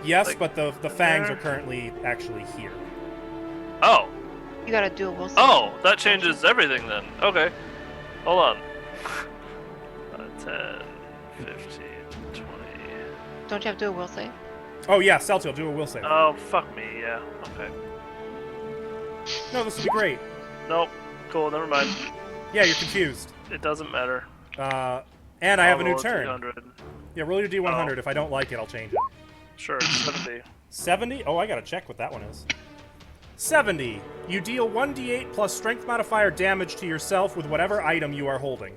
Yes, Like, but the fangs there? are currently actually here. Oh. You gotta do a will save. Oh, that changes everything then. Okay. Hold on. 10, 15, 20. Don't you have to do a will save? Oh yeah, Celtial, do a will save. Oh, fuck me. Yeah. Okay. No, this would be great. Nope. Cool. Never mind. Yeah, you're confused. It doesn't matter. And I have a I'll new roll turn. D100. Yeah, roll your D100. Oh. If I don't like it, I'll change it. Sure. 70. 70? Oh, I gotta check what that one is. 70. You deal 1d8 plus strength modifier damage to yourself with whatever item you are holding.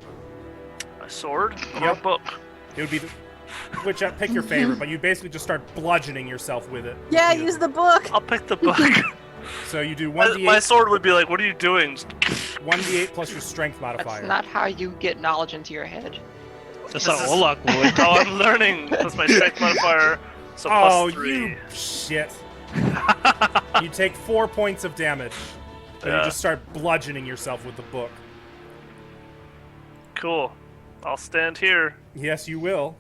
A sword or a Yep. book? It would be pick your favorite, but you basically just start bludgeoning yourself with it. Yeah, repeatedly. use the book. I'll pick the book. So you do my 1d8, sword would be like, what are you doing? 1d8 plus your strength modifier. That's not how you get knowledge into your head. That's This how is- Olak would. Oh, I'm learning. Plus my strength modifier. So Oh, plus 3. you shit. You take 4 points of damage. And you Yeah. just start bludgeoning yourself with the book. Cool. I'll stand here. Yes, you will.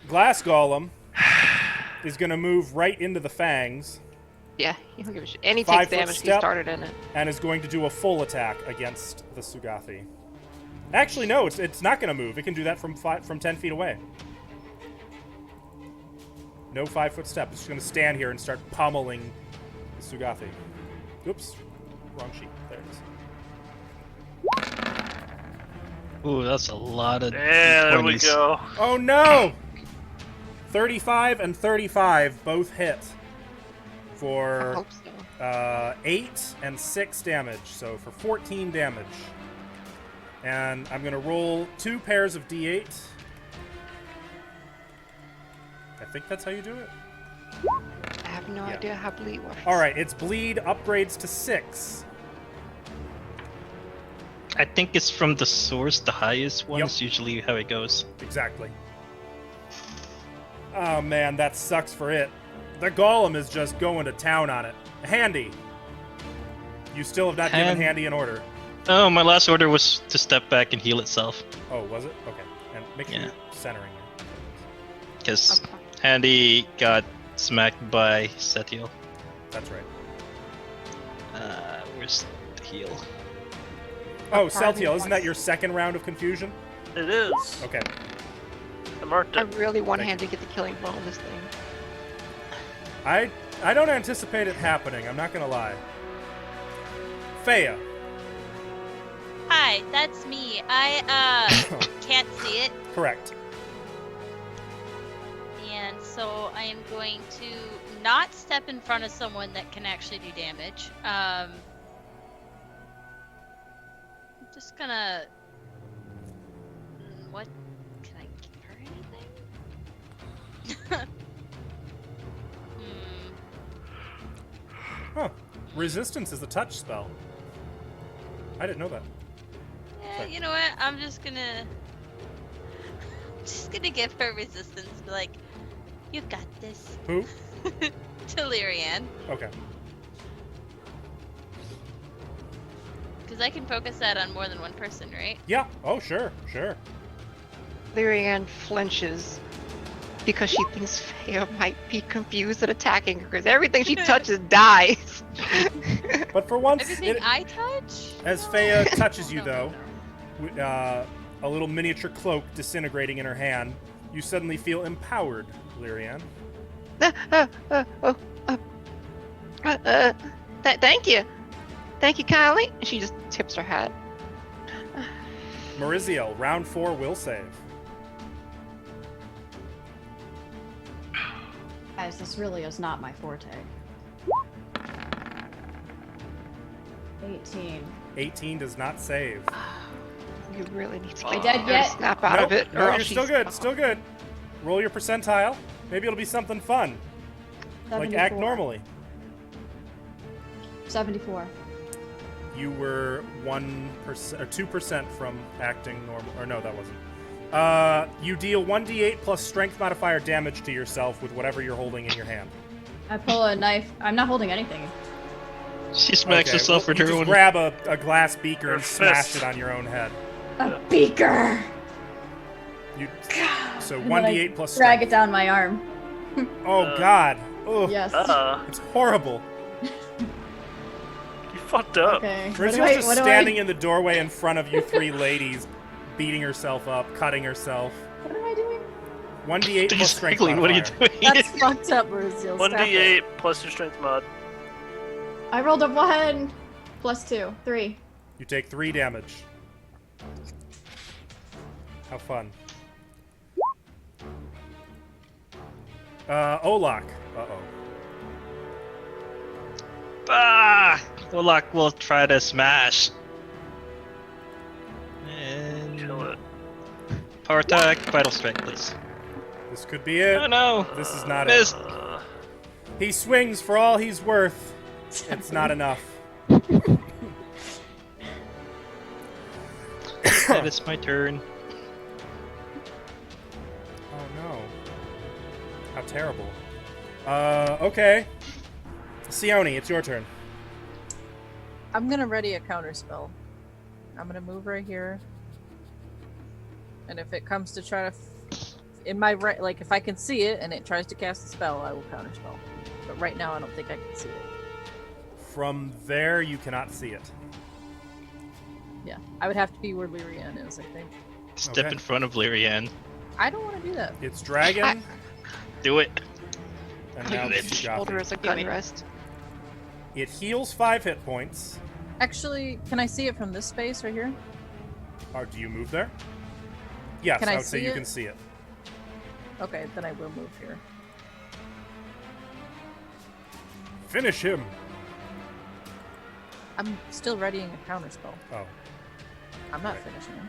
Glass Golem is going to move right into the fangs Yeah, you don't give a shit. And he 5 takes foot damage. He step. started in it. and is going to do a full attack against the Sugathi. Actually, no, it's not going to move. It can do that from 10 feet away. No 5 foot step. It's just going to stand here and start pummeling the Sugathi. Oops. Wrong sheet. There it is. Ooh, that's a lot of. Yeah, there we 20s. go. Oh no! 35 and 35 both hit I for hope so. 8 and 6 damage, so for 14 damage. And I'm going to roll 2 pairs of d8. I think that's how you do it. I have no Yeah. idea how bleed works. Alright, its bleed upgrades to 6. I think it's from the source, the highest one Yep. is usually how it goes. Exactly. Oh man, that sucks for it. The golem is just going to town on it. Handy. You still have not given Handy an order. Oh, my last order was to step back and heal itself. Oh, was it? Okay. And make sure Yeah. you're centering it. Because Okay. Handy got smacked by Setiel. That's right. Where's the heal? Oh, Pardon Celtiel, me, isn't that what? your second round of confusion? It is. Okay. I marked I it. really want Thank him to get the killing blow on this thing. I don't anticipate it happening, I'm not gonna lie. Fea. Hi, that's me. I can't see it, Correct. and so I am going to not step in front of someone that can actually do damage. I'm just gonna. What? Can I give her anything? Huh. Resistance is a touch spell. I didn't know that. Yeah, Sorry. you know what? I'm just gonna give her resistance. Be like, you got this. Who? To Lyrian. Okay. Because I can focus that on more than one person, right? Yeah. Oh, sure. Sure. Lyrian flinches because she thinks Fea might be confused and attacking her because everything she touches dies. But for once, Everything I touch? as Fea touches you, No, though, a little miniature cloak disintegrating in her hand, you suddenly feel empowered, Lyrian. Thank you. Thank you, Kylie. And she just tips her hat. Mariziel, round 4 will save. Guys, this really is not my forte. 18. 18 does not save. You really need to Are you get dead her to yet? snap out Nope, of it. no, or you're else still she's- good. Still good. Roll your percentile. Maybe it'll be something fun. 74. Like act normally. 74. You were 1% or 2% from acting normal. Or no, that wasn't. You deal 1d8 plus strength modifier damage to yourself with whatever you're holding in your hand. I pull a knife. I'm not holding anything. She smacks Okay, herself well, with you her just own. grab a glass beaker Her and smash fist. it on your own head. A beaker! You, so And then I 1d8 plus drag strength. it down my arm. Oh god. Oh, Yes. it's horrible. You fucked up. Okay. Rizio's just standing in the doorway in front of you three ladies, beating herself up, cutting herself. What am I doing? 1d8 plus strength Exactly, what are you modifier. doing? That's fucked up, Brazil. 1d8 plus your strength mod. I rolled a 1 plus 2. 3. You take 3 damage. How fun. Olak. Uh-oh. Ah! Olak will try to smash. And Kill it. power attack, vital strike, please. This could be it. Oh no! This is not Missed. it. He swings for all he's worth. It's not enough. That is my turn. Oh no. How terrible. Okay. Sione, it's your turn. I'm gonna ready a counter spell. I'm gonna move right here. And if it comes to try to, in my right, like if I can see it and it tries to cast a spell, I will counter spell. But right now, I don't think I can see it. From there, you cannot see it. Yeah, I would have to be where Lyrian is, I think. Step Okay. in front of Lyrian. I don't want to do that. It's dragon, Do it. and now it's Shoulder Gathi. as a gun rest. It heals 5 hit points. Actually, can I see it from this space right here? Or do you move there? Yes, Can I I would say see you it? can see it. Okay, then I will move here. Finish him. I'm still readying a counter spell. Oh. I'm not finishing him.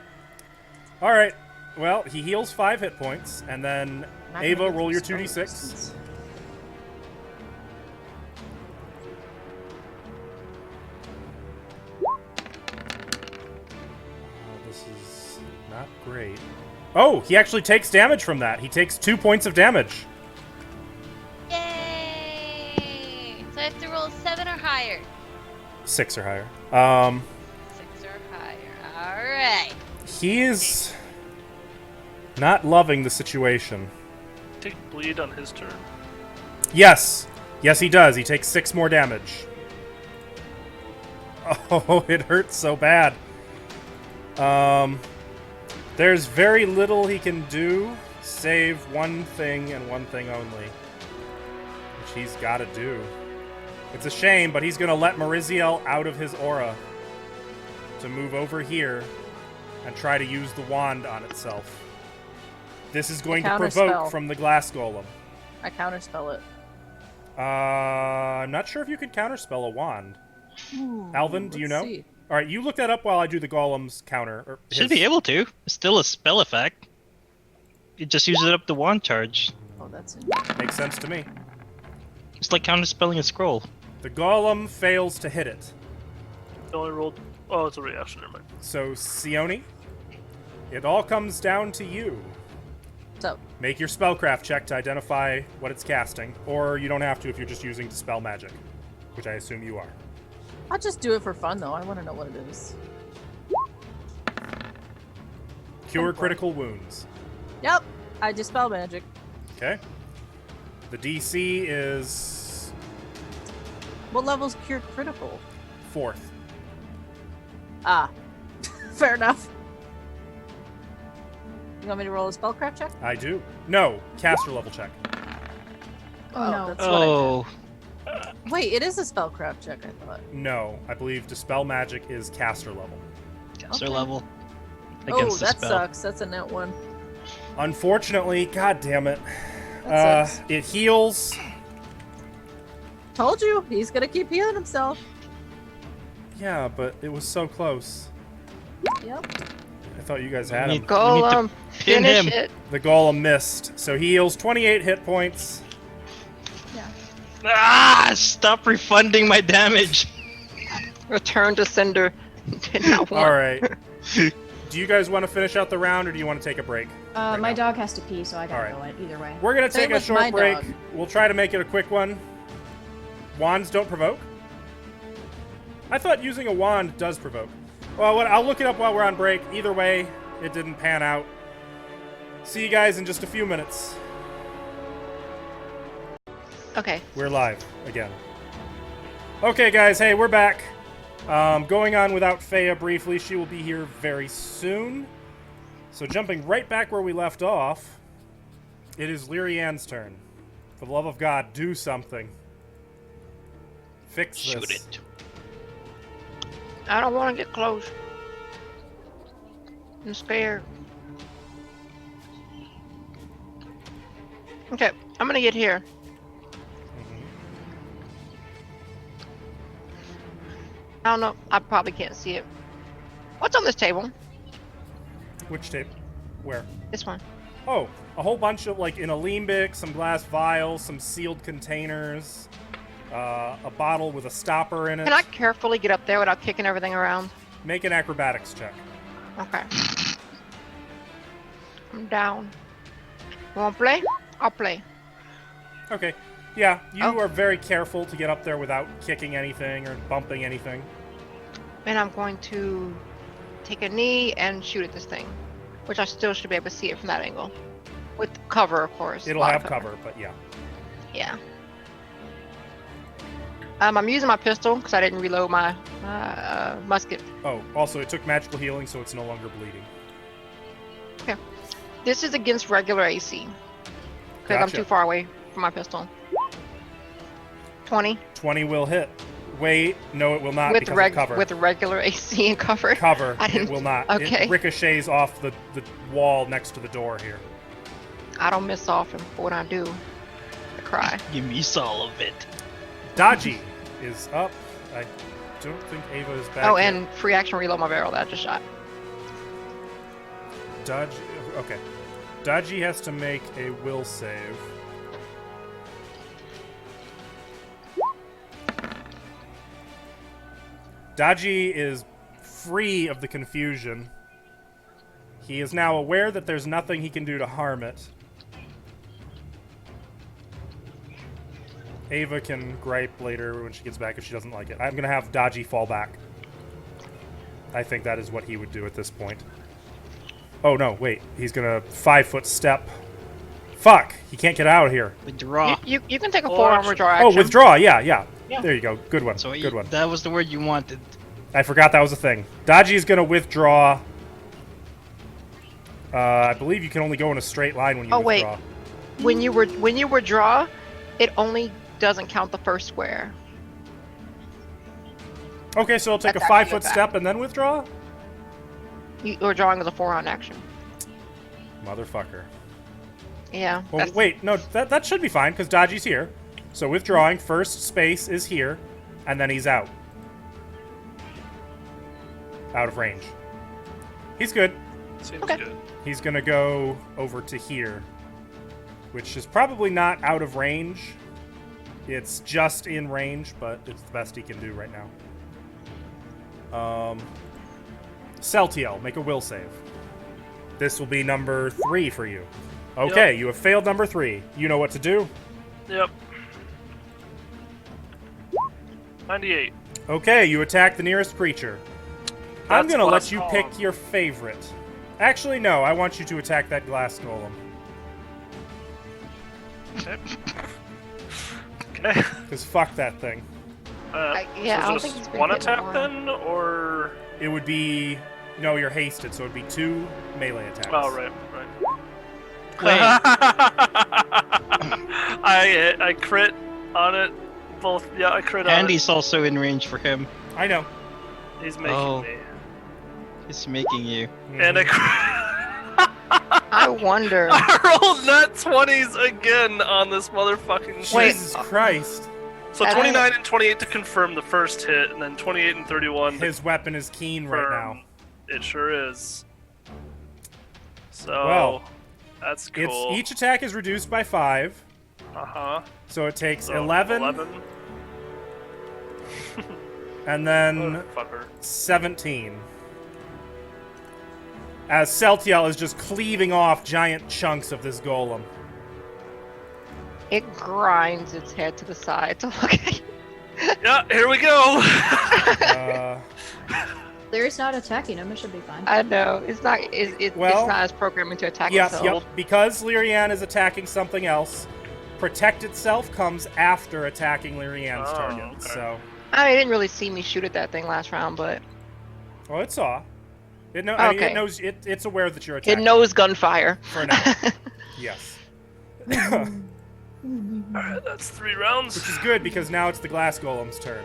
All right. Well, he heals 5 hit points, and then I'm not Ava, gonna roll do your spell 2d6. resistance. Oh, this is not great. Oh, he actually takes damage from that. He takes 2 points of damage. Yay! So I have to roll 7 or higher. 6 or higher. 6 or higher. Alright. He is not loving the situation. Take bleed on his turn. Yes. Yes, he does. He takes 6 more damage. Oh, it hurts so bad. There's very little he can do, save one thing and one thing only. Which he's got to do. It's a shame, but he's going to let Mariziel out of his aura to move over here and try to use the wand on itself. This is going to provoke Counterspell. from the glass golem. I counterspell it. I'm not sure if you could counterspell a wand. Ooh, Alvin, do you let's know? see. All right, you look that up while I do the golem's counter. Or Should his- be able to. It's still a spell effect. You just use it up to wand charge. Oh, that's it. Makes sense to me. It's like counterspelling a scroll. The golem fails to hit it. I only rolled. Oh, it's a reaction. Never mind. So, Sione, it all comes down to you. So, Make your spellcraft check to identify what it's casting, or you don't have to if you're just using dispel magic, which I assume you are. I'll just do it for fun, though. I want to know what it is. Cure for it. critical wounds. Yep, I dispel magic. Okay. The DC is What level's cure critical? 4th. Ah, fair enough. You want me to roll a spellcraft check? I do. No, caster level check. Oh, no. That's what I Oh, meant. Wait, it is a spellcraft check, I thought. No, I believe dispel magic is caster level. caster Okay. level. Oh, Against the that spell. sucks. That's a net one. Unfortunately, god damn it. That sucks. It heals. Told you, he's gonna keep healing himself. Yeah, but it was so close. Yep. I thought you guys had him. Golem, pin finish him. it. The golem missed, so he heals 28 hit points. Ah! Stop refunding my damage. Return to sender. Did not want. All right. Do you guys want to finish out the round, or do you want to take a break? My now. dog has to pee, so I gotta Alright. go in either way. We're gonna Same take a with short my break. dog. We'll try to make it a quick one. Wands don't provoke. I thought using a wand does provoke. Well, I'll look it up while we're on break. Either way, it didn't pan out. See you guys in just a few minutes. Okay. We're live again. Okay, guys. Hey, we're back. Going on without Fea briefly. She will be here very soon. So jumping right back where we left off, it is Lyrian's turn. For the love of God, do something. Fix this. Shoot it. I don't want to get close. I'm scared. Okay, I'm gonna get here. I don't know. I probably can't see it. What's on this table? Which tape? Where? This one. Oh, a whole bunch of, like, in a limbic, some glass vials, some sealed containers, a bottle with a stopper in it. Can I carefully get up there without kicking everything around? Make an acrobatics check. Okay. I'm down. You wanna play? I'll play. Okay. Yeah, you Oh. are very careful to get up there without kicking anything or bumping anything. And I'm going to take a knee and shoot at this thing. Which I still should be able to see it from that angle. With cover, of course. It'll A lot have of cover, but yeah. Yeah. I'm using my pistol because I didn't reload my musket. Oh, also, it took magical healing, so it's no longer bleeding. This is against regular AC. Because I'm Gotcha. too far away from my pistol. 20. 20 will hit. Wait, no, it will not With, because of cover. with regular AC and cover. Cover, I it didn't- will not. okay. It ricochets off the wall next to the door here. I don't miss often, but when I do, I cry. You miss all of it. Dodgy is up. I don't think Ava is back Oh, yet. and free action reload my barrel that I just shot. Dodgy, okay. Dodgy has to make a will save. Dodgy is free of the confusion. He is now aware that there's nothing he can do to harm it. Ava can gripe later when she gets back if she doesn't like it. I'm going to have Dodgy fall back. I think that is what he would do at this point. Oh, no, wait. He's going to 5-foot step. Fuck! He can't get out of here. Withdraw. You can take a Or 4 action. armor draw action. Oh, withdraw. Yeah. Yeah. There you go. Good one. So Good one. that was the word you wanted. I forgot that was a thing. Dodgy is going to withdraw. I believe you can only go in a straight line when you Oh, wait. withdraw. When you withdraw, it only doesn't count the first square. Okay, so I'll take That's a actually 5-foot back. step and then withdraw? You're drawing as a 4 round action. Motherfucker. Yeah. Well, that's- wait, no, that should be fine, because Dodgy's here. So withdrawing, first space is here, and then he's out. Out of range. He's good. Seems Okay. good. He's going to go over to here, which is probably not out of range. It's just in range, but it's the best he can do right now. Celtiel, make a will save. This will be number 3 for you. Okay, you have failed number 3. You know what to do? Yep. 98. Okay, you attack the nearest creature. I'm That's gonna what let it's you called. pick your favorite. Actually, no, I want you to attack that glass golem. Okay. Okay. Because fuck that thing. yeah, I so don't just think it's been one hit attack before. then, or It would be... No, you're hasted, so it'd be 2 melee attacks. oh right. Wait, I crit on it. Both. Yeah, I crit on Andy's also in range for him. I know. it. He's making Oh. me. He's making you. And I I wonder. I rolled nat 20s again on this motherfucking shit. Wait. Jesus Christ. So I- 29 and 28 to confirm the first hit, and then 28 and 31 to His weapon is keen right confirm. now. It sure is. So Well, that's It's cool. each attack is reduced by 5, Uh-huh. so it takes So 11, 11. and then Motherfucker. 17. As Celtiel is just cleaving off giant chunks of this golem. It grinds its head to the side to look at you. Yeah, here we go. Uh, Lyri's not attacking him. It should be fine. I know it's not. It's Well, not as programming to attack Yes, itself. yep. Because Lyrian is attacking something else, protect itself comes after attacking Lyrian's Oh, target. okay. So, I didn't really see me shoot at that thing last round, but well, it saw. I mean, it Okay. knows. It's aware that you're it attacking. knows gunfire. For now. Yes. Alright, that's 3 rounds. Which is good because now it's the glass golem's turn.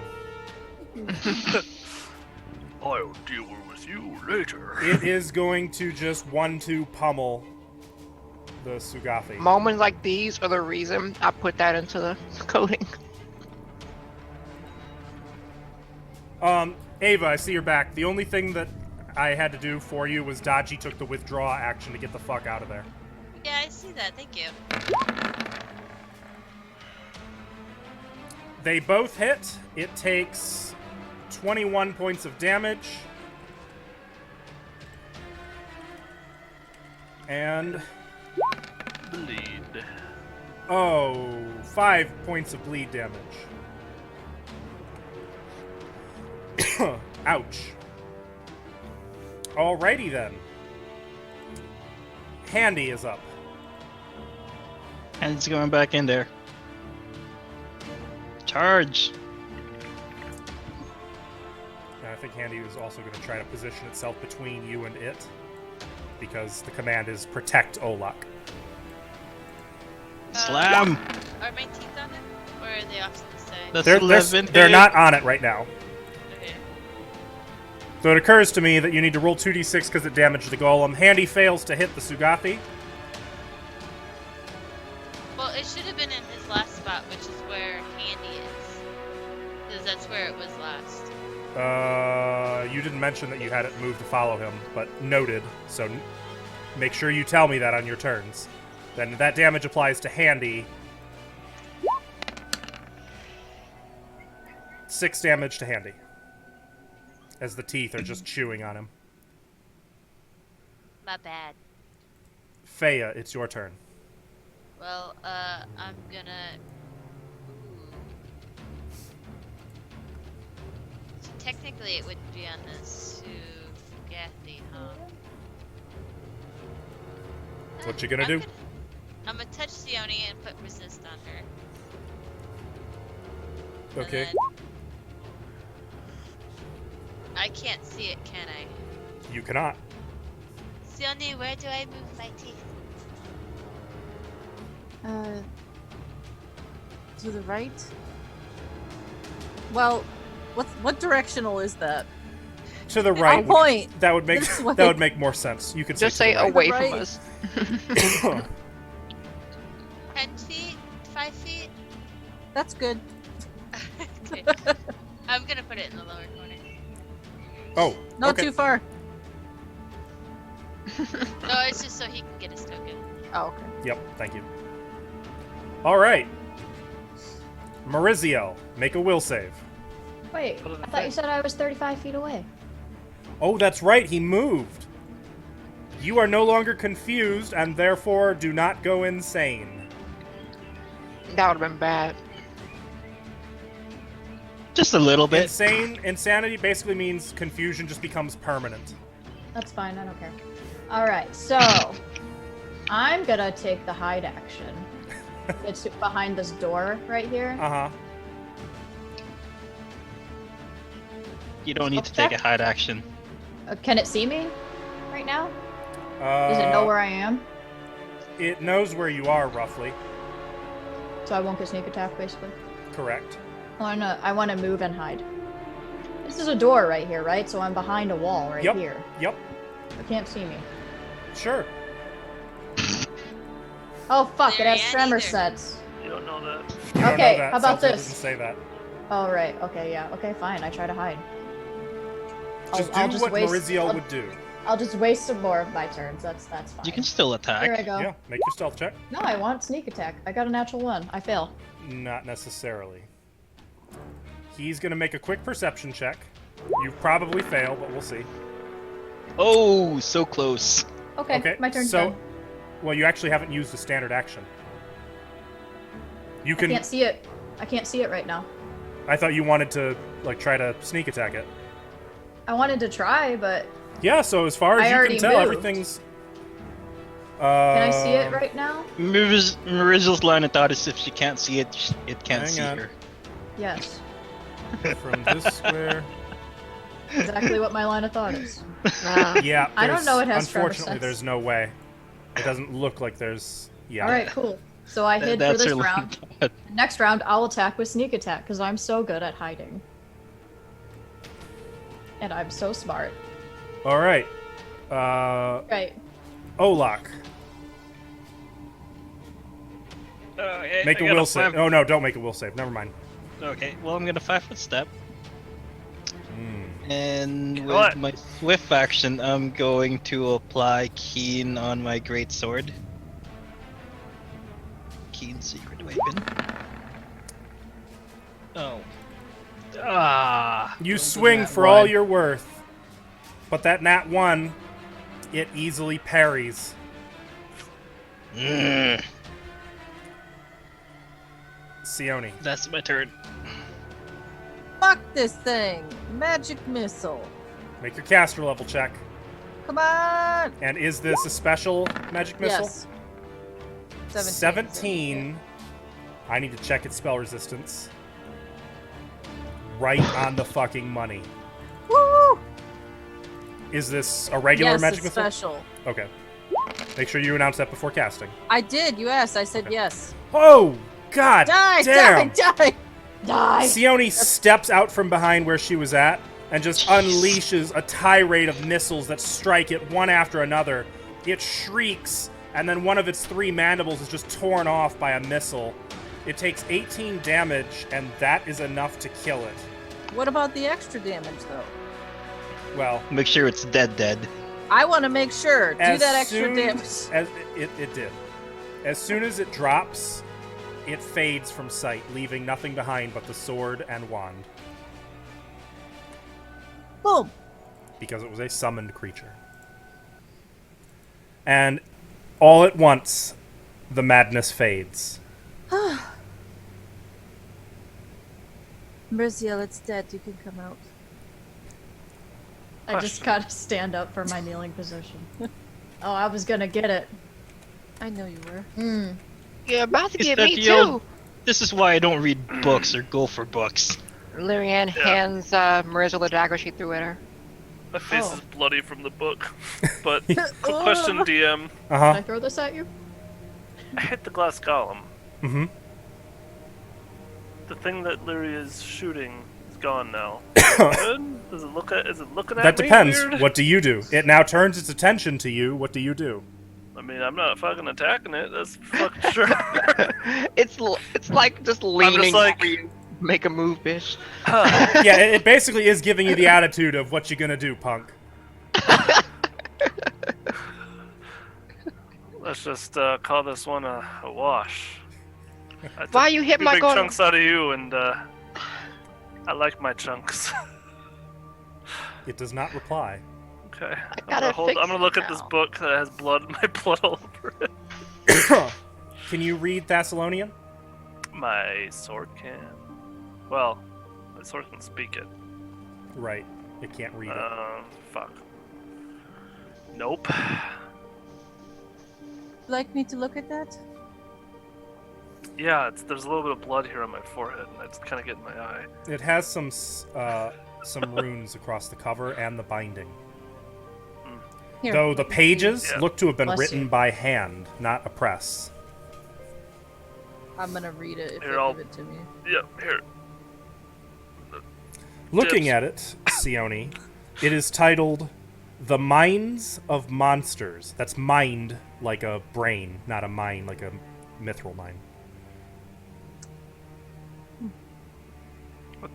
I'll deal with you later. It is going to just 1-2 pummel the Sugathi. Moments like these are the reason I put that into the coding. Ava, I see you're back. The only thing that I had to do for you was Dodgy took the withdraw action to get the fuck out of there. Yeah, I see that. Thank you. They both hit. It takes 21 points of damage. And, Bleed. 5 points of bleed damage. Ouch. Alrighty then. Handy is up. And it's going back in there. Charge. And I think Handy is also going to try to position itself between you and it, because the command is protect Olak. Slam. Are my teeth on it? Or are they off to the side? That's They're 11 they're hit. not on it right now. Okay. So it occurs to me that you need to roll 2d6 because it damaged the golem. Handy fails to hit the Sugathi. Well, it should have been in his last spot, which is where Handy is. Because that's where it was last. You didn't mention that you had it moved to follow him, but noted. So make sure you tell me that on your turns. Then that damage applies to Handy. 6 damage to Handy. As the teeth are just chewing on him. My bad. Faya, it's your turn. Well, I'm gonna... Ooh. So technically it wouldn't be on the Sugathi, huh? What you gonna do? I'm gonna touch Sione and put resist on her. And Okay. then- I can't see it, can I? You cannot. Sione, where do I move my teeth? To the right. Well, what directional is that? To the right. On point. That would make This way. that would make more sense. You could Just say say to the away Right. from us. right. 10 feet? 5 feet? That's good. Okay. I'm gonna put it in the lower corner. Oh, Not okay. too far. No, it's just so he can get his token. Oh, okay. Yep, thank you. All right. Maurizio, make a will save. Wait, I thought you said I was 35 feet away. Oh, that's right, he moved. You are no longer confused and therefore do not go insane. That would have been bad. Just a little bit. Insanity basically means confusion just becomes permanent. That's fine, I don't care. Alright, so I'm gonna take the hide action. It's behind this door right here. Uh-huh. You don't need to Okay. take a hide action. Can it see me right now? Does it know where I am? It knows where you are, roughly. So I won't get sneak attack, basically. Correct. I wanna move and hide. This is a door right here, right? So I'm behind a wall right Yep. here. Yep. It can't see me. Sure. Oh fuck, it has There tremor either. sets. You don't know that. You don't Okay, know that. how about Seltzer this? Doesn't say that. Oh right, okay, yeah. Okay, fine, I try to hide. Just I'll do what waste- Maurizio I'll- would do. I'll just waste some more of my turns. That's fine. You can still attack. Here I go. Yeah, make your stealth check. No, I want sneak attack. I got a natural 1. I fail. Not necessarily. He's gonna make a quick perception check. You probably fail, but we'll see. Oh, so close. Okay, my turn's so, done. well, you actually haven't used a standard action. You I can. can't see it. I can't see it right now. I thought you wanted to like try to sneak attack it. I wanted to try, but Yeah, so as far as I you can already tell, moved. everything's... can I see it right now? Mariza's line of thought is if she can't see it, it can't Hang see on. her. Yes. From this square... Exactly what my line of thought is. Yeah, I don't know it has unfortunately, Travis there's no way. It doesn't look like there's... Yeah. Alright, cool. So I hid for That's this her line round. of thought. Next round, I'll attack with sneak attack, because I'm so good at hiding. And I'm so smart. All right. Right. Olak, make a will save. Oh no, don't make a will save. Never mind. Okay, well, I'm gonna 5-foot step. And What? with my swift action, I'm going to apply Keen on my great sword. Keen secret weapon. Oh. Ah. You rolled a swing nat for all one. you're worth, but that nat 1, it easily parries. Sione. That's my turn. Fuck this thing! Magic missile. Make your caster level check. Come on! And is this a special magic missile? Yes. 17. I need to check its spell resistance. Right on the fucking money. Woo! Is this a regular Yes, magic it's missile? special. Okay. Make sure you announce that before casting. I did. You asked. I said yes. Oh, God Die! damn! Die! Die! Sione steps out from behind where she was at and just unleashes a tirade of missiles that strike it one after another. It shrieks, and then one of its 3 mandibles is just torn off by a missile. It takes 18 damage, and that is enough to kill it. What about the extra damage, though? Well, Make sure it's dead. I want to make sure. Do as that extra soon damage. as it did. As soon as it drops, it fades from sight, leaving nothing behind but the sword and wand, Boom. because it was a summoned creature. And all at once, the madness fades. Merciel, it's dead. You can come out. I just gotta stand up for my kneeling position. Oh, I was gonna get it. I know you were. You're about to Is get that me the too. old- This is why I don't read books or go for books. Lyrian hands Marissa the dagger she threw at her. My face Oh. is bloody from the book. But quick question, DM. Can Uh-huh. I throw this at you? I hit the glass golem. Mm-hmm. The thing that Lyria is shooting is gone now. Good? Does it look at? Is it looking at That me depends. weird? What do you do? It now turns its attention to you. What do you do? I mean, I'm not fucking attacking it. That's fucking sure. It's like just leaning like- over you. Make a move, bitch. Yeah, it basically is giving you the attitude of what you gonna do, punk. Let's just call this one a wash. I took Why you hit 2 my big golem? chunks out of you, and I like my chunks. It does not reply. Okay. gotta I'm fix gonna look it at this now. book that has blood, my blood all over it. Can you read Thessalonian? My sword can. Well, my sword can speak it. Right. It can't read it. Fuck. Nope. Like me to look at that? Yeah, there's a little bit of blood here on my forehead, and it's kind of getting my eye. It has some runes across the cover and the binding. Here. Though the pages Yeah. look to have been Bless written you. by hand, not a press. I'm gonna read it if Here, you I'll- give it to me. Yep, here. Looking Dibs. at it, Sione, it is titled The Minds of Monsters. That's mind like a brain, not a mind like a mithril mind.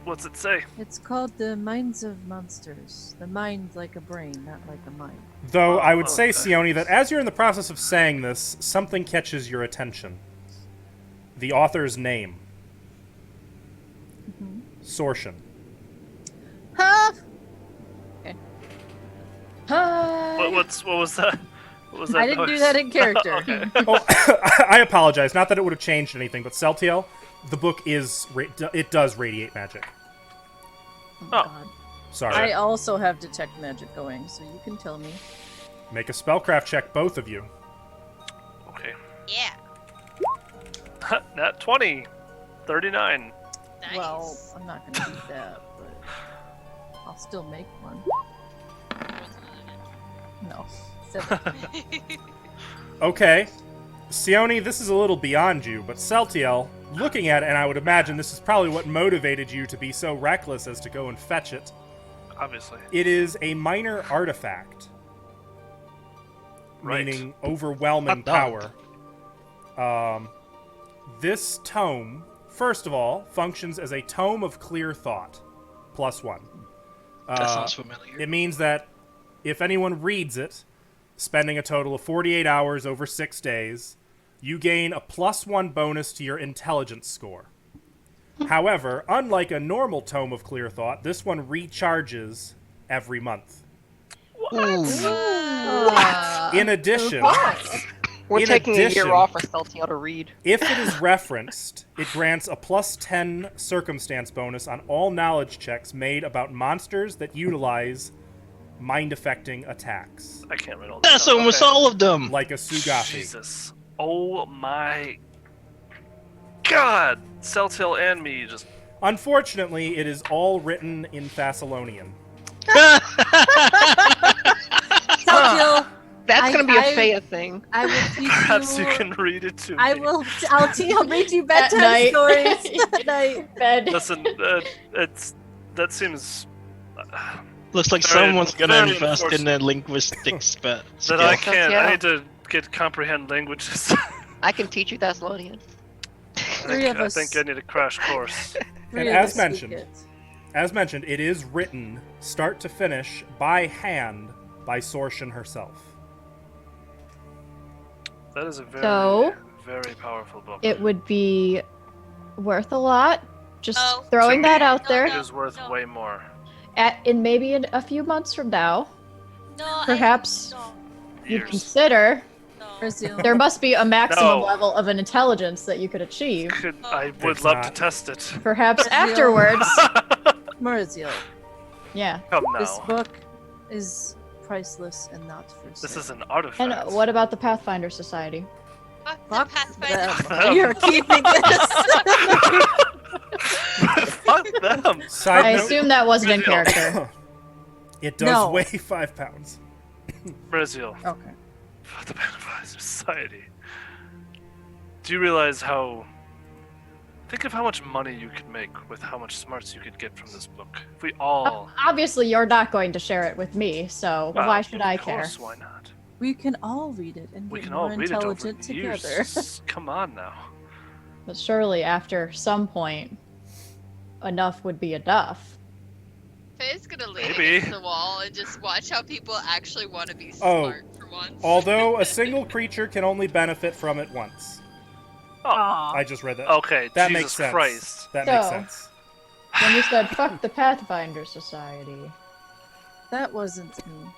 What's it say? It's called the Minds of Monsters. The mind like a brain, not like a mind. Though I would say, okay. Sione, that as you're in the process of saying this, something catches your attention. The author's name. Sorshan. Huh? Hi. What was that? What was that? I didn't do noise? that in character. Okay. Oh, I apologize. Not that it would have changed anything, but Celtiel, the book it does radiate magic. Oh, Oh. God. Sorry. I also have detect magic going, so you can tell me. Make a spellcraft check, both of you. Okay. Yeah. Nat 20. 39. Nice. Well, I'm not gonna do that, but I'll still make one. No. 17. Okay. Sione, this is a little beyond you, but Celtiel, looking at it, and I would imagine this is probably what motivated you to be so reckless as to go and fetch it. Obviously. It is a minor artifact, Right. meaning overwhelming Hot power. This tome, first of all, functions as a tome of clear thought, +1. That sounds familiar. It means that if anyone reads it, spending a total of 48 hours over 6 days, you gain a +1 bonus to your intelligence score. However, unlike a normal tome of clear thought, this one recharges every month. In addition, We're In taking a addition- year off for Celtiel to read. if it is referenced, it grants a +10 circumstance bonus on all knowledge checks made about monsters that utilize mind-affecting attacks, I can't read all That's down. almost Okay. all of them. like a Sugathi. Jesus. Oh my God. Celtiel and me just. Unfortunately, it is all written in Thessalonian. Celtiel, That's gonna be a I- Faya thing. I will teach Perhaps you. you can read it to me. I'll read you At bedtime night. stories at night. Bed. Listen, that seems. Looks like Very- someone's gonna very invest in unfortunate. a linguistics That skill. I can't. Yeah. I need to get comprehend languages. I can teach you Thessalonian. Three of us. I think I need a crash course. Three And of as us speak mentioned- it. As mentioned, it is written, start to finish, by hand by Sorshan herself. That is a very, So- very powerful book. It would be worth a lot. Just Oh. throwing To that me, out there. It is worth No. way more. In maybe a few months from now, No, Perhaps- no, you'd Years. consider no. Brazil. there must be a maximum No. level of an intelligence that you could achieve. I would There's love not. to test it. Perhaps Brazil. afterwards. Marizio, Yeah. Come this now. book is priceless and not for This sale. is an artifact. And what about the Pathfinder Society? Fuck the Fuck Pathfinder. them. We are keeping this. Fuck them. Side I note, assume that wasn't in Brazil. character. it does No. weigh 5 pounds. Brazil. Okay. Fuck the Pathfinder Society. Do you realize how? Think of how much money you could make with how much smarts you could get from this book. If we all. Obviously, you're not going to share it with me, so Well, why should I of care? course, why not? We can all read it and We get can all more read it over intelligent together. years. Come on now. But surely, after some point, enough would be enough. Faye's gonna lean Maybe. against the wall and just watch how people actually want to be Oh. smart for once. Although a single creature can only benefit from it once. Aw. I just read that. Okay, that Jesus makes sense. Christ. That makes So- sense. When you said "fuck the Pathfinder Society," That wasn't me.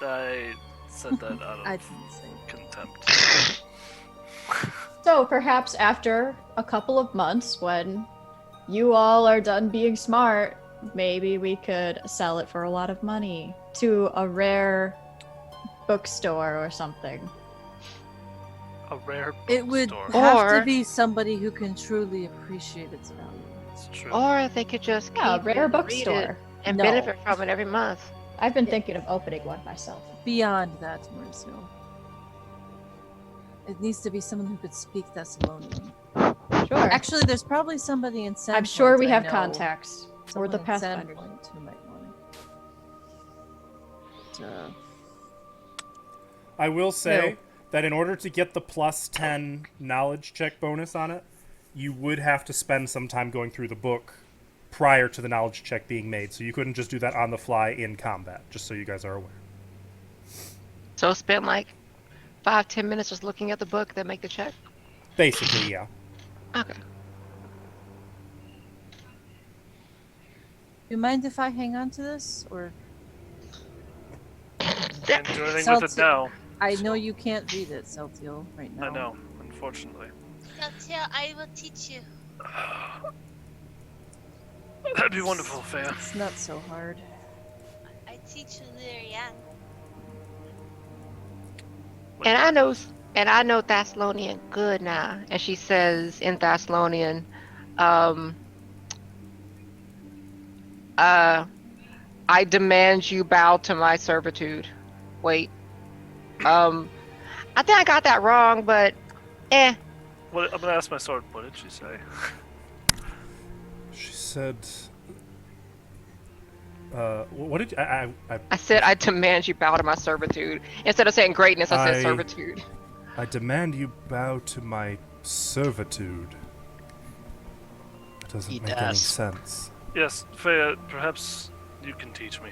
I said that out I of didn't say it. contempt. so perhaps after a couple of months, when you all are done being smart, maybe we could sell it for a lot of money to a rare bookstore or something. A rare It would bookstore. have Or- to be somebody who can truly appreciate its value. It's true. Or they could just keep Yeah, a it rare and read it bookstore. and No. benefit from it every month. I've been thinking of opening one myself. Beyond that, Mauricio. It needs to be someone who could speak Thessalonian. Sure. Actually, there's probably somebody in Sandpoint I'm sure we I have know. contacts for the Someone in Pathfinder. Sandpoint who might want it. I will say No. that in order to get the +10 knowledge check bonus on it, you would have to spend some time going through the book prior to the knowledge check being made. So you couldn't just do that on the fly in combat, just so you guys are aware. So spend like 5-10 minutes just looking at the book, then make the check. Basically, yeah. Okay. You mind if I hang on to this, or Can't do anything with it now. I know you can't read it, Celtiel, right now. I know, unfortunately. Celtia, I will teach you. That'd be wonderful, Faya. It's not so hard. teach you Lyrian. And I know, and I know Thessalonian good now. And she says in Thessalonian, um, I demand you bow to my servitude. Wait, I think I got that wrong, but eh. What, I'm gonna ask my sword. What did she say? She said. What did you, I said I demand you bow to my servitude. Instead of saying greatness, I said servitude. I demand you bow to my servitude. It doesn't He make any does. sense. Yes, Freya, perhaps you can teach me.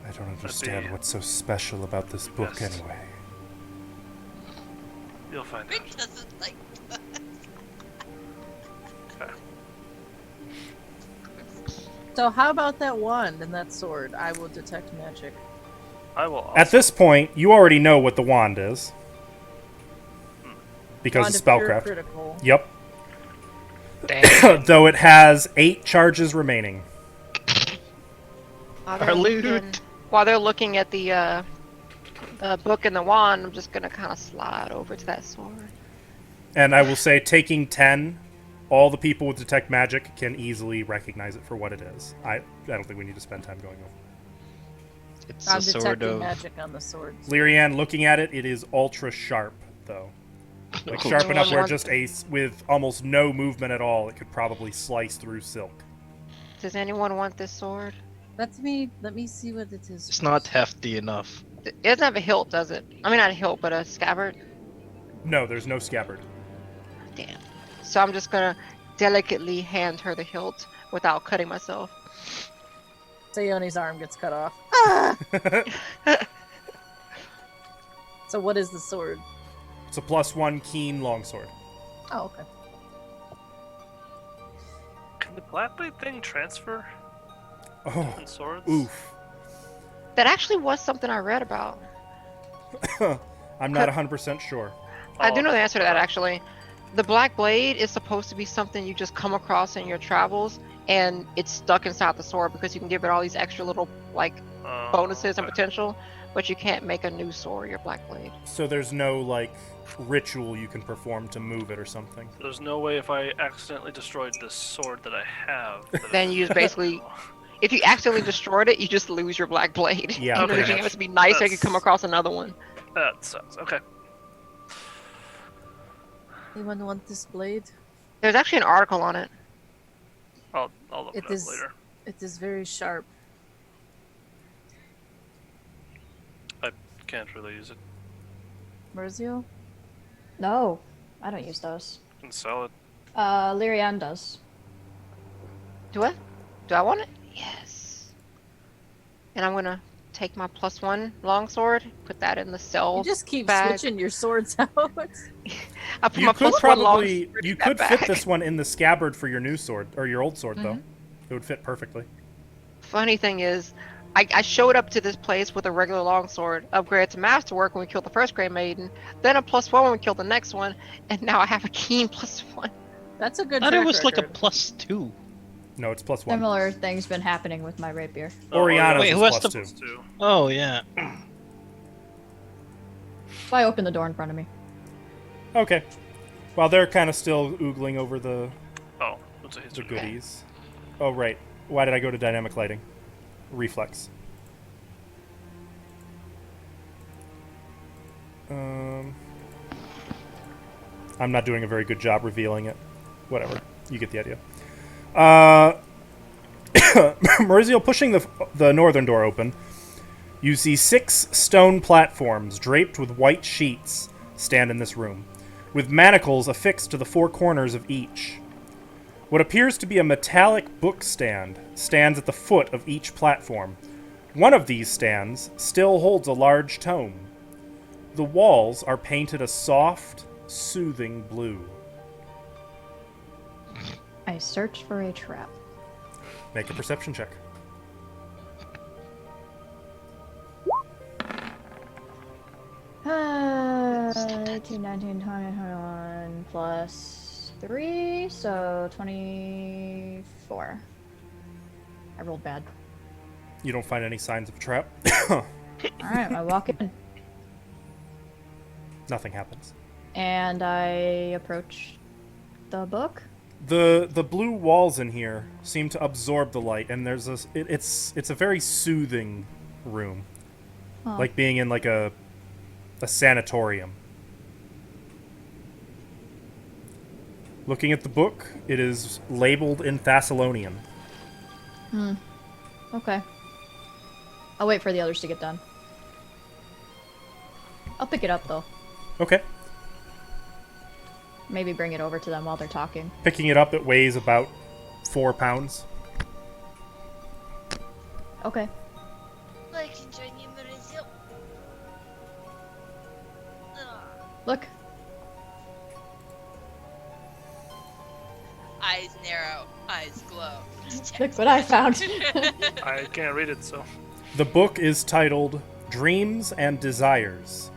I don't understand what's so special about this book Best. anyway. You'll find Rick out. doesn't like that. Okay. So how about that wand and that sword? I will detect magic. I will also... At this point, you already know what the wand is. Because Wand of of pure spellcraft. critical. Yep. Damn. Though it has 8 charges remaining. While Our loot. while they're looking at the book and the wand, I'm just gonna kind of slide over to that sword. And I will say, taking 10, all the people with Detect Magic can easily recognize it for what it is. I don't think we need to spend time going over. It's I'm a sword detecting of. magic on the swords. Lyrian, looking at it, it is ultra sharp, though. Like, sharp Anyone enough where want- just with almost no movement at all, it could probably slice through silk. Does anyone want this sword? Let me see what it is. It's not hefty enough. It doesn't have a hilt, does it? I mean, not a hilt, but a scabbard. No, there's no scabbard. Damn. So I'm just gonna delicately hand her the hilt without cutting myself. Sayoni's arm gets cut off. So what is the sword? It's a +1 keen longsword. Oh, okay. Can the black blade thing transfer Oh, different swords? oof. That actually was something I read about. I'm not 100% sure. I do know the Oh, answer to that actually. The black blade is supposed to be something you just come across in your travels, and it's stuck inside the sword because you can give it all these extra little bonuses and okay. potential, but you can't make a new sword your black blade. So there's no, like, ritual you can perform to move it or something. There's no way if I accidentally destroyed this sword that I have. That Then it- you just basically, if you accidentally destroyed it, you just lose your black blade. Yeah, You pretty lose it much. has to be nice so you can come That's- across another one. That sucks. Okay. Anyone want this blade? There's actually an article on it. I'll look it It up is. later. It is very sharp. I can't really use it. Merzio? No, I don't use those. I can sell it. Lyrian does. Do I? Do I want it? Yes. And I'm gonna take my +1 longsword, put that in the cell. You just keep bag. switching your swords out. I put You my could +1 probably longsword you in that could fit bag. this one in the scabbard for your new sword or your old sword though. Mm-hmm. It would fit perfectly. Funny thing is, I showed up to this place with a regular longsword, upgraded to masterwork when we killed the first Grey Maiden, then a +1 when we killed the next one, and now I have a keen +1. That's a good I thought track it was like a record. +2. No, it's +1. Similar things been happening with my rapier. Oriana's Wait, is who has +2. the- Two. Oh yeah. So I opened the door in front of me. Okay. While they're kind of still oogling over the Oh, that's a the history. goodies. Oh right. Why did I go to dynamic lighting? Reflex. I'm not doing a very good job revealing it. Whatever. You get the idea. Maurizio pushing the northern door open. You see 6 stone platforms draped with white sheets stand in this room, with manacles affixed to the 4 corners of each. What appears to be a metallic book stand stands at the foot of each platform. One of these stands still holds a large tome. The walls are painted a soft, soothing blue. I search for a trap. Make a perception check. Uh, 18, 19, 20, 21 plus 3, so 24. I rolled bad. You don't find any signs of a trap. All right, I walk in Nothing happens. and I approach the book. The blue walls in here seem to absorb the light, and there's it's a very soothing room, Huh. like being in like a sanatorium. Looking at the book, it is labeled in Thessalonian. Okay. I'll wait for the others to get done. I'll pick it up though. Okay. Maybe bring it over to them while they're talking. Picking it up, it weighs about 4 pounds. Okay. Look. Eyes narrow, eyes glow. Look what I found. I can't read it, so. The book is titled Dreams and Desires.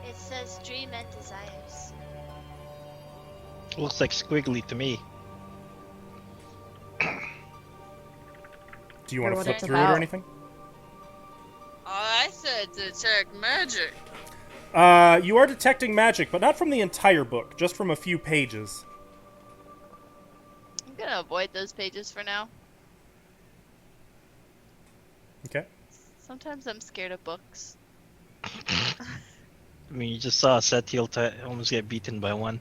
It says dream and desires. Looks like squiggly to me. Do you want Or to what flip it's through it or about. anything? I said to check magic. You are detecting magic, but not from the entire book, just from a few pages. I'm gonna avoid those pages for now. Okay. Sometimes I'm scared of books. I mean, you just saw Setiel almost get beaten by one.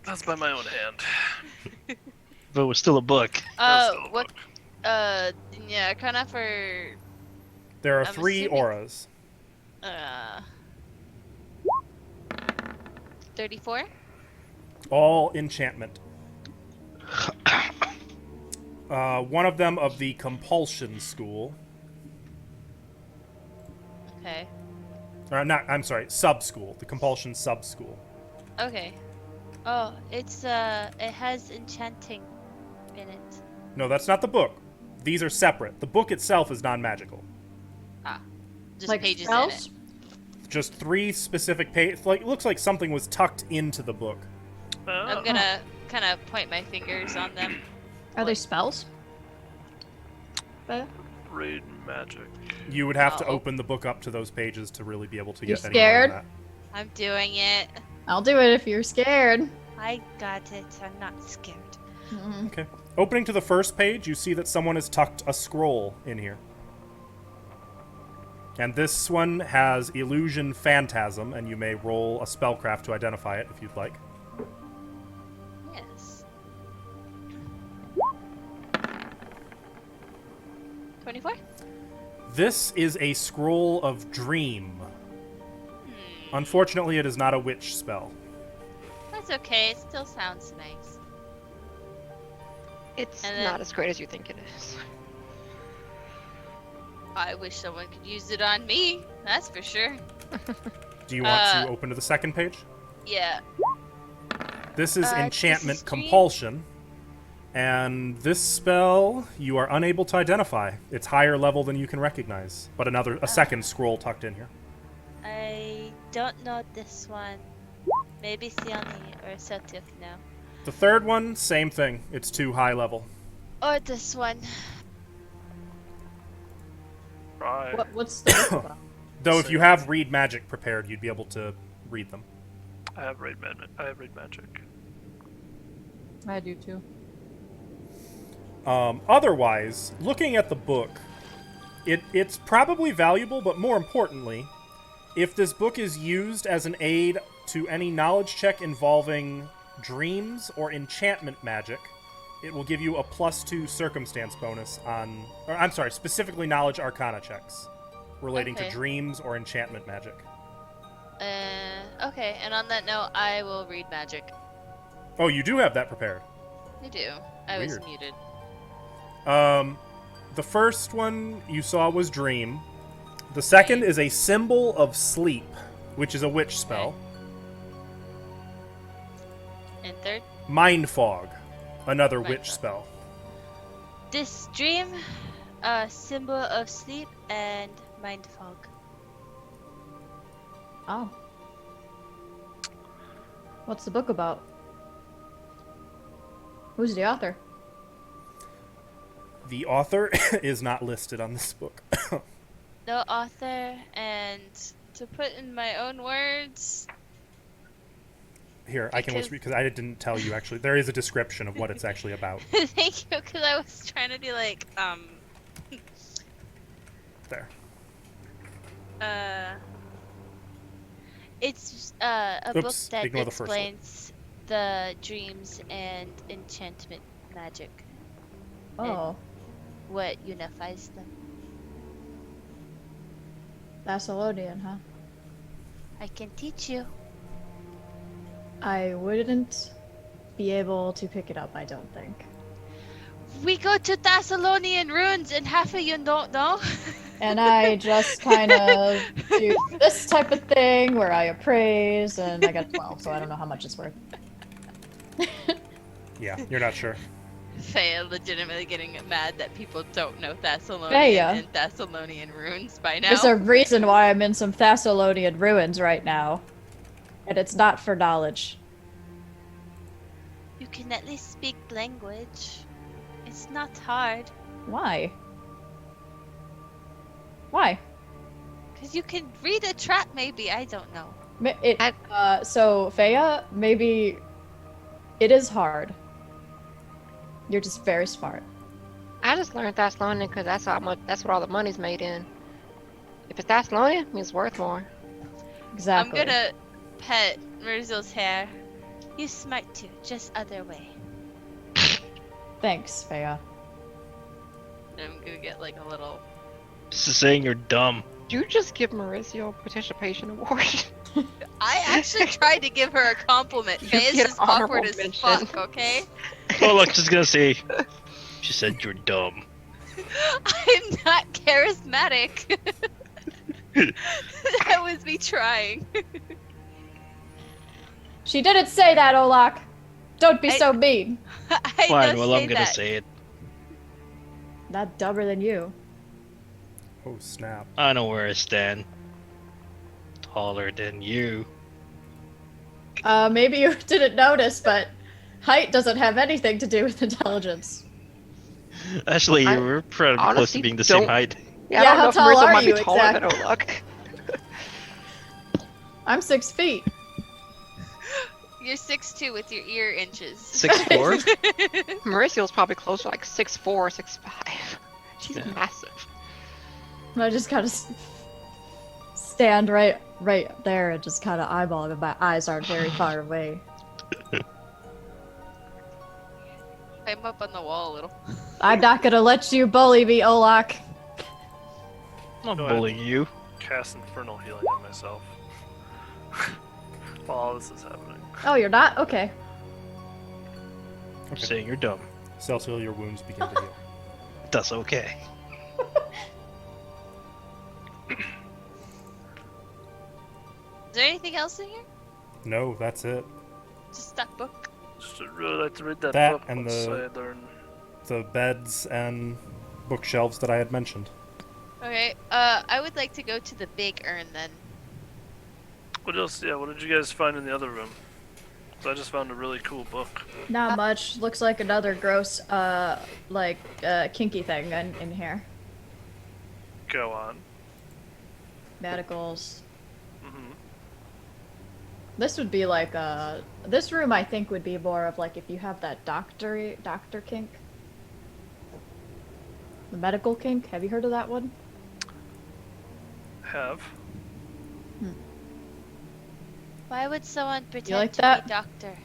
That's by my own hand. But it was still a book. What? Yeah, kind of for There are I'm 3 assuming- auras. 34. All enchantment. One of them of the compulsion school. Okay. I'm sorry, sub-school. The compulsion sub-school. Okay. Oh, it's it has enchanting in it. No, that's not the book. These are separate. The book itself is non-magical. Just Like pages spells? in it. Just 3 specific pages. Like, it looks like something was tucked into the book. I'm gonna kind of point my fingers on them. Are they spells? Read magic. You would have to Oh. open the book up to those pages to really be able to You get any more scared? than that. I'm doing it. I'll do it if you're scared. I got it. I'm not scared. Mm-mm. Okay. Opening to the first page, you see that someone has tucked a scroll in here. And this one has Illusion Phantasm, and you may roll a spellcraft to identify it if you'd like. Yes. 24? This is a scroll of dream. Unfortunately, it is not a witch spell. That's okay. It still sounds nice. It's And then- not as great as you think it is. I wish someone could use it on me. That's for sure. Do you want to open to the second page? Yeah. This is This Enchantment is dream. Compulsion. And this spell you are unable to identify. It's higher level than you can recognize. But a second scroll tucked in here. I don't know this one. Maybe Siani or Celtic now. The third one, same thing. It's too high level. Or this one. Right. What's the book about? Though if you have read magic prepared, you'd be able to read them. I have read magic. I do too. Otherwise, looking at the book, it's probably valuable, but more importantly, if this book is used as an aid to any knowledge check involving dreams or enchantment magic, it will give you a +2 circumstance bonus on... Or, I'm sorry, specifically knowledge arcana checks relating to Okay. dreams or enchantment magic. Okay, and on that note, I will read magic. Oh, you do have that prepared. I do. I was Weird. muted. The first one you saw was dream. The second is a symbol of sleep, which is a witch spell. And third, Mind fog, another Mind witch fog. spell. this dream, symbol of sleep and mind fog. Oh. What's the book about? Who's the author? The author is not listed on this book. No author, and to put in my own words. Here, I can list because I didn't tell you actually. There is a description of what it's actually about. Thank you, because I was trying to be like, There. It's a book Oops, that ignore the first one. explains the dreams and enchantment magic, Oh, what unifies them. Thessalonian, huh? I can teach you. I wouldn't be able to pick it up, I don't think. We go to Thessalonian ruins, and half of you don't know. And I just kind of do this type of thing where I appraise, and I got 12, so I don't know how much it's worth. Yeah, you're not sure. Faya legitimately getting mad that people don't know Thessalonian Faya. and Thessalonian runes by now. There's a reason why I'm in some Thessalonian ruins right now. And it's not for knowledge. You can at least speak language. It's not hard. Why? Why? Because you can read a trap, maybe. I don't know. So, Faya, maybe it is hard. You're just very smart. I just learned Thessalonian because that's what all the money's made in. If it's Thessalonian, it means it's worth more. Exactly. I'm gonna pet Mirzil's hair. You smart too, just other way. Thanks, Faya. I'm gonna get like a little. This is saying you're dumb. Did you just give Mauricio a participation award? I actually tried to give her a compliment. You Faye's get just awkward honorable as mention. fuck, okay? Oh, look, just gonna say. She said you're dumb. I'm not charismatic. That was me trying. She didn't say that, Olak. Don't be so mean. I Fine, know well, I'm say gonna that. say it. Not dumber than you. Oh, snap. I know where I stand. Taller than you. Maybe you didn't notice, but height doesn't have anything to do with intelligence. Actually, I you were pretty close honestly to being the same don't- height. Yeah, Yeah, I don't how know if tall Marissa are might you be taller than exactly? Olak. I'm 6 feet. You're 6'2" with your ear inches. 6'4"? Mauricio's probably closer, like 6'4", 6'5". She's Yeah. massive. I just kind of stand right there and just kind of eyeball it, but my eyes aren't very far away. I'm up on the wall a little. I'm not gonna let you bully me, Olak. I'm not Go ahead. bullying you. Cast Infernal Healing on myself. While all this is happening. Oh, you're not? Okay. I'm Okay. saying you're dumb. Celestial, your wounds begin to heal. That's okay. Is there anything else in here? No, that's it. Just that book? Just really like to read that, That book and once the- I learn. The beds and bookshelves that I had mentioned. Okay, I would like to go to the big urn then. What else? Yeah, what did you guys find in the other room? 'Cause I just found a really cool book. Not much. Looks like another gross, kinky thing in here. Go on. Medicals. Mm-hmm. This would be like this room I think would be more of like if you have that doctor kink. The medical kink. Have you heard of that one? Have. Why would someone pretend like to that? be doctor?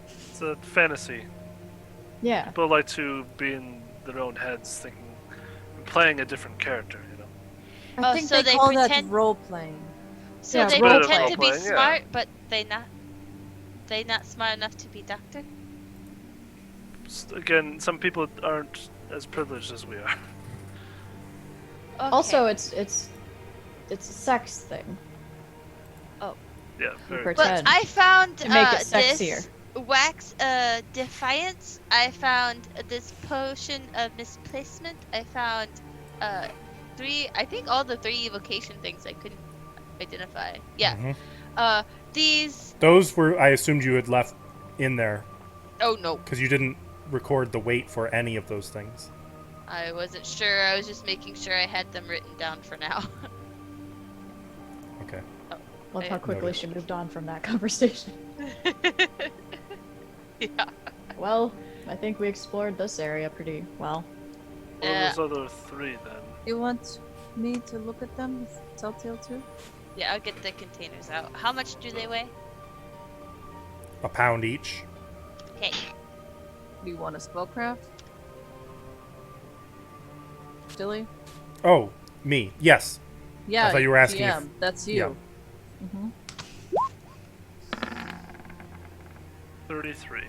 It's a fantasy. Yeah. People like to be in their own heads, thinking, playing a different character. You know. I Oh, think so they they call that pretend- role playing. So Yeah, they role pretend to be playing, yeah. smart, but they not smart enough to be doctor? Again, some people aren't as privileged as we are. Okay. Also, it's a sex thing. Yeah, very. Pretend. But I found To make it this sexier. wax defiance. I found this potion of misplacement. I found I think all the 3 evocation things I couldn't identify. Yeah. Mhm. These Those were, I assumed you had left in there oh no. because you didn't record the weight for any of those things. I wasn't sure. I was just making sure I had them written down for now. Okay. Love how quickly Noted. she moved on from that conversation. Yeah. Well, I think we explored this area pretty well. What are those other 3 then? You want me to look at them with Telltale too? Yeah, I'll get the containers out. How much do they weigh? A pound each. Okay. Do you want a spellcraft? Dilly? Oh, me. Yes. Yeah. I thought you were asking GM, if- that's you. yeah. Mm-hmm. 33.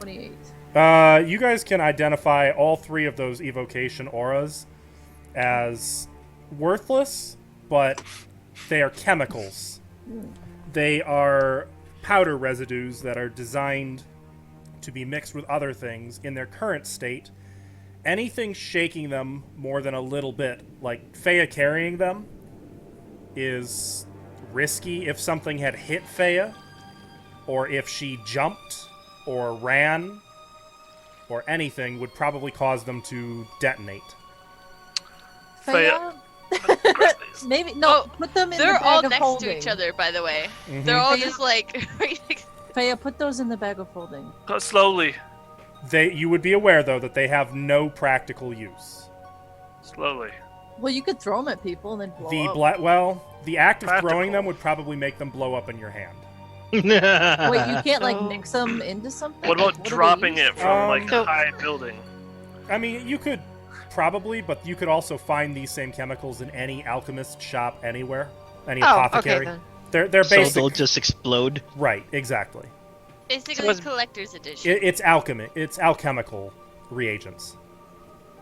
28. You guys can identify all 3 of those evocation auras as worthless, but they are chemicals. They are powder residues that are designed to be mixed with other things in their current state. Anything shaking them more than a little bit, like Feyre carrying them, is risky. If something had hit Feyre, or if she jumped or ran or anything, would probably cause them to detonate. Feyre, Maybe no. Oh, Put them in They're the bag all of next holding. to each other, by the way. Mhm. They're all just like right next. Faya, put those in the bag of holding. slowly. You would be aware, though, that they have no practical use. Slowly. Well, you could throw them at people and then blow up. The act of Practical. throwing them would probably make them blow up in your hand. Wait, you can't like Oh. mix them into something? What about do they dropping use? it from like So- a high building? I mean, you could probably, but you could also find these same chemicals in any alchemist shop anywhere, any Oh, okay apothecary. then. They're So basic. they'll just explode. Right, exactly. Basically, So it's- collector's edition. It's alchemy. It's alchemical reagents.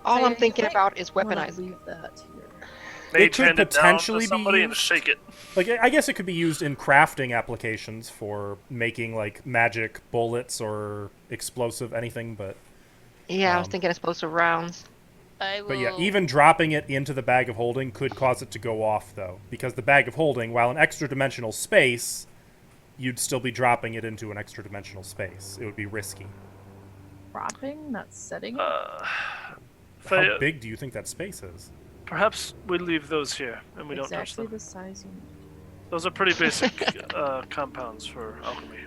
All Faya, I'm you thinking might about is wanna weaponizing. leave that here. Mage could hand it down potentially to be somebody and used. shake it. Like, I guess it could be used in crafting applications for making like magic bullets or explosive anything, but Yeah, I was Um, thinking explosive rounds. I will. But yeah, even dropping it into the bag of holding could cause it to go off, though. Because the bag of holding, while an extra dimensional space, you'd still be dropping it into an extra dimensional space. It would be risky. Dropping, not setting it. How Feyre, big do you think that space is? perhaps we leave those here and we don't touch Exactly them. the size you need. Those are pretty basic compounds for alchemy.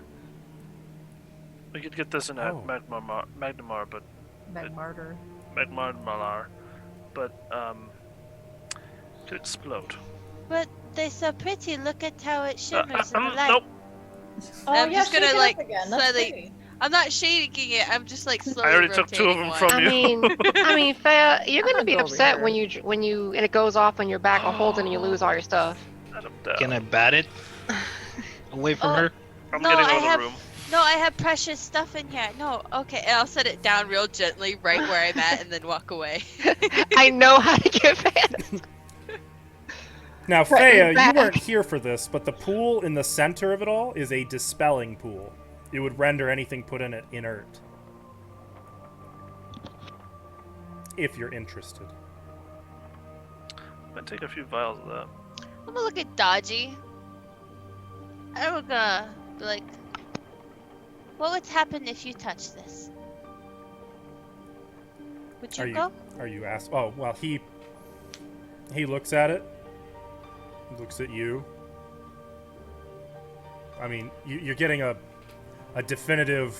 We could get this in Oh. Magnamar, but Magmartyr. Magmarmalar, but could explode. But they're so pretty. Look at how it shimmers in the light. Nope. Oh, I'm yeah, just gonna, shake it up like, again. That's slightly- pretty. I'm not shaking it. I'm just like slowly I already took 2 of them rotating from one. you. I mean, Faya, you're I'm gonna be gonna go over upset here. when you and it goes off on your back of holding and you lose all your stuff. Adam down. Can I bat it away from Oh. her? I'm No, getting I out of the have- room. No, I have precious stuff in here. No, okay, I'll set it down real gently, right where I'm at, and then walk away. I know how to get Faya. Now, Right, Feyre, you back. weren't here for this, but the pool in the center of it all is a dispelling pool. It would render anything put in it inert. If you're interested. Might take a few vials of that. I'm gonna look at Dodgy. I'm gonna be like, what would happen if you touch this? Would you Are you go? Are you asked? Oh, well, he looks at it. Looks at you. I mean, you're getting a definitive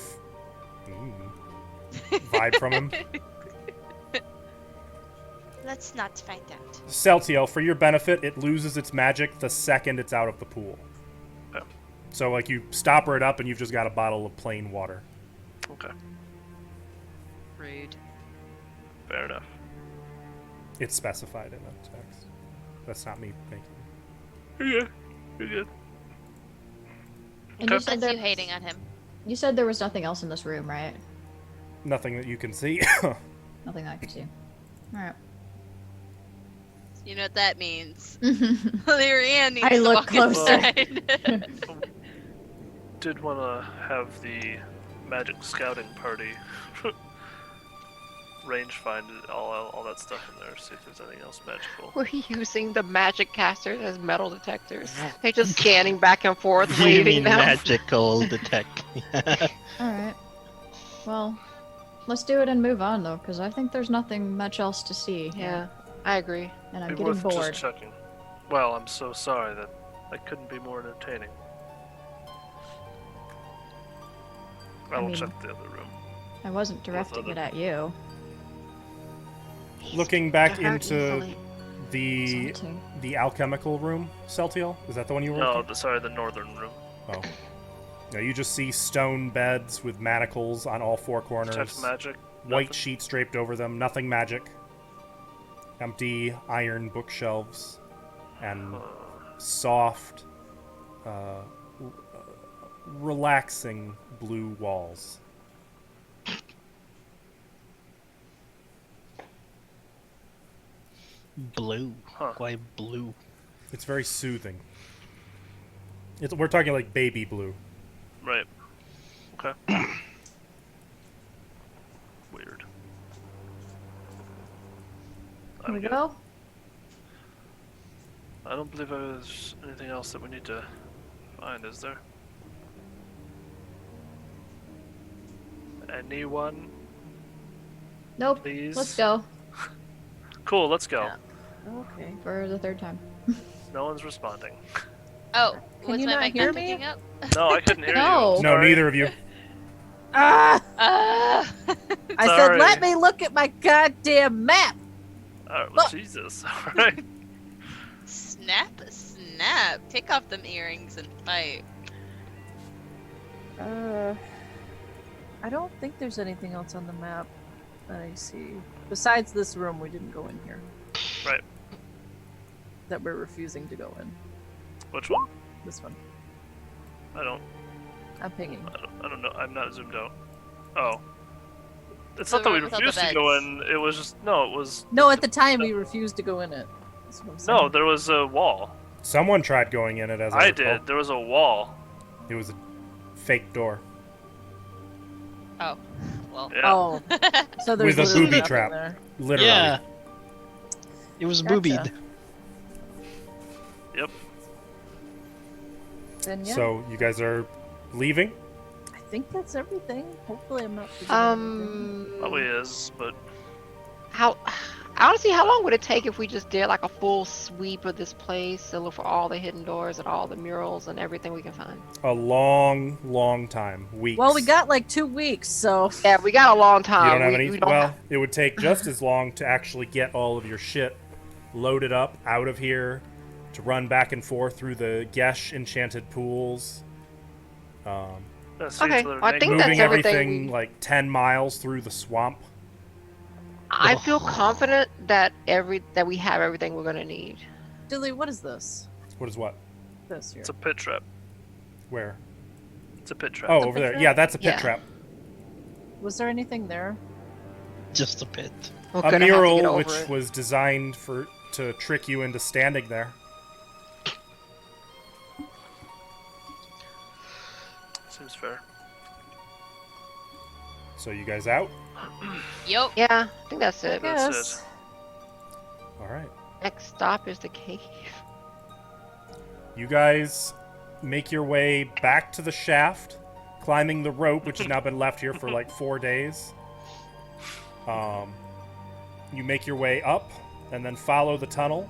vibe from him. Let's not find out. Celtiel, for your benefit, it loses its magic the second it's out of the pool. Okay. So, like, you stopper it up and you've just got a bottle of plain water. Okay, Rude. fair enough. It's specified in the text. That's not me making it. You're good. You're good. And you Okay. said, That's you there, hating on him. you said there was nothing else in this room, right? Nothing that you can see. Nothing that I can see. Alright. You know what that means. Lyrian needs I to look walk closer. inside. Did want to have the magic scouting party range find all that stuff in there, see if there's anything else magical. We're using the magic casters as metal detectors. They're just scanning back and forth, You waving mean them. magical detect? Alright. Well, Let's do it and move on, though, because I think there's nothing much else to see. Yeah, I agree. And I'm Be getting worth bored. just checking. Well, I'm so sorry that couldn't be more entertaining. I will mean, check the other room. I wasn't directing other- it at you. Looking back Hurt into easily. the Salty. the alchemical room, Celtiel, is that the one you were? No, looking? sorry, the northern room. Oh. No, you just see stone beds with manacles on all four corners. Detect magic. White nothing? sheets draped over them, nothing magic. Empty iron bookshelves and soft, relaxing blue walls. Blue. Huh. Why blue? It's very soothing. We're talking like baby blue. Right. Okay. Weird. I Here we don't get it. go. I don't believe there's anything else that we need to find, is there? Anyone? Nope. Please? Let's go Cool, let's go. Yeah. Okay. for the third time. No one's responding. Oh, Can was you my not mic hear not me? picking up? No, I couldn't hear No. you. No, Sorry. neither of you. Ah! I said, Sorry. let me look at my goddamn map. Well, Look. Jesus. Alright. Snap, snap. Take off them earrings and fight. I don't think there's anything else on the map that I see. Besides this room, we didn't go in here. Right. That we're refusing to go in. Which one? This one. I'm pinging. I don't know. I'm not zoomed out. Oh. It's The not that we room with all the refused to go beds. in. It was just no. It was No, at the time we refused to go in it. That's what I'm saying. no. There was a wall. Someone tried going in it as I I recall. did. There was a wall. It was a fake door. Oh, well. Yeah. Oh, so there's With a literally booby nothing trap. there. Literally. Yeah. It was Gotcha. boobied. Yep. Then yeah, So you guys are leaving? I think that's everything. Hopefully, I'm not forgetting anything. Probably is, but How honestly, how long would it take if we just did like a full sweep of this place and look for all the hidden doors and all the murals and everything we can find? A long, long time. Weeks. Well, we got like 2 weeks, so Yeah, we got a long You time. don't have we, any. we don't Well, have- it would take just as long to actually get all of your shit loaded up out of here, to run back and forth through the Gesh enchanted pools, that's Okay, the well, I think moving that's everything everything we- like 10 miles through the swamp. I feel confident that we have everything we're gonna need. Dilly, what is this? What is what? This here. It's a pit trap. Where? It's a pit trap. Oh, a over pit there. trap? Yeah, that's a pit Yeah. trap. Was there anything there? Just a pit. We're A gonna have to get mural over which it. was designed to trick you into standing there. Seems fair. So you guys out? Yup. Yeah, I think that's it. That's it. Yes. All right. Next stop is the cave. You guys make your way back to the shaft, climbing the rope, which has now been left here for like 4 days. You make your way up and then follow the tunnel.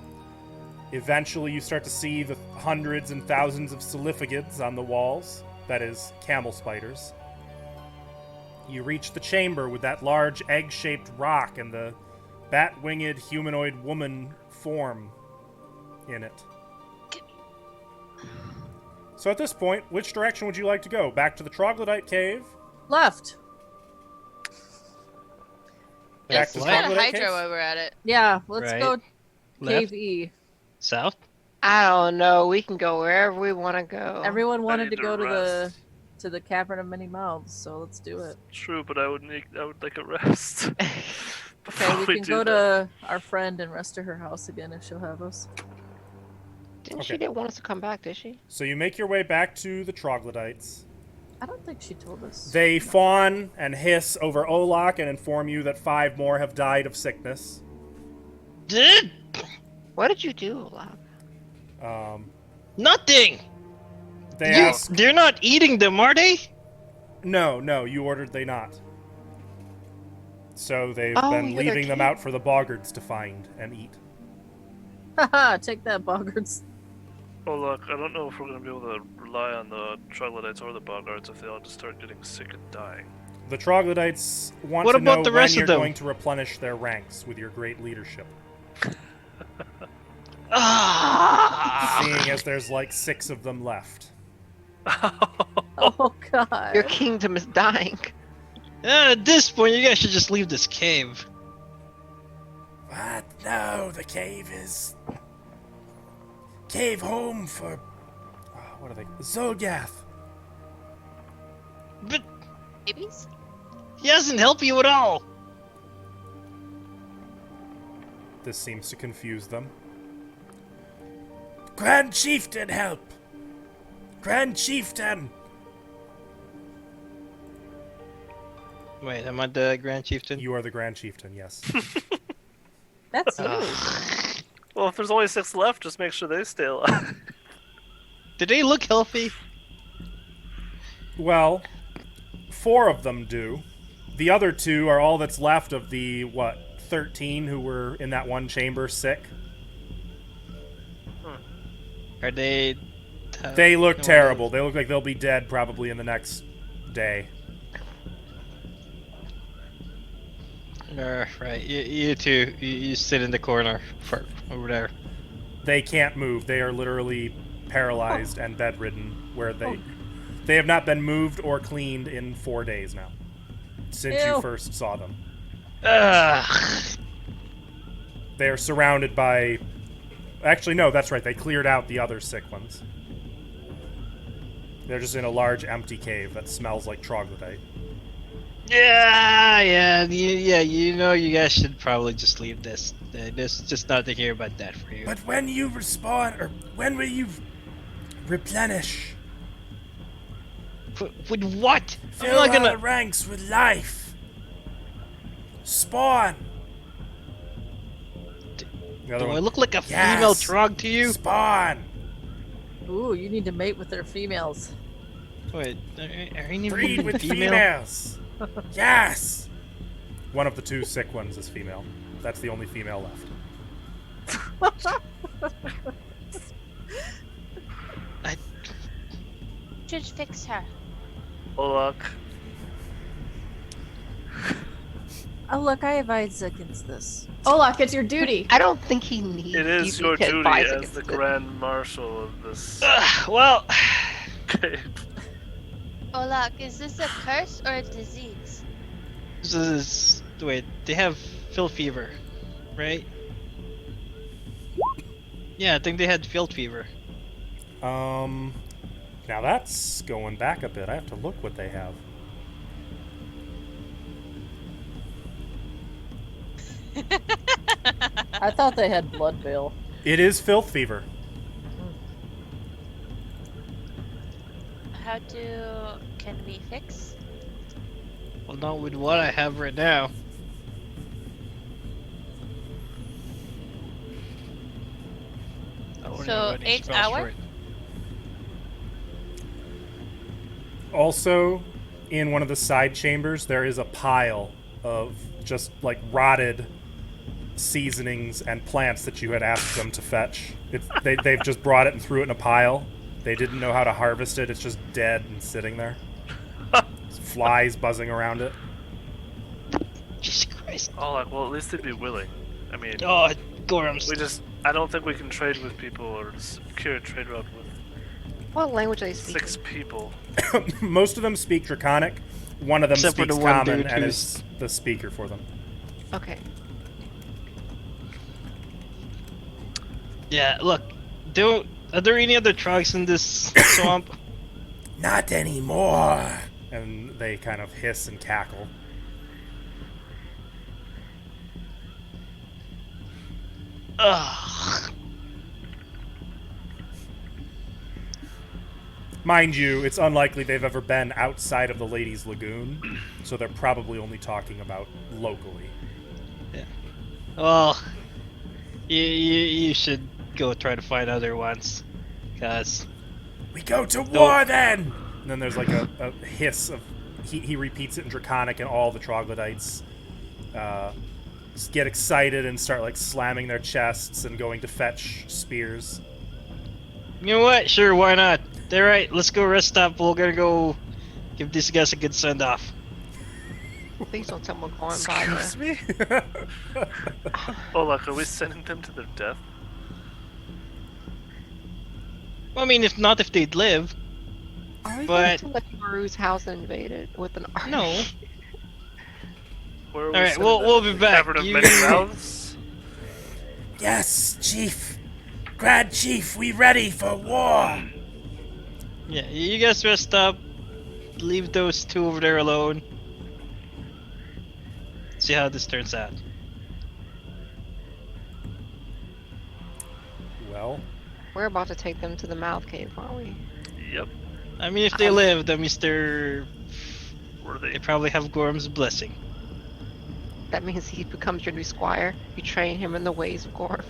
Eventually, you start to see the hundreds and thousands of Silifigids on the walls. That is, camel spiders. You reach the chamber with that large egg-shaped rock and the bat-winged humanoid woman form in it. So at this point, which direction would you like to go? Back to the Troglodyte Cave? Left. Back Just to the kind of Troglodyte hydro Cave? while we're at it. Yeah, let's Right. go Left, Cave E. south. I don't know. We can go wherever we want to go. Everyone wanted need to to go rest. to the Cavern of Many Mouths, so let's do it. True, but I would like a rest. Okay, before we can do go that. to our friend and rest at her house again if she'll have us. Didn't Okay. she didn't want us to come back, did she? So you make your way back to the Troglodytes. I don't think she told us. They fawn and hiss over Olak and inform you that 5 more have died of sickness. Did What did you do, Olaf? nothing. They ask, They're not eating them, are they? no, you ordered they not. So they've Oh, been you're their leaving them king. out for the boggards to find and eat. Haha, take that, boggards. Oh look, I don't know if we're gonna be able to rely on the troglodytes or the boggards if they all just start getting sick and dying. The troglodytes want What to about know the when rest of you're them? going to replenish their ranks with your great leadership. Ah! Seeing as there's like 6 of them left. Oh god. Your kingdom is dying. At this point, you guys should just leave this cave. What? No, the cave is... Cave home for... what are they? Zolgath. But Babies? he doesn't help you at all. This seems to confuse them. Grand Chieftain, help! Grand Chieftain! Wait, am I the Grand Chieftain? You are the Grand Chieftain, yes. That's you. Well, if there's only 6 left, just make sure they stay alive. Did they look healthy? Well, 4 of them do. The other 2 are all that's left of the, 13 who were in that one chamber sick. Are they? They look no, terrible. They look like they'll be dead probably in the next day. Right. You two. You sit in the corner for over there. They can't move. They are literally paralyzed and bedridden, where they have not been moved or cleaned in 4 days now, since you Ew. first saw them. Ugh. They are surrounded by... Actually, no, that's right. They cleared out the other sick ones. They're just in a large empty cave that smells like troglodyte. Yeah. You know, you guys should probably just leave this. There's just nothing here but that for you. But when you respawn, or when will you replenish? With what? Fill I'm not our gonna. ranks with life. Spawn. The other Do I one. look like a Yes. female trog to you? Spawn. Ooh, you need to mate with their females. Wait, are any of Breed them with female? females. Yes. One of the 2 sick ones is female. That's the only female left. Should fix her. Oh look. Oh look, I advise against this. Olak, it's your duty. I don't think he needs. It is you your to duty advise as against the it. Grand Marshal of this Well, cave. Olak, is this a curse or a disease? this is. Wait, they have filth fever, right? Yeah, I think they had filth fever. Now that's going back a bit. I have to look what they have. I thought they had blood veil. It is filth fever. Can we fix? Well, not with what I have right now. I wouldn't So, have any 8 spells for hour? it. Also, in one of the side chambers, there is a pile of just like rotted seasonings and plants that you had asked them to fetch. They've just brought it and threw it in a pile. They didn't know how to harvest it. It's just dead and sitting there. There's flies buzzing around it. Jesus Christ. Oh, like, well, at least they'd be willing. I mean, Oh, Gorham's. I don't think we can trade with people or secure a trade route with What language are they speaking? 6 people. Most of them speak Draconic. One of them Except for speaks the one Common dude and who's- is the speaker for them. Okay. Yeah, look. Are there any other trogs in this swamp? Not anymore. And they kind of hiss and cackle. Ugh. Mind you, it's unlikely they've ever been outside of the Ladies' Lagoon, so they're probably only talking about locally. Well, you should go try to find other ones, cause We go to war then! And then there's like a hiss of... He repeats it in Draconic, and all the troglodytes just get excited and start like slamming their chests and going to fetch spears. You know what? Sure, why not? Alright, let's go rest up. We're gonna go give these guys a good send off. Please don't tell me we're going by Excuse me? Olak, are we sending them to their death? Well, I mean, if not, if they'd live. Are we But- going to let Maru's house invaded with an army? No. Where are we Alright, sending we'll them? be The back. Cavern of You- many mouths? Yes, Chief. Grand Chief, we ready for war. Yeah, you guys rest up. Leave those two over there alone. See how this turns out. Well, We're about to take them to the mouth cave, aren't we? Yep. I mean, if they live, then Mr. Were They they? probably have Gorm's blessing. That means he becomes your new squire. You train him in the ways of Gorm.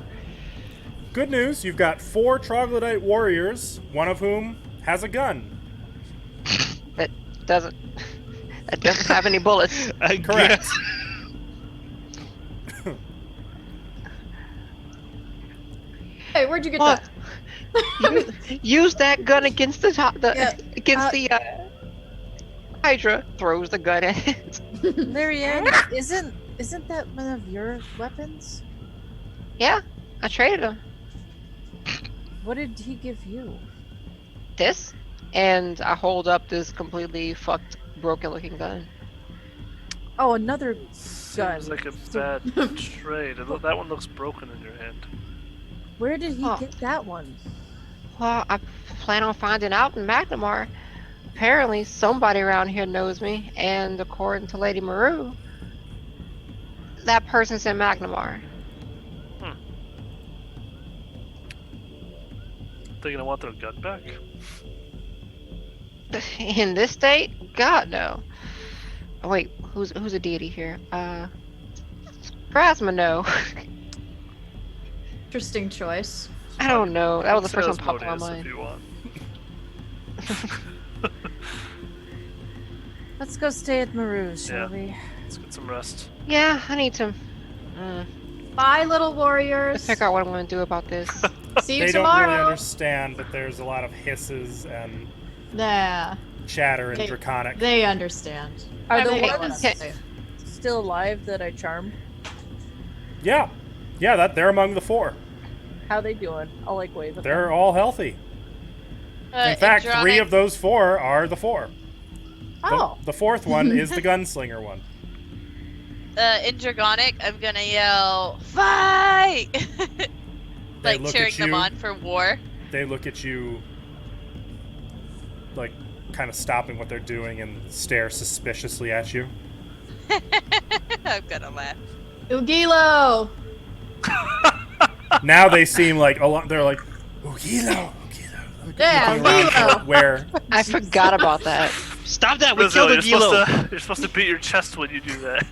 good news. You've got 4 troglodyte warriors, one of whom has a gun. That doesn't have any bullets. Correct. Hey, where'd you get What? that? Use that gun against the Yeah, against the Hydra. Throws the gun at it. Marianne, isn't that one of your weapons? Yeah, I traded him. What did he give you? This, and I hold up this completely fucked, broken-looking gun. Oh, another gun. Seems like a bad trade. That one looks broken in your hand. Where did he Oh. get that one? Well, I plan on finding out in McNamara. Apparently, somebody around here knows me, and according to Lady Maru, that person's in McNamara. They gonna want their gun back? In this state? God, no. Oh, wait, who's a deity here? Phrasma, no. Interesting choice. I don't know. That was the first one Says popped in my Modius, mind. if you want. Let's go stay at Maru's, shall Yeah. we? Let's get some rest. Yeah, I need to. Bye, little Let's warriors. figure out what I'm going to do about this. See you They don't really tomorrow. understand that there's a lot of hisses and Nah, chatter and They- draconic. they understand. Are They the know what ones I'm saying. still alive that I charmed? Yeah, that they're among the 4. How they doing? I'll like wave at They're them. all healthy. In fact, 3 of those 4 are the 4. Oh, The 4th one is the gunslinger one. In Dragonic, I'm gonna yell, "Fight!" They like look cheering at them you. on for war. They look at you, like, kind of stopping what they're doing and stare suspiciously at you. I'm gonna laugh. Ugilo. Now they seem like a lot. They're like, Ugilo. Yeah, Looking around Ugilo. for where I forgot about that. Stop that! We Lizzo, killed the Gilo! you're supposed to beat your chest when you do that.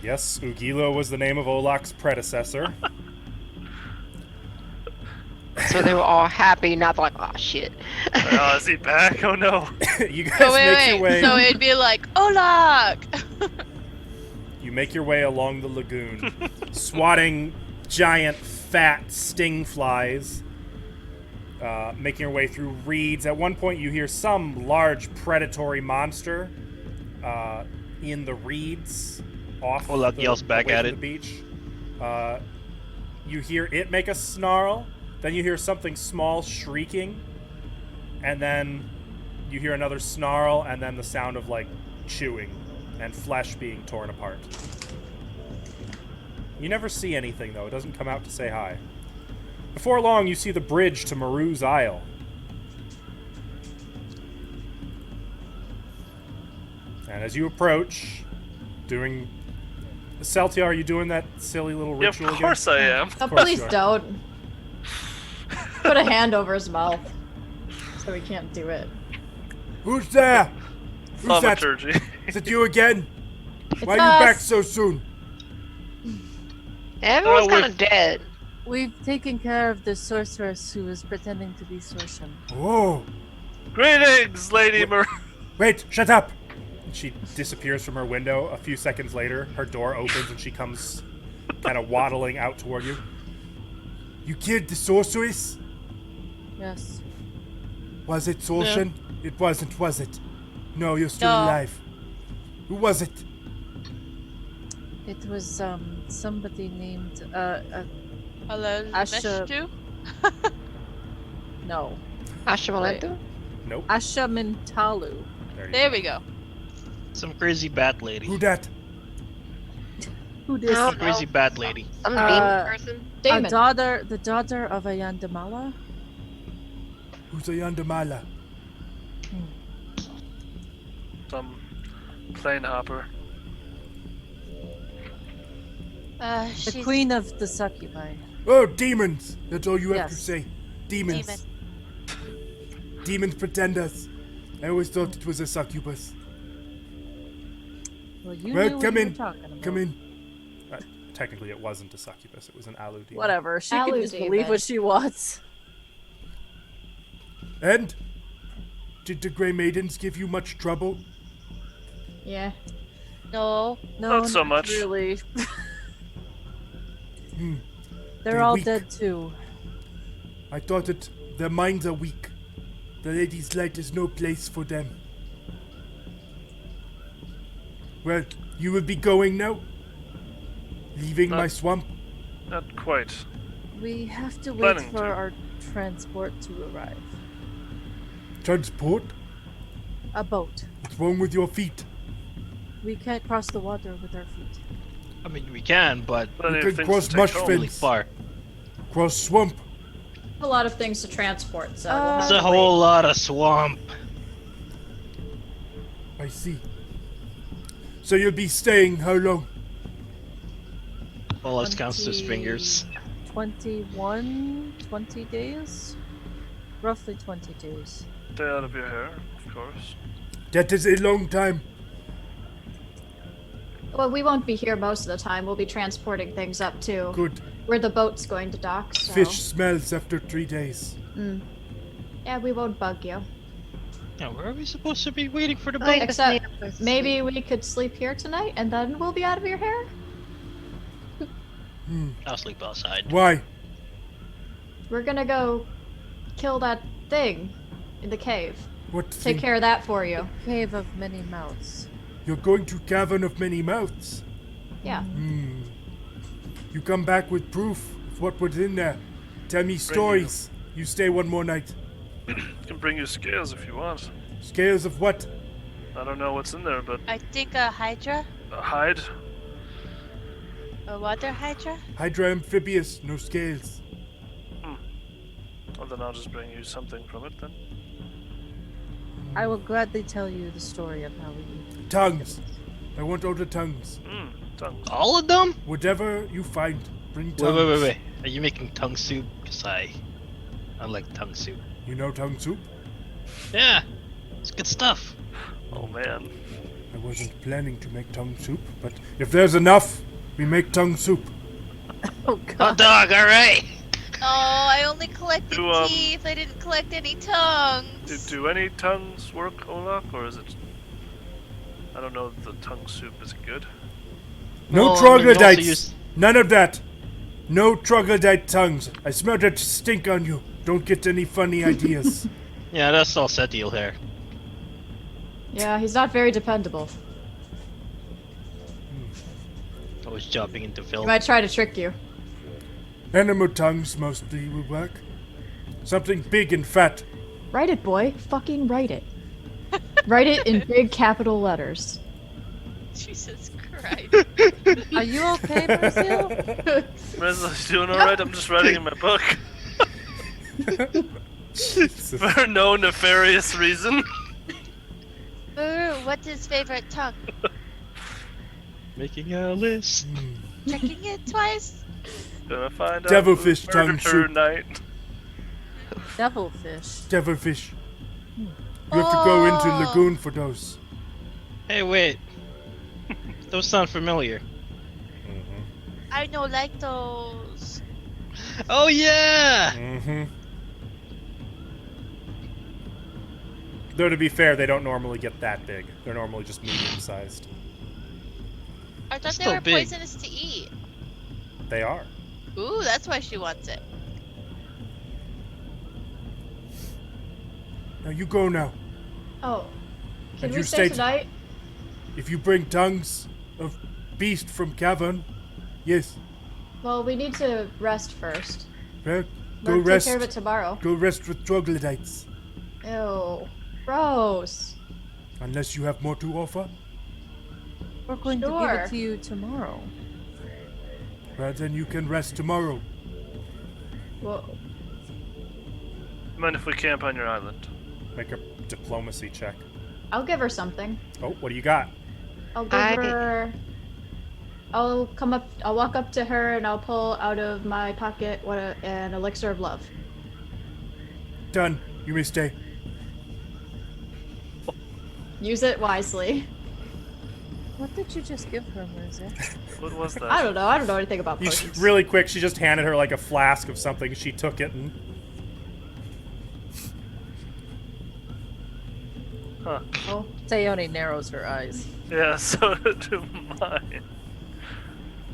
Yes, Ugilo was the name of Olak's predecessor. So they were all happy, not like, oh shit. Oh, is he back? Oh no. You guys Oh, make your way. So it'd be like, Olak! You make your way along the lagoon, swatting giant, fat sting flies, making your way through reeds. At one point, you hear some large predatory monster in the reeds off Olak yells back away at from it. the beach. You hear it make a snarl. Then you hear something small shrieking, and then you hear another snarl, and then the sound of like chewing and flesh being torn apart. You never see anything though; it doesn't come out to say hi. Before long, you see the bridge to Maru's Isle. And as you approach, doing... Celtia, are you doing that silly little Yeah, of ritual course I am. Oh, course please you are. don't. Put a hand over his mouth, so he can't do it. Who's there? Who's that? Thaumaturgy. Is it you again? Why are us. you back so soon? Everyone's we're- kind of dead. We've taken care of the sorceress who was pretending to be Sorsum. Oh, Greetings, Lady Mar. wait, shut up. She disappears from her window. A few seconds later, her door opens and she comes kind of waddling out toward you. You killed the sorceress? Yes. Was it Sortion? It wasn't, was it? No, you're still No. alive. Who was it? It was somebody named Hello, Asha- Meshtu? no. Ashamalentu? Nope. Asha Mintalu. There we go. Some crazy bat lady. Who dat? Who did? No. Some crazy bat lady. Some Uh, demon person? Damon. The daughter of Ayandamala. Who's a Yandamala? Some plane hopper. The She's queen of the succubi. Oh, demons! That's all you have to Yes. say. Demons. Demon. Demons pretenders. I always thought it was a succubus. Well, you Well, knew come what you in. were talking about. Come in. Technically, it wasn't a succubus. It was an alu demon. Whatever. She can Alu just believe demon. what she wants. And? Did the Grey Maidens give you much trouble? Yeah. No. No, Not so much. Really. Hmm. They're They're all weak. dead too. I thought that their minds are weak. The Lady's Light is no place for them. Well, you will be going now? Leaving my swamp? Not quite. We have to wait Planning for to. our transport to arrive. Transport? A boat. What's wrong with your feet? We can't cross the water with our feet. I mean, we can, but Plenty You of can things cross to take mush home. fins. really far. Cross swamp? A lot of things to transport, so we'll It's have a to wait. whole lot of swamp. I see. So you'll be staying how long? Well, let's count those fingers. 20 days? Roughly 20 days. Stay out of your hair, of course. That is a long time. Well, we won't be here most of the time. We'll be transporting things up to Good. where the boat's going to dock. So. Fish smells after 3 days. Yeah, we won't bug you. Now, where are we supposed to be waiting for the I boat? just Except need a place to maybe sleep. we could sleep here tonight, and then we'll be out of your hair. I'll sleep outside. Why? We're gonna go kill that thing in the cave. What Take thing? care of that for you. Cave of many mouths. You're going to Cavern of Many Mouths. Yeah. You come back with proof of what was in there. Tell me stories. You stay one more night. Can bring you scales if you want. Scales of what? I don't know what's in there, but I think a hydra? a hide. A water hydra? Hydra amphibious, no scales. Well, then I'll just bring you something from it then. I will gladly tell you the story of how we. Tongues. I want all the tongues. Tongues. All of them? Whatever you find, bring Wait, tongues. wait. Are you making tongue soup? Cause I like tongue soup. You know tongue soup? Yeah, it's good stuff. Oh man. I wasn't planning to make tongue soup, but if there's enough, we make tongue soup. Oh Hot god. dog, alright! Oh, I only collected Do, teeth. I didn't collect any tongues. Do any tongues work, Olaf, or is it? I don't know. If the tongue soup is good. No Well, I mean, you also troglodytes. use- None of that. No troglodyte tongues. I smell that stink on you. Don't get any funny ideas. Yeah, that's all Setiel here. Yeah, he's not very dependable. Always jumping into He film. might try to trick you. Animal tongues mostly will work. Something big and fat. Write it, boy. Fucking write it. Write it in big capital letters. Jesus Christ. Are you okay, Brazil? Reslie's doing alright. I'm just writing in my book. Jesus. For no nefarious reason. What's his favorite tongue? Making a list. Checking it twice? Gonna find Devilfish out. tongue Murder soup. night. Devilfish. Devilfish. You have to go into Oh. lagoon for those. Hey, wait. Those sound familiar. I know, like those. Oh yeah! Mm-hmm. Though to be fair, they don't normally get that big. They're normally just medium-sized. I thought they Still were big. poisonous to eat. They are. Ooh, that's why she wants it. Now you go now. Oh, can And we you stay stay- tonight? If you bring tongues of beast from cavern, yes. Well, we need to rest first. Well, go We'll rest. take care of it tomorrow. Go rest with troglodytes. Ew. Gross. Unless you have more to offer. We're going to give Sure. it to you tomorrow. Well, then you can rest tomorrow. Well, Mind if we camp on your island? Make a diplomacy check. I'll give her something. Oh, what do you got? I'll give I- her. I'll walk up to her and I'll pull out of my pocket an elixir of love. Done. You may stay. Use it wisely. What did you just give her, Marissa? What was that? I don't know. I don't know anything about You potions. really quick, she just handed her like a flask of something. She took it and Huh. Oh, Sayone narrows her eyes. Yeah, so do mine.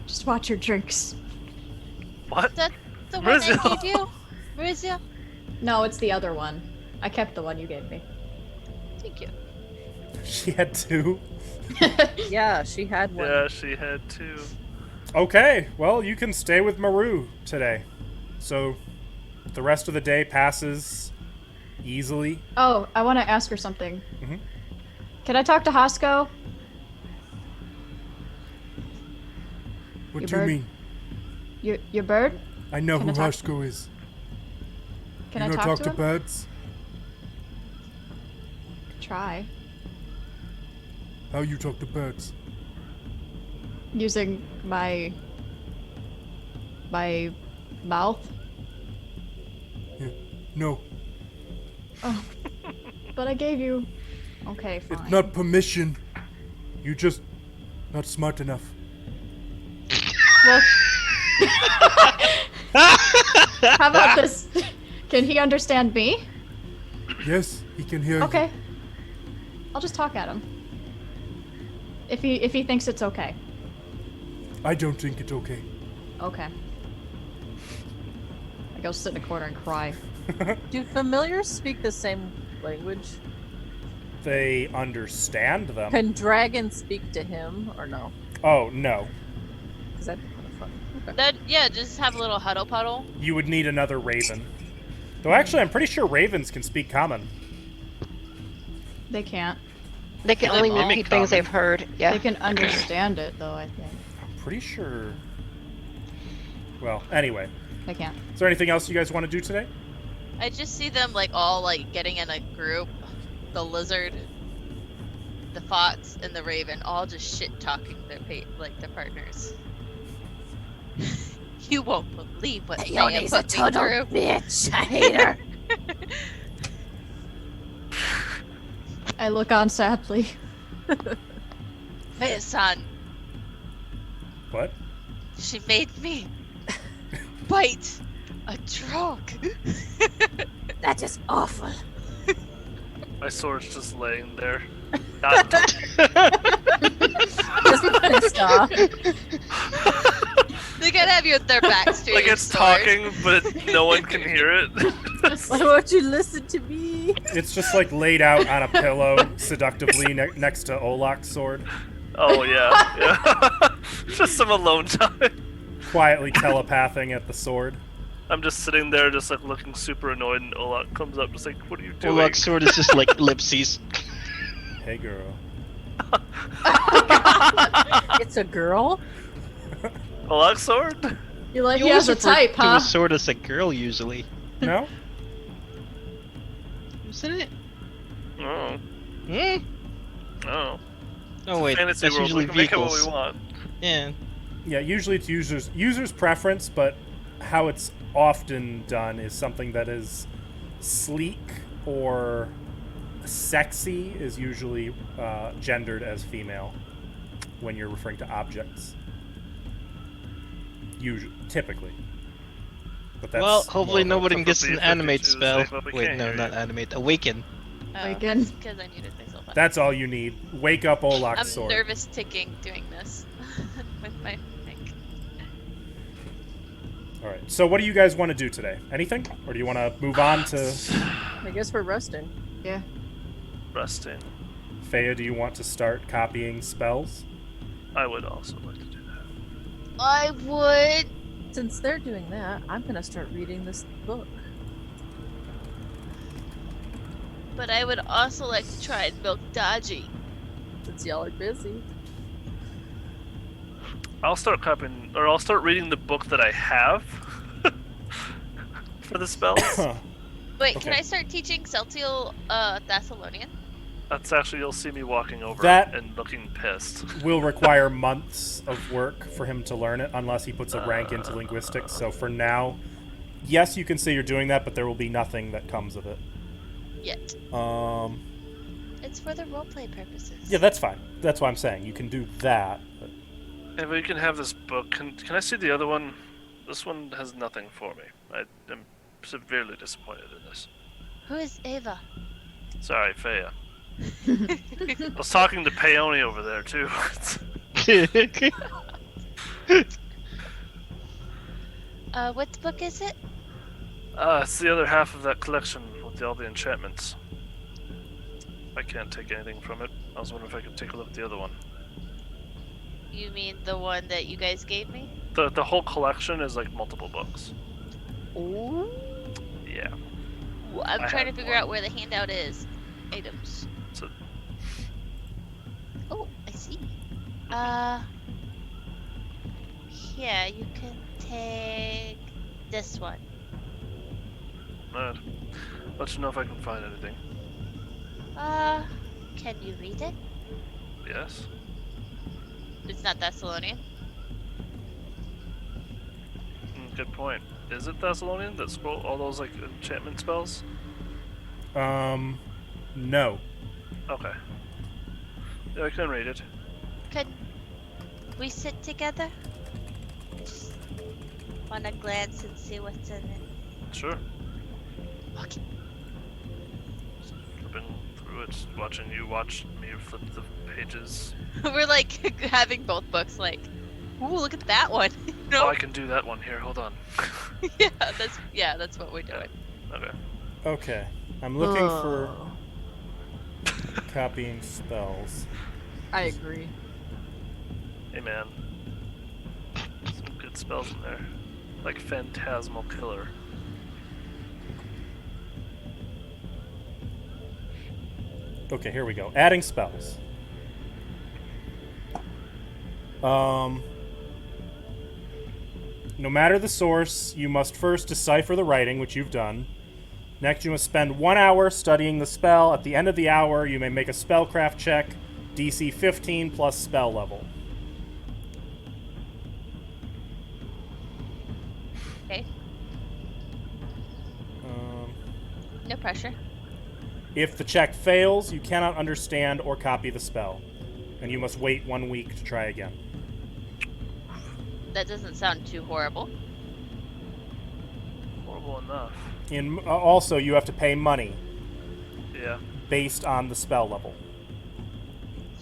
just watch your drinks. What? That's the one I Marizia. gave you? Marizia? No, it's the other one. I kept the one you gave me. Thank you. she had two. Yeah, she had one. Yeah, she had two. Okay, well, you can stay with Maru today. So the rest of the day passes easily. Oh, I want to ask her something. Mhm. Can I talk to Hosko? What You do you bird? mean? Your bird? I know Can who I talk- Hoshko is. Can you I know talk talk to to him? birds? Try. How you talk to birds? Using my mouth. No. Oh. But I gave you. Okay, fine. It's not permission. You just not smart enough. Well, how about this? Can he understand me? Yes, he can hear you. Okay. I'll just talk at him. If he thinks it's okay. I don't think it's okay. Okay. I go sit in a corner and cry. Do familiars speak the same language? They understand them. Can dragons speak to him or no? Oh, no. Because that'd be kind of fun. Okay. That, yeah, just have a little huddle puddle. You would need another raven. Though actually, I'm pretty sure ravens can speak common. They can't. They can They only mimic repeat things common. they've heard. Yeah. They can understand it though, I think. I'm pretty sure. Well, anyway. They can't. Is there anything else you guys want to do today? I just see them like all like getting in a group. The lizard, the fox, and the raven all just shit talking their their partners. You won't believe what they have put me through. bitch. I hate her. I look on sadly. My son, What? she made me bite a drunk. That is awful. My sword's just laying there. Not Just pissed off. They gotta have you with their backs to like your it's sword. talking, but no one can hear it. Why won't you listen to me? It's just like laid out on a pillow seductively next to Olak's sword, Oh yeah, yeah. Just some alone time. quietly telepathing at the sword. I'm just sitting there, just like looking super annoyed, and Olak comes up, just like, "What are you doing?" Olak's sword is just like ellipses. Hey, girl. It's a girl? Olak's sword? You're like, You he has always a refer type, to huh? a sword as a girl usually. No? Isn't it? Oh, Hmm? oh. Oh wait, Fantasy that's world. usually We can make it what vehicles. we want. Yeah. Yeah, usually it's user's preference, but how it's often done is something that is sleek or sexy is usually gendered as female when you're referring to objects. Typically. But that's Well, hopefully well, nobody except gets for an B52 animate to spell. say what we Wait, can't no, hear not yet. animate. Awaken. Waken. Because I muted myself. That's all you need. Wake up Olak's I'm sword. nervous ticking doing this with my mic. All right. So what do you guys want to do today? Anything? Or do you want to move on to... I guess we're resting. Yeah. Resting. Fea, do you want to start copying spells? I would also like to do that. I would. Since they're doing that, I'm gonna start reading this book. But I would also like to try and milk Dodgy. Since y'all are busy. I'll start copying, or I'll start reading the book that I have for the spells. Wait, Okay. can I start teaching Celtial Thessalonian? That's actually, you'll see me walking over That- and looking pissed. Will require months of work for him to learn it, unless he puts a rank into linguistics. So for now, yes, you can say you're doing that, but there will be nothing that comes of it. Yet. It's for the roleplay purposes. Yeah, that's fine. That's what I'm saying. You can do that. But... Hey, but you can have this book. Can I see the other one? This one has nothing for me. I am severely disappointed in this. Who is Ava? Sorry, Fea. I was talking to Peony over there, too. What book is it? It's the other half of that collection with all the enchantments. I can't take anything from it. I was wondering if I could take a look at the other one. You mean the one that you guys gave me? The whole collection is like multiple books. Ooh. Yeah. I'm I trying to have figure one. out where the handout is. Items. So Oh, I see. Yeah, you can take this one. Alright. Let you know if I can find anything. Can you read it? Yes? It's not Thessalonian. Good point. Is it Thessalonian that scroll all those like enchantment spells? No. Okay. Yeah, I can read it. Could we sit together? I just wanna glance and see what's in it. Sure. Okay. Flipping through it, watching you watch me flip the pages. We're like having both books like, ooh, look at that one. You know? Oh, I can do that one here. Hold on. That's what we're doing. Okay. Okay. I'm looking for copying spells. I agree. Hey man. Some good spells in there. Like Phantasmal Killer. Okay, here we go. Adding spells. No matter the source, you must first decipher the writing, which you've done. Next, you must spend 1 hour studying the spell. At the end of the hour, you may make a spellcraft check, DC 15 plus spell level. Okay. No pressure. If the check fails, you cannot understand or copy the spell, and you must wait 1 week to try again. That doesn't sound too horrible. Horrible enough. Also, you have to pay money Yeah. based on the spell level.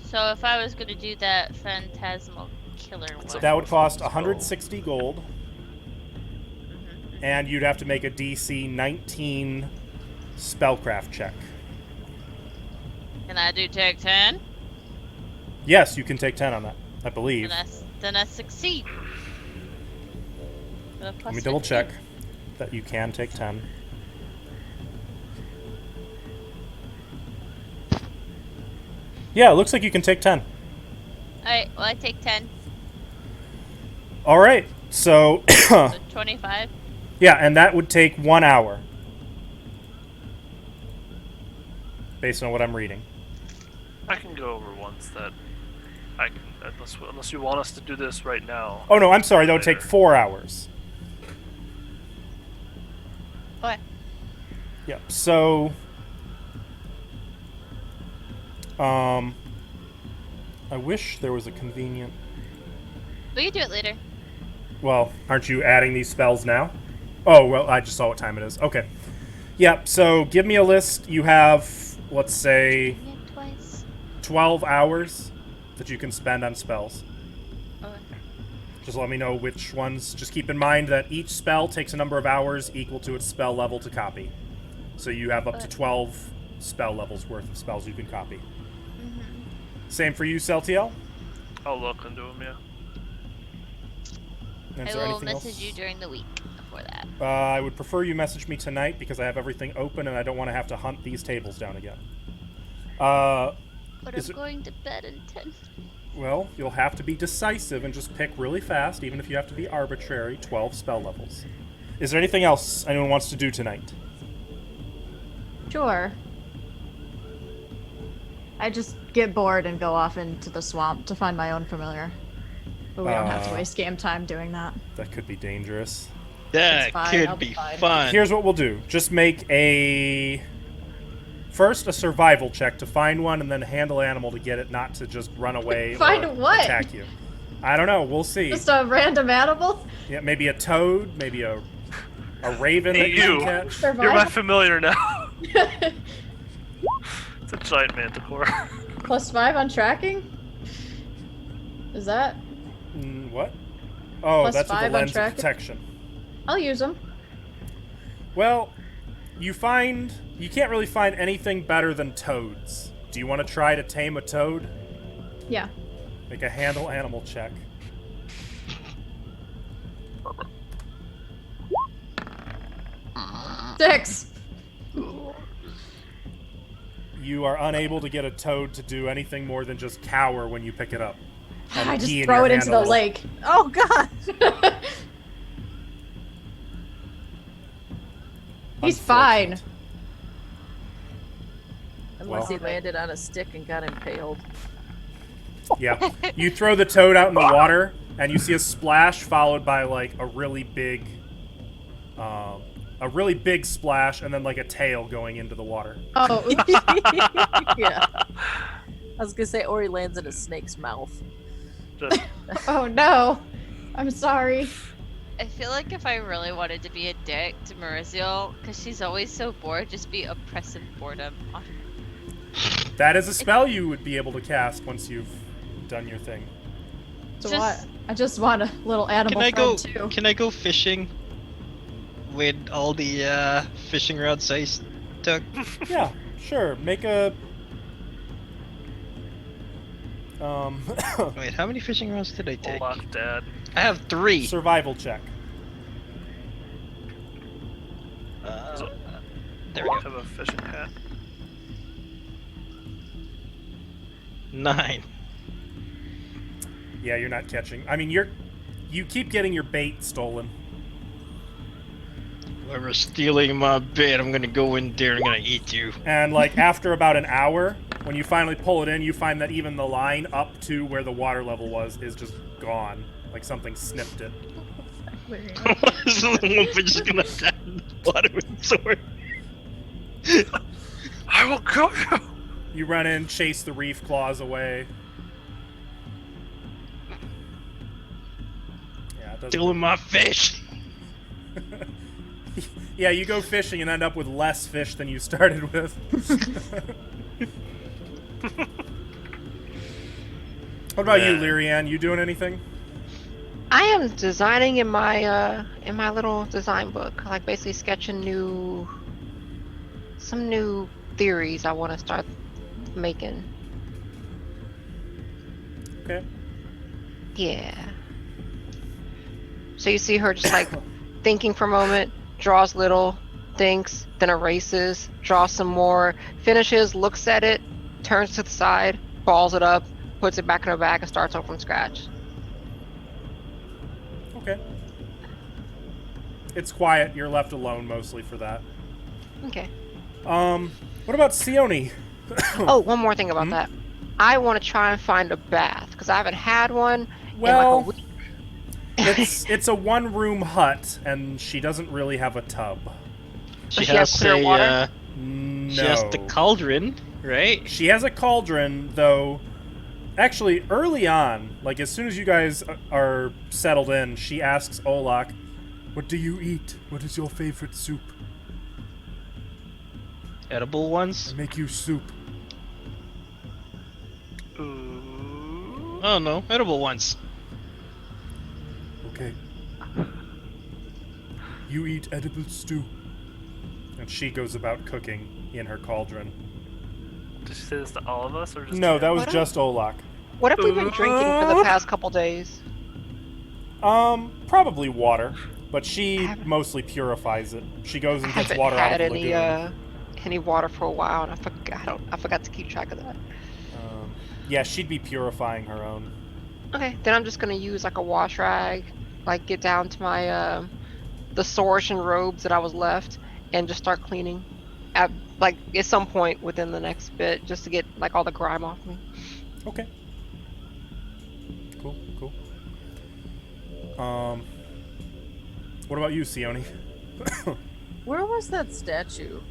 So if I was gonna do that Phantasmal Killer one, That would cost 160 gold, Mhm. and you'd have to make a DC 19 spellcraft check. Can I do take 10? Yes, you can take 10 on that, I believe. Then I succeed. Let me double check that you can take 10. Yeah, it looks like you can take 10. Alright, well I take 10. All right, so So 25. yeah, and that would take 1 hour, based on what I'm reading. I can go over ones that I can, unless you want us to do this right now. Oh no, I'm sorry, that would take Later. 4 hours. Okay. Yep. So, I wish there was a convenient. We can do it later. Well, aren't you adding these spells now? Oh, well, I just saw what time it is. Okay. Yep. So, give me a list. You have let's say, Doing it twice. 12 hours that you can spend on spells. Okay. Just let me know which ones. Just keep in mind that each spell takes a number of hours equal to its spell level to copy. So you have up to 12 spell levels worth of spells you can copy. Same for you, Celtiel? I'll look into them, yeah. And I is there will anything message else? you during the week for that. I would prefer you message me tonight because I have everything open and I don't want to have to hunt these tables down again. But Is I'm it- going to bed in 10. Well, you'll have to be decisive and just pick really fast, even if you have to be arbitrary. 12 spell levels. Is there anything else anyone wants to do tonight? Sure. I just get bored and go off into the swamp to find my own familiar. But we don't have to waste game time doing that. That could be dangerous. That fine, could I'll be be fine. fun. Here's what we'll do. Just make a... First, a survival check to find one, and then handle animal to get it not to just run away Find or what? attack you. I don't know. We'll see. Just a random animal? Yeah, maybe a toad, maybe a raven that Hey, you you. can catch. Survival? You're my familiar now. It's a giant manticore. +5 on tracking? Is that? What? Oh, Plus that's with 5 the on lens of tracking? protection. I'll use them. Well, you can't really find anything better than toads. Do you want to try to tame a toad? Yeah. Make a handle animal check. Six. You are unable to get a toad to do anything more than just cower when you pick it up. and I just pee in throw your it into hand a the little. lake. Oh god! He's fine. Unfortunate. Unless he Well. landed on a stick and got impaled. Yeah. You throw the toad out in the water, and you see a splash followed by like a really big splash, and then like a tail going into the water. Oh, Yeah. I was gonna say, or he lands in a snake's mouth. Just, oh no. I'm sorry. I feel like if I really wanted to be a dick to Mauricio, because she's always so bored, just be oppressive boredom on her. That is a spell you would be able to cast once you've done your thing. So Just- what? I just want a little animal Can I friend go? too. Can I go fishing with all the fishing rods I took? Yeah, sure. Make a Wait, how many fishing rods did I take? Olaf, Dad. I have 3. survival check. There we Olaf go. have a fishing hat. 9. Yeah, you're not catching. I mean, you keep getting your bait stolen. Whoever's stealing my bait, I'm gonna go in there and I'm gonna eat you. And like after about an hour, when you finally pull it in, you find that even the line up to where the water level was is just gone. Like something snipped it. This little one just gonna die in the bottom with sword. I will kill you! You run in, chase the reef claws away. Yeah, it doesn't. Stealing my fish. Yeah, you go fishing and end up with less fish than you started with. What about you, Yeah. Lyrianne? You doing anything? I am designing in my little design book, like basically sketching some new theories I want to start making. Okay. Yeah. So you see her just like thinking for a moment, draws little, thinks, then erases, draws some more, finishes, looks at it, turns to the side, balls it up, puts it back in her bag, and starts over from scratch. Okay. It's quiet. You're left alone mostly for that. Okay. What about Sione? Oh, one more thing about Hmm? that. I want to try and find a bath because I haven't had one Well, in like a week. it's a one-room hut, and she doesn't really have a tub. Does she have clear water? No. She has the cauldron, right? She has a cauldron, though. Actually, early on, like as soon as you guys are settled in, she asks Olak, What do you eat? What is your favorite soup? Edible ones? I make you soup. Ooh. Oh no, edible ones. Okay. You eat edible stew. And she goes about cooking in her cauldron. Did she say this to all of us or just? No, to that him? was What just Olak. What have we been drinking for the past couple days? Probably water, but she Haven't- mostly purifies it. She goes I and gets haven't water out had of the any lagoon. any water for a while, and I forgot to keep track of that. Yeah, she'd be purifying her own. Okay, then I'm just gonna use like a wash rag, like get down to my the Sorshan robes that I was left, and just start cleaning. At some point within the next bit, just to get like all the grime off me. Okay. Cool, cool. What about you, Sione? Where was that statue?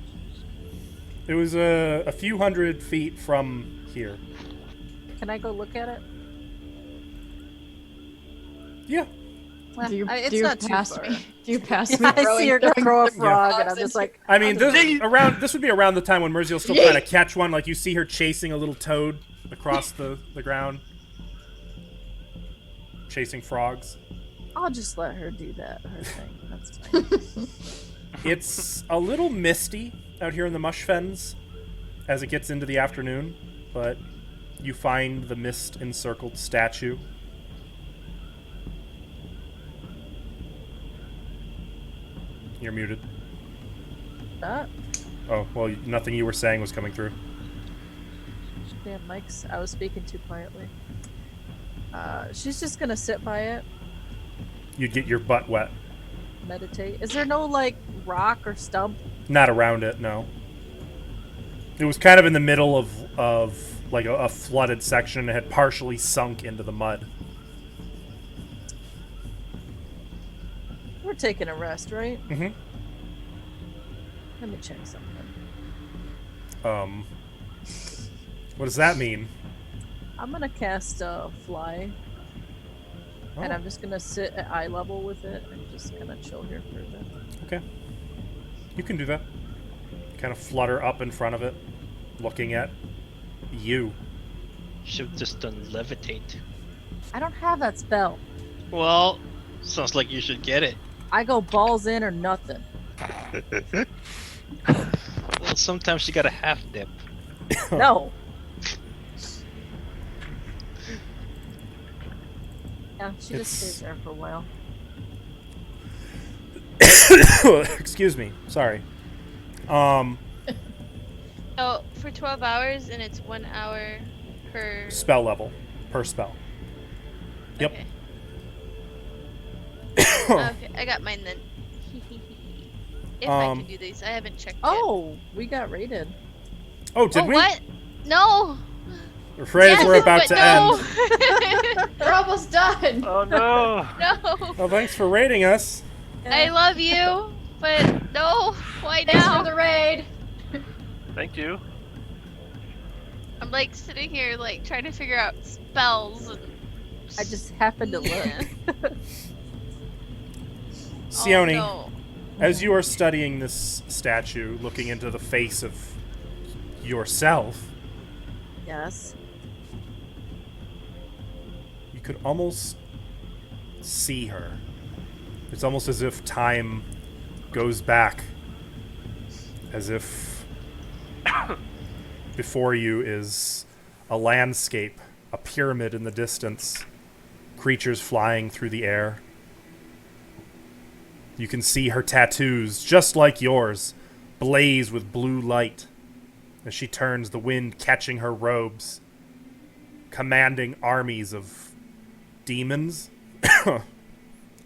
It was a few hundred feet from here. Can I go look at it? Yeah. Do you, It's do you not too pass far. me? Do you pass Yeah, me? I see her throwing throw a the frog, and frogs I'm just into- like, I mean, this would be around the time when Murziel's still trying to catch one. Like, you see her chasing a little toad across the ground. Chasing frogs. I'll just let her do that. Her thing. That's fine. It's a little misty out here in the Mush Fens as it gets into the afternoon, but you find the mist-encircled statue. You're muted. That Oh, well, nothing you were saying was coming through. damn mics. I was speaking too quietly. She's just gonna sit by it, You'd get your butt wet. meditate. Is there no like rock or stump? Not around it, no. It was kind of in the middle of like a flooded section. It had partially sunk into the mud. We're taking a rest, right? Mm-hmm. Let me check something. What does that mean? I'm gonna cast a fly, and Oh, I'm just gonna sit at eye level with it and just kind of chill here for a bit. okay. You can do that. Kind of flutter up in front of it, looking at you. Should have just done levitate. I don't have that spell. Well, sounds like you should get it. I go balls in or nothing. Well, sometimes you gotta half dip. No. Yeah, she It's- just stays there for a while. Excuse me. Sorry. Oh, for 12 hours, and it's 1 hour per. Spell level per spell. Yep. Okay. Okay, I got mine then. If I can do these, I haven't checked. Oh, we got raided. Oh, yet. did Oh, we? what? No. We're afraid Yes, we're about but to no. end. We're almost done. Oh no! No. Well, thanks for rating us. I love you, but no. Why Thanks now? for the raid. Thank you. I'm like sitting here, like trying to figure out spells. And... I just happened to Yeah. look. Sione, Oh, as you are studying this statue, looking into the face of yourself, Yes. you could almost see her. It's almost as if time goes back, as if before you is a landscape, a pyramid in the distance, creatures flying through the air. You can see her tattoos, just like yours, blaze with blue light as she turns, the wind catching her robes, commanding armies of demons,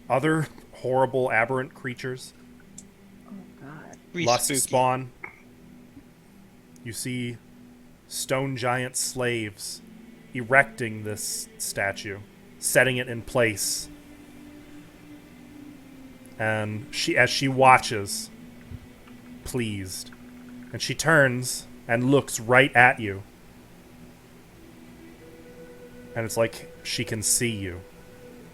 other horrible, aberrant creatures. Oh God. Lust Spooky. spawn. You see stone giant slaves erecting this statue, setting it in place. And as she watches, pleased, and she turns and looks right at you. And it's like she can see you.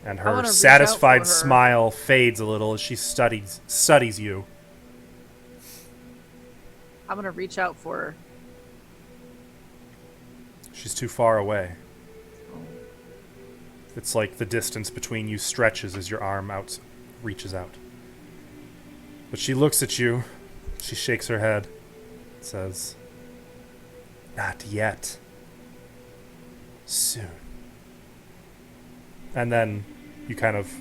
And I her wanna reach out satisfied for her. smile fades a little as she studies you. I'm gonna reach out for her. She's too far away. It's like the distance between you stretches as your arm reaches out. But she looks at you. She shakes her head. Says, "Not yet. Soon." And then you kind of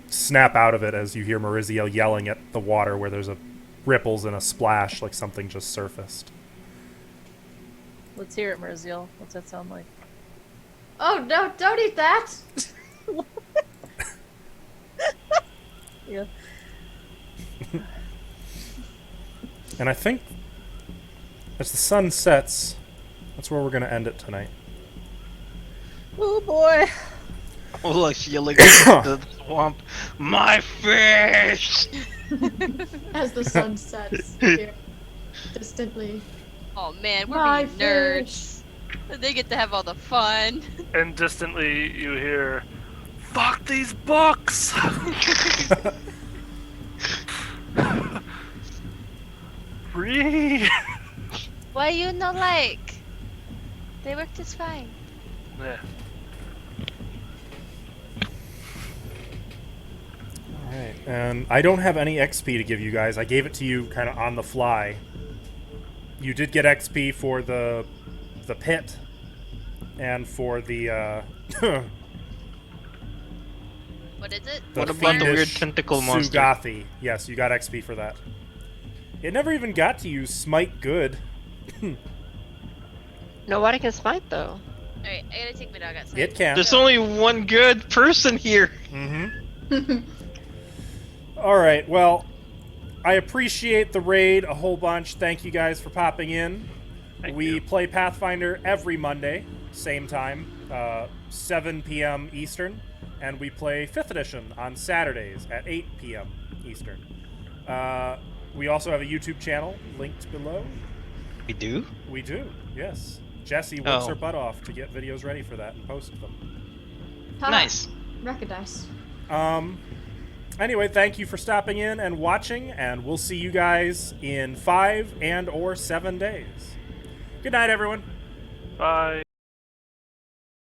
snap out of it as you hear Maurizio yelling at the water where there's a ripples and a splash like something just surfaced. Let's hear it, Maurizio. What's that sound like? Oh no! Don't eat that. Yeah. And I think as the sun sets, that's where we're going to end it tonight. Oh boy. Olaf's yelling at the swamp. My fish! As the sun sets, you hear distantly. Oh man, we're My being nerds. They get to have all the fun. And distantly you hear, "Fuck these books!" Read. Why you no like? They work just fine. Yeah. Alright, and I don't have any XP to give you guys. I gave it to you kind of on the fly. You did get XP for the pit and for the What is it? What about the weird fiendish tentacle monster? Sugathi. Yes, you got XP for that. It never even got to use Smite Good. Nobody can smite though. Alright, I gotta take my dog outside. It can. There's only one good person here. Mm-hmm. Alright, well, I appreciate the raid a whole bunch. Thank you guys for popping in. Thank We you. play Pathfinder every Monday, same time, 7 p.m. Eastern, and we play 5th Edition on Saturdays at 8 p.m. Eastern. We also have a YouTube channel linked below. We do? We do, yes. Jessie works Oh. her butt off to get videos ready for that and post them. Ha, Nice. Recognize. Anyway, thank you for stopping in and watching, and we'll see you guys in 5 and or 7 days. Good night, everyone. Bye.